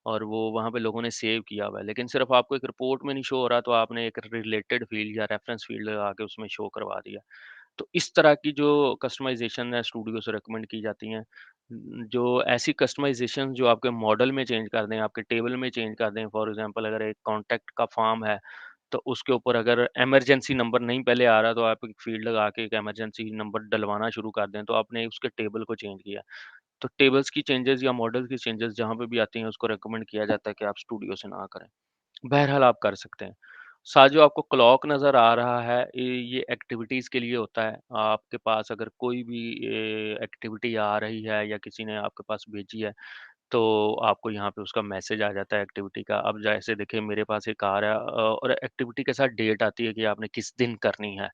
और वो वहाँ पे लोगों ने सेव किया हुआ है, लेकिन सिर्फ़ आपको एक रिपोर्ट में नहीं शो हो रहा, तो आपने एक रिलेटेड फ़ील्ड या रेफ़रेंस फ़ील्ड लगा के उसमें शो करवा दिया। तो इस तरह की जो कस्टमाइज़ेशन है स्टूडियो से रिकमेंड की जाती हैं। जो ऐसी कस्टमाइज़ेशन जो आपके मॉडल में चेंज कर दें, आपके टेबल में चेंज कर दें, फॉर एग्ज़ाम्पल अगर एक कॉन्टैक्ट का फॉर्म है, तो उसके ऊपर अगर इमरजेंसी नंबर नहीं पहले आ रहा, तो आप एक फ़ील्ड लगा के एक इमरजेंसी नंबर डलवाना शुरू कर दें, तो आपने उसके टेबल को चेंज किया। तो टेबल्स की चेंजेज़ या मॉडल की चेंजेज़ जहाँ पे भी आती हैं, उसको रिकमेंड किया जाता है कि आप स्टूडियो से ना करें। बहरहाल आप कर सकते हैं। साथ जो आपको क्लॉक नज़र आ रहा है, ये एक्टिविटीज़ के लिए होता है। आपके पास अगर कोई भी एक्टिविटी आ रही है या किसी ने आपके पास भेजी है, तो आपको यहाँ पे उसका मैसेज आ जाता है एक्टिविटी का। अब जैसे देखिए मेरे पास एक आ रहा है और एक्टिविटी के साथ डेट आती है कि आपने किस दिन करनी है।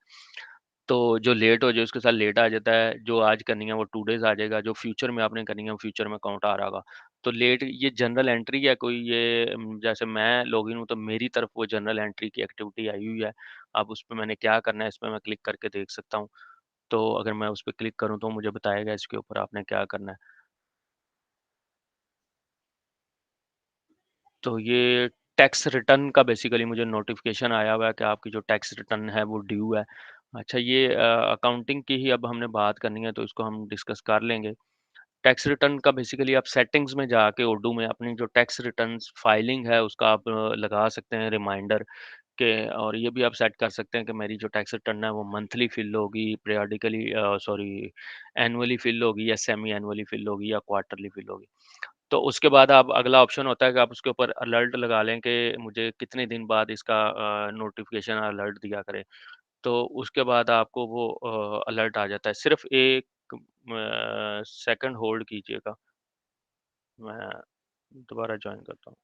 तो जो लेट हो जाए उसके साथ लेट आ जाता है, जो आज करनी है वो 2 डेज़ आ जाएगा, जो फ्यूचर में आपने करनी है वो फ्यूचर में काउंट आ रहा होगा। तो लेट ये जनरल एंट्री है कोई ये जैसे मैं लॉगिन हूँ तो मेरी तरफ वो जनरल एंट्री की एक्टिविटी आई हुई है। अब उसपे मैंने क्या करना है इसपे मैं क्लिक करके देख सकता हूँ। तो अगर मैं उसपे क्लिक करूँ तो मुझे बताएगा इसके ऊपर आपने क्या करना है। तो ये टैक्स रिटर्न का बेसिकली मुझे नोटिफ़िकेशन आया हुआ है कि आपकी जो टैक्स रिटर्न है वो ड्यू है। अच्छा ये अकाउंटिंग की ही अब हमने बात करनी है तो इसको हम डिस्कस कर लेंगे। टैक्स रिटर्न का बेसिकली आप सेटिंग्स में जाके ओडू में अपनी जो टैक्स रिटर्न्स फाइलिंग है उसका आप लगा सकते हैं रिमाइंडर के, और ये भी आप सेट कर सकते हैं कि मेरी जो टैक्स रिटर्न है वो मंथली फिल होगी, पीरियडिकली सॉरी एनुअली फिल होगी या सेमी एनुअली फिल होगी या क्वार्टरली फिल होगी। तो उसके बाद आप अगला ऑप्शन होता है कि आप उसके ऊपर अलर्ट लगा लें कि मुझे कितने दिन बाद इसका नोटिफ़िकेशन अलर्ट दिया करें। तो उसके बाद आपको वो अलर्ट आ जाता है। सिर्फ़ एक सेकंड होल्ड कीजिएगा, मैं दोबारा जॉइन करता हूँ।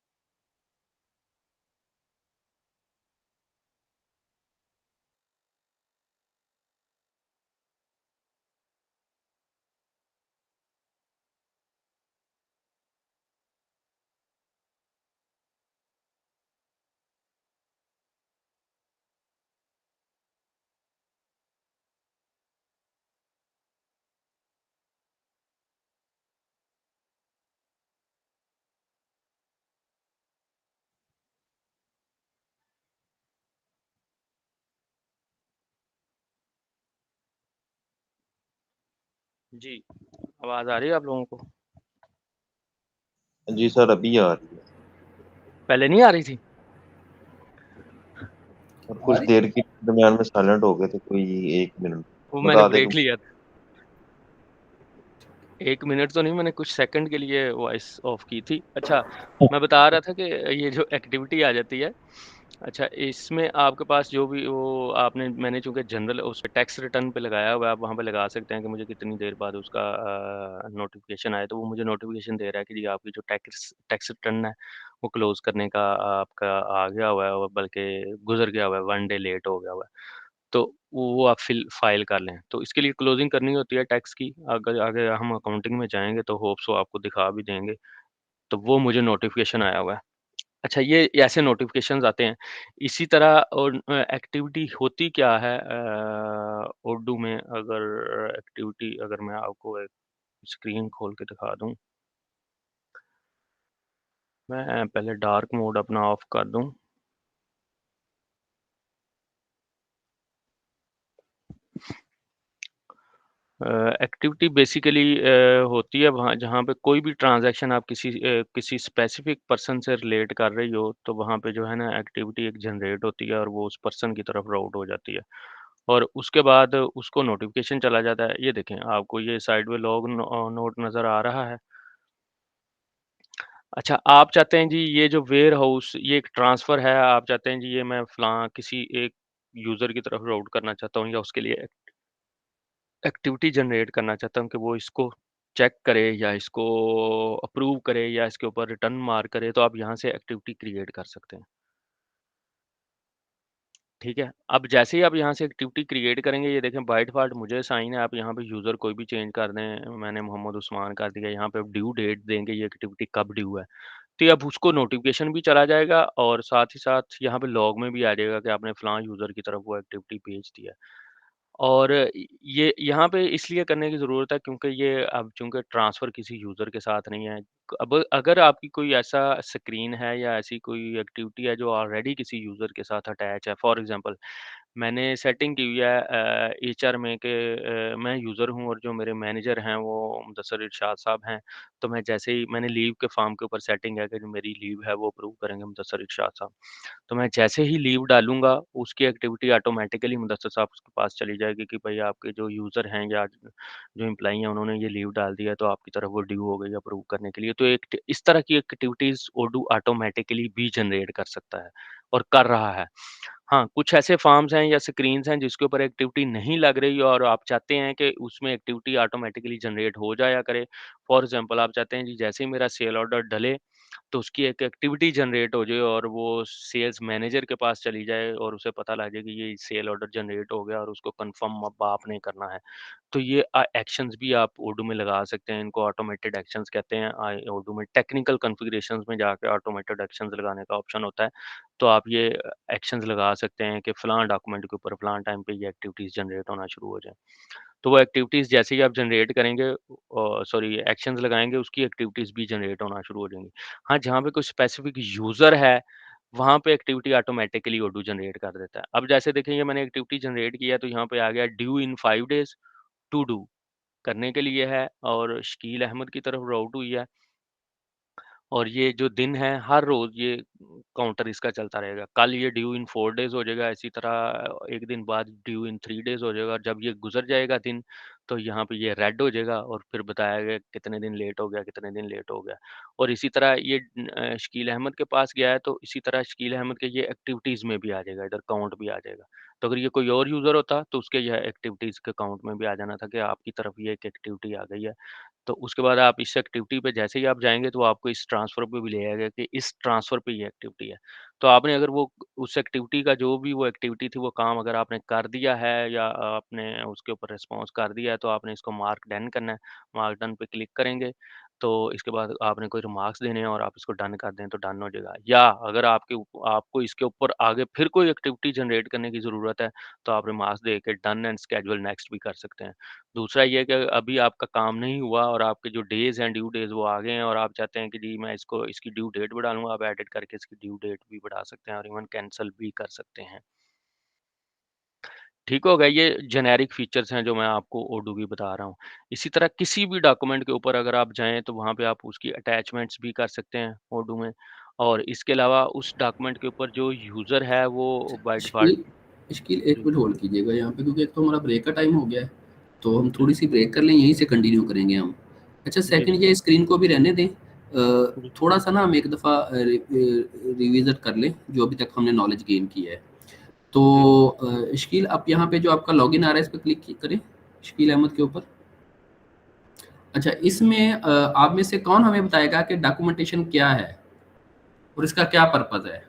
जी, आवाज़ आ रही है आप लोगों को? जी सर, अभी आ रही है पहले नहीं आ रही थी? और कुछ देर के दरमियान में साइलेंट हो गए थे, कोई 1 मिनट वो मतलब मैंने आधे ब्रेक घंटे। लिया था। 1 मिनट तो नहीं, मैंने कुछ सेकंड के लिए वॉइस ऑफ की थी। अच्छा, मैं बता रहा था कि ये जो एक्टिविटी आ जाती है, अच्छा इसमें आपके पास जो भी वो आपने मैंने चूँकि जनरल उस पे टैक्स रिटर्न पे लगाया हुआ है, आप वहाँ पे लगा सकते हैं कि मुझे कितनी देर बाद उसका नोटिफ़िकेशन आए। तो वो मुझे नोटिफ़िकेशन दे रहा है कि जी आपकी जो टैक्स टैक्स रिटर्न है, वो क्लोज़ करने का आपका आ गया हुआ है और बल्कि गुज़र गया हुआ है, 1 डे लेट हो गया हुआ है। तो वो आप फ़ाइल कर लें। तो इसके लिए क्लोज़िंग करनी होती है टैक्स की। अगर अगर हम अकाउंटिंग में जाएँगे तो होप सो आपको दिखा भी देंगे। तो वो मुझे नोटिफ़िकेशन आया हुआ है। अच्छा ये ऐसे नोटिफ़िकेशंस आते हैं। इसी तरह और एक्टिविटी होती क्या है उर्दू में अगर एक्टिविटी अगर मैं आपको एक स्क्रीन खोल के दिखा दूँ। मैं पहले डार्क मोड अपना ऑफ कर दूँ। एक्टिविटी बेसिकली होती है वहाँ जहाँ पे कोई भी ट्रांज़ैक्शन आप किसी स्पेसिफ़िक पर्सन से रिलेट कर रही हो, तो वहाँ पे जो है ना एक्टिविटी एक जनरेट होती है और वो उस पर्सन की तरफ राउट हो जाती है। और उसके बाद उसको नोटिफ़िकेशन चला जाता है। ये देखें आपको ये साइड में नोट नज़र आ रहा है। अच्छा आप चाहते हैं जी ये जो वेयरहाउस ये एक ट्रांसफ़र है, आप चाहते हैं जी ये मैं फलाँ किसी एक यूज़र की तरफ राउट करना चाहता हूँ या उसके लिए एक्टिविटी जनरेट करना चाहता हूँ कि वो इसको चेक करे या इसको अप्रूव करे या इसके ऊपर रिटर्न मार करे, तो आप यहाँ से एक्टिविटी क्रिएट कर सकते हैं। ठीक है? अब जैसे ही आप यहाँ से एक्टिविटी क्रिएट करेंगे, ये देखें बाय डिफ़ॉल्ट मुझे असाइन है, आप यहाँ पे यूज़र कोई भी चेंज कर दें, मैंने मोहम्मद उस्मान कर दिया, यहाँ पे ड्यू डेट देंगे, ये एक्टिविटी कब ड्यू है। तो अब उसको नोटिफ़िकेशन भी चला जाएगा और साथ ही साथ यहाँ पे लॉग में भी आ जाएगा कि आपने फलाँ यूज़र की तरफ वो एक्टिविटी भेज दी है। और ये यहाँ पे इसलिए करने की ज़रूरत है क्योंकि ये अब चूँकि ट्रांसफ़र किसी यूज़र के साथ नहीं है। अब अगर आपकी कोई ऐसा स्क्रीन है या ऐसी कोई एक्टिविटी है जो ऑलरेडी किसी यूज़र के साथ अटैच है, फॉर एग्ज़ाम्पल मैंने सेटिंग की हुई है एचआर में कि मैं यूज़र हूँ और जो मेरे मैनेजर हैं वो मुदस्सिर इरशाद साहब हैं। तो मैं जैसे ही मैंने लीव के फॉर्म के ऊपर सेटिंग है कि जो मेरी लीव है वो अप्रूव करेंगे मुदस्सिर इरशाद साहब। तो मैं जैसे ही लीव डालूँगा, उसकी एक्टिविटी ऑटोमैटिकली मुदस्सिर साहब के पास चली जाएगी कि भई आपके जो यूज़र हैं या जो एम्प्लॉयी हैं उन्होंने ये लीव डाल दिया है तो आपकी तरफ वो ड्यू हो गई है अप्रूव करने के लिए। तो एक ट इस तरह की एक्टिविटीज़ ओडू ऑटोमैटिकली भी जनरेट कर सकता है और कर रहा है। हाँ, कुछ ऐसे फॉर्म्स हैं या स्क्रीन्स हैं जिसके ऊपर एक्टिविटी नहीं लग रही और आप चाहते हैं कि उसमें एक्टिविटी ऑटोमैटिकली जनरेट हो जाया करे। फॉर एग्ज़ाम्पल आप चाहते हैं जी जैसे ही मेरा सेल ऑर्डर डले तो उसकी एक एक्टिविटी जनरेट हो जाए और वो सेल्स मैनेजर के पास चली जाए और उसे पता लग जाए कि ये सेल ऑर्डर जनरेट हो गया और उसको कंफर्म अब आपने करना है। तो ये एक्शंस भी आप ओडू में लगा सकते हैं, इनको ऑटोमेटेड एक्शंस कहते हैं। ओडू में टेक्निकल कॉन्फ़िगरेशंस में जाके ऑटोमेटेड एक्शंस लगाने का ऑप्शन होता है। तो आप ये एक्शंस लगा सकते हैं कि फलाँ डॉक्यूमेंट के ऊपर फलाँ टाइम पे ये एक्टिविटीज़ जनरेट होना शुरू हो जाएँ। तो वो एक्टिविटीज़ जैसे ही आप जनरेट करेंगे सॉरी एक्शंस लगाएँगे उसकी एक्टिविटीज़ भी जनरेट होना शुरू हो जाएँगी। हाँ, जहाँ पे कोई स्पेसिफिक यूज़र है, वहाँ पे एक्टिविटी ऑटोमैटिकली ओडू जनरेट कर देता है। अब जैसे देखें ये मैंने एक्टिविटी जनरेट किया तो यहाँ पे आ गया due in 5 days to do करने के लिए है और शकील अहमद की तरफ राउट हुई है। और ये जो दिन है, हर रोज़ ये काउंटर इसका चलता रहेगा। कल ये ड्यू इन 4 डेज़ हो जाएगा, इसी तरह 1 दिन बाद ड्यू इन 3 डेज़ हो जाएगा और जब ये गुज़र जाएगा दिन, तो यहाँ पे ये रेड हो जाएगा और फिर बताया कितने दिन लेट हो गया, कितने दिन लेट हो गया। और इसी तरह ये शकील अहमद के पास गया है, तो इसी तरह शकील अहमद के ये एक्टिविटीज़ में भी आ जाएगा, इधर काउंट भी आ जाएगा। तो अगर ये कोई और यूज़र होता, तो उसके यह एक्टिविटीज़ के काउंट में भी आ जाना था कि आपकी तरफ ये एक एक्टिविटी आ गई है। तो उसके बाद आप इस एक्टिविटी पे जैसे ही आप जाएँगे तो आपको इस ट्रांसफ़र पे भी ले जाएगा कि इस ट्रांसफ़र पे ये एक्टिविटी है। तो आपने अगर वो उस एक्टिविटी का जो भी वो एक्टिविटी थी वो काम अगर आपने कर दिया है या आपने उसके ऊपर रिस्पॉन्स कर दिया है तो आपने इसको मार्क डन करना है। मार्क डन पे क्लिक करेंगे तो इसके बाद आपने कोई रिमार्क्स देने हैं और आप इसको डन कर दें तो डन हो जाएगा। या अगर आपको इसके ऊपर आगे फिर कोई एक्टिविटी जनरेट करने की ज़रूरत है तो आप रिमार्क्स दे के डन एंड शेड्यूल नेक्स्ट भी कर सकते हैं। दूसरा ये है कि अभी आपका काम नहीं हुआ और आपके जो डेज़ हैं, ड्यू डेज़ वो आ गए हैं और आप चाहते हैं कि जी मैं इसको इसकी ड्यू डेट बढ़ा लूँगा, आप एडिट करके इसकी ड्यू डेट भी बढ़ा सकते हैं और इवन कैंसल भी कर सकते हैं। ठीक हो गया, ये जेनेरिक फीचर्स हैं जो मैं आपको ओडू की बता रहा हूँ। इसी तरह किसी भी डॉक्यूमेंट के ऊपर अगर आप जाएँ तो वहाँ पे आप उसकी अटैचमेंट्स भी कर सकते हैं ओडू में, और इसके अलावा उस डॉक्यूमेंट के ऊपर जो यूज़र है वो बाय डिफ़ॉल्ट। शकील शकील एक जी, मिनट होल्ड कीजिएगा यहाँ पे, क्योंकि एक तो हमारा ब्रेक का टाइम हो गया है, तो हम जी, थोड़ी सी ब्रेक कर लें, यहीं से कंटिन्यू करेंगे हम। अच्छा, जी, सेकंड ये स्क्रीन को भी रहने दें, जी, थोड़ा सा ना हम एक दफ़ा रिविज़िट कर लें जो अभी तक हमने नॉलेज गेन की है। तो जी। शकील आप यहाँ पे जो आपका लॉगिन आ रहा है इस पे क्लिक करें, शकील अहमद के ऊपर। अच्छा, इसमें आप में से कौन हमें बताएगा कि डॉक्यूमेंटेशन क्या है और इसका क्या पर्पज़ है?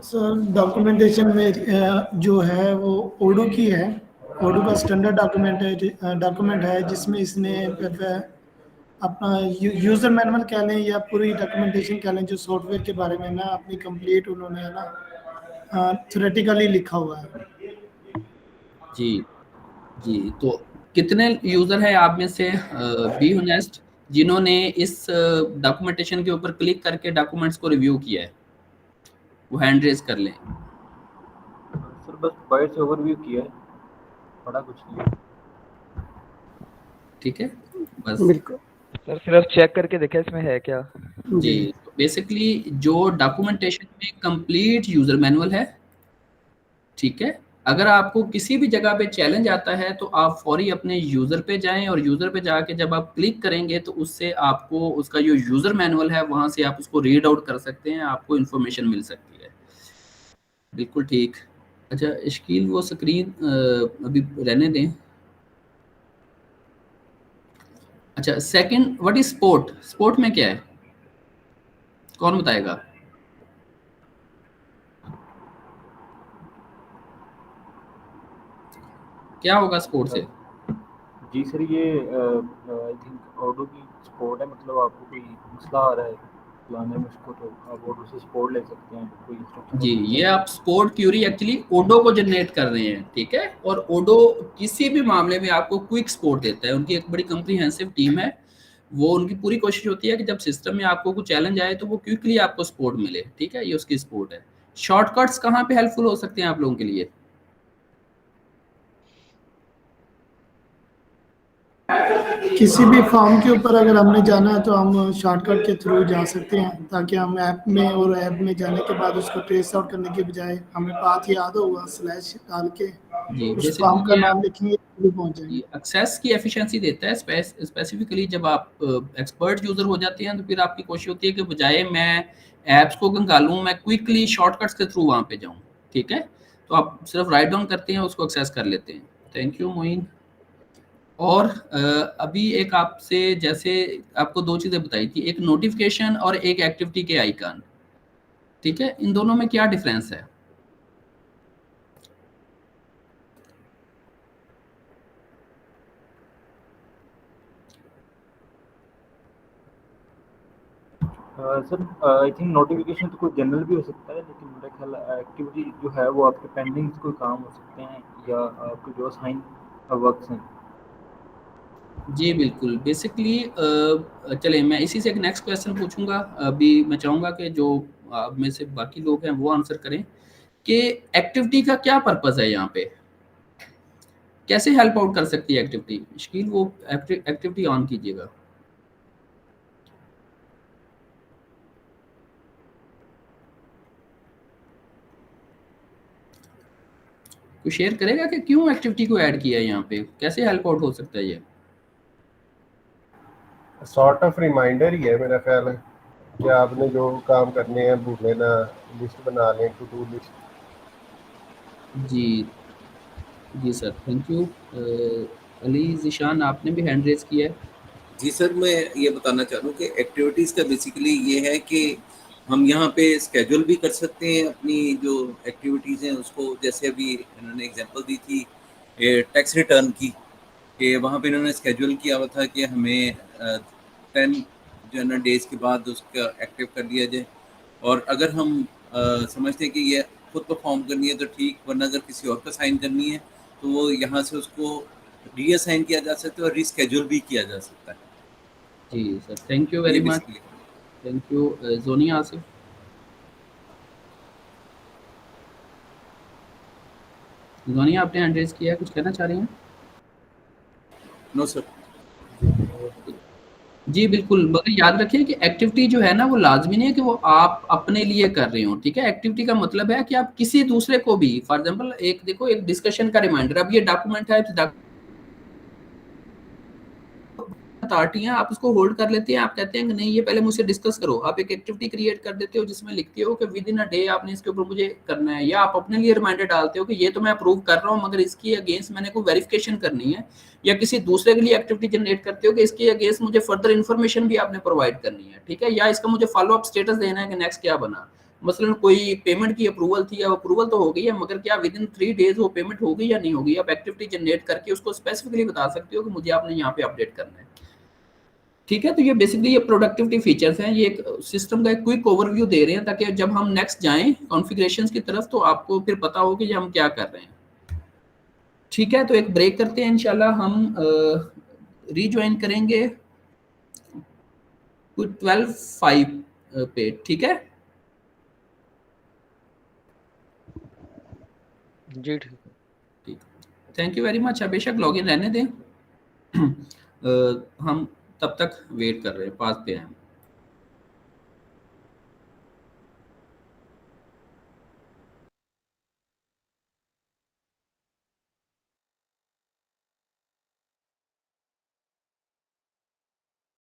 सर डॉक्यूमेंटेशन में जो है वो ओडू की है। ओडू का स्टैंडर्ड डॉक्यूमेंट है जिसमें इसने अपना यूजर मैनुअल कह लें या पूरी डॉक्यूमेंटेशन कह लें, जो सॉफ्टवेयर के बारे में ना अपनी कंप्लीट उन्होंने है ना थ्योरेटिकली लिखा हुआ है। जी, जी, तो कितने यूज़र हैं आप में से बी ऑनेस्ट जिन्होंने इस डॉक्यूमेंटेशन के ऊपर क्लिक करके डॉक्यूमेंट्स को रिव्यू किया है? वो हैंड रेज़ कर लें। सर बस बाइट्स ओवरव्यू किया है, बड़ा कुछ नहीं। ठीक है? बस। बिल्कुल सर सिर्फ चेक करके देखा इसमें है क्या। जी, तो बेसिकली जो डॉक्यूमेंटेशन में कंप्लीट यूज़र मैनुअल है, ठीक है? अगर आपको किसी भी जगह पे चैलेंज आता है तो आप फ़ौरी अपने यूज़र पे जाएँ और यूज़र पे जाके जब आप क्लिक करेंगे तो उससे आपको उसका जो यूज़र मैनुअल है वहाँ से आप उसको रीड आउट कर सकते हैं, आपको इन्फॉर्मेशन मिल सकती है। बिल्कुल ठीक। अच्छा शकील वो स्क्रीन अभी रहने दें। अच्छा second what is sport? Sport में क्या है? कौन बताएगा? क्या होगा स्पोर्ट से? जी सर, ये आई थिंक ऑडो की सपोर्ट है, मतलब आपको कोई मसला आ रहा है चलाने में उसको तो आप ऑडो से सपोर्ट ले सकते हैं, कोई इंस्ट्रक्शन जी, वगैरह ये चाहिए। आप स्पोर्ट क्यूरी एक्चुअली ओडो को जनरेट कर रहे हैं, ठीक है? और ओडो किसी भी मामले में आपको क्विक सपोर्ट देता है, उनकी एक बड़ी कम्प्रिहेंसिव टीम है। वो उनकी पूरी कोशिश होती है कि जब सिस्टम में आपको कुछ चैलेंज आए तो वो क्विकली आपको सपोर्ट मिले, ठीक है? ये उसकी सपोर्ट है। शॉर्टकट्स कहाँ पे हेल्पफुल हो सकते हैं आप लोगों के लिए? किसी भी फॉर्म के ऊपर अगर हमने जाना है तो हम शॉर्टकट के थ्रू जा सकते हैं, ताकि हम ऐप में और ऐप में जाने के बाद उसको ट्रेस आउट करने के बजाय हमें पाथ याद होगा, स्लैश डाल के जी, उस फॉर्म बेसिकली का ये नाम लिखेंगे तो पहुंच जाएंगे। ये एक्सेस की एफिशिएंसी देता है। स्पेसिफिकली जब आप एक्सपर्ट यूज़र हो जाते हैं तो फिर आपकी कोशिश होती है कि बजाय मैं ऐप्स को कंगालूँ, मैं क्विकली शॉर्टकट्स के थ्रू वहाँ पे जाऊँ, ठीक है? तो आप सिर्फ राइट डाउन करते हैं, उसको एक्सेस कर लेते हैं। Thank you Moin. और अभी एक आपसे जैसे आपको 2 चीज़ें बताई थी, एक नोटिफ़िकेशन और एक एक्टिविटी के आइकन, ठीक है? इन दोनों में क्या डिफ़रेंस है? सर आई थिंक नोटिफिकेशन तो कोई जनरल भी हो सकता है, लेकिन मेरा ख्याल एक्टिविटी जो है वो आपके पेंडिंग कोई काम हो सकते हैं या आपके जो असाइन वर्क्स हैं। जी, बिल्कुल। बेसिकली चलिए मैं इसी से एक नेक्स्ट क्वेश्चन पूछूँगा। अभी मैं चाहूँगा कि जो आप में से बाकी लोग हैं वो आंसर करें कि एक्टिविटी का क्या पर्पज़ है यहाँ पे? कैसे हेल्प आउट कर सकती है एक्टिविटी? शकील वो एक्टिविटी ऑन कीजिएगा। कोई शेयर करेगा कि क्यों एक्टिविटी को ऐड किया है यहाँ पे? कैसे हेल्प आउट हो सकता है ये? सॉर्ट ऑफ रिमाइंडर ही है मेरा ख्याल है कि आपने जो काम करने हैं भूल लेना, लिस्ट बना लें, टू डू लिस्ट। जी, जी sir, thank you. Ali Zeeshan आपने भी हैंड रेज़ किया है। जी सर, मैं ये बताना चाह रहा हूँ कि एक्टिविटीज़ का बेसिकली ये है कि हम यहाँ पे स्केड्यूल भी कर सकते हैं अपनी जो एक्टिविटीज़ हैं उसको, जैसे अभी इन्होंने एग्जांपल दी थी टैक्स रिटर्न की, कि वहाँ पे इन्होंने स्केड्यूल किया हुआ था कि हमें 10 जो है ना डेज़ के बाद उसका एक्टिव कर लिया जाए। और अगर हम समझते हैं कि ये खुद परफॉर्म करनी है तो ठीक, वरना अगर किसी और को साइन करनी है तो वो यहाँ से उसको रीअसाइन किया जा सकता है और रीस्केड्यूल भी किया जा सकता है। जी सर, थैंक यू ये very much. Basically thank you. Zonia Asif. Zonia आपने हैंड रेज किया है, कुछ कहना चाह रही हैं? No sir. जी बिल्कुल, मगर याद रखिए कि एक्टिविटी जो है ना वो लाजमी नहीं है कि वो आप अपने लिए कर रहे हो, ठीक है। एक्टिविटी का मतलब है कि आप किसी दूसरे को भी, फॉर एग्जांपल एक देखो एक डिस्कशन का रिमाइंडर, अब ये डॉक्यूमेंट है तो अथॉरिटी है, आप उसको होल्ड कर लेते हैं, आप कहते हैं कि नहीं ये पहले मुझसे डिस्कस करो, आप एक एक्टिविटी क्रिएट कर देते हो जिसमें लिखते हो कि विद इन अ डे आपने इसके ऊपर मुझे करना है, या आप अपने लिए रिमाइंडर डालते हो कि ये तो मैं अप्रूव कर रहा हूँ मगर इसकी अगेंस्ट मैंने कोई वेरिफिकेशन करनी है, या किसी दूसरे के लिए एक्टिविटी जनरेट करते हो कि इसके अगेंस्ट मुझे फर्दर इन्फॉर्मेशन भी आपने प्रोवाइड करनी है, ठीक है, या इसका मुझे फॉलो अप स्टेटस देना है कि नेक्स्ट क्या बना। मसलन कोई पेमेंट की अप्रूवल थी, अब अप्रूवल तो हो गई है मगर क्या विद इन 3 डेज वो पेमेंट हो गई या नहीं होगी, आप एक्टिविटी जनरेट करके उसको स्पेसिफिकली बता सकते हो कि मुझे आपने यहाँ पे अपडेट करना है, ठीक है। तो ये बेसिकली ये प्रोडक्टिविटी फीचर्स हैं, ये एक सिस्टम का एक क्विक ओवरव्यू दे रहे हैं ताकि जब हम नेक्स्ट जाएं कॉन्फ़िगरेशंस की तरफ तो आपको फिर पता हो कि हम क्या कर रहे हैं, ठीक है। तो एक ब्रेक करते हैं, इंशाल्लाह हम रीज्वाइन करेंगे 12:05 पे, ठीक है जी ठीक है। ठीक, थैंक यू वेरी मच। बेशक लॉगिन रहने दें हम तब तक वेट कर रहे हैं, पास पे हैं।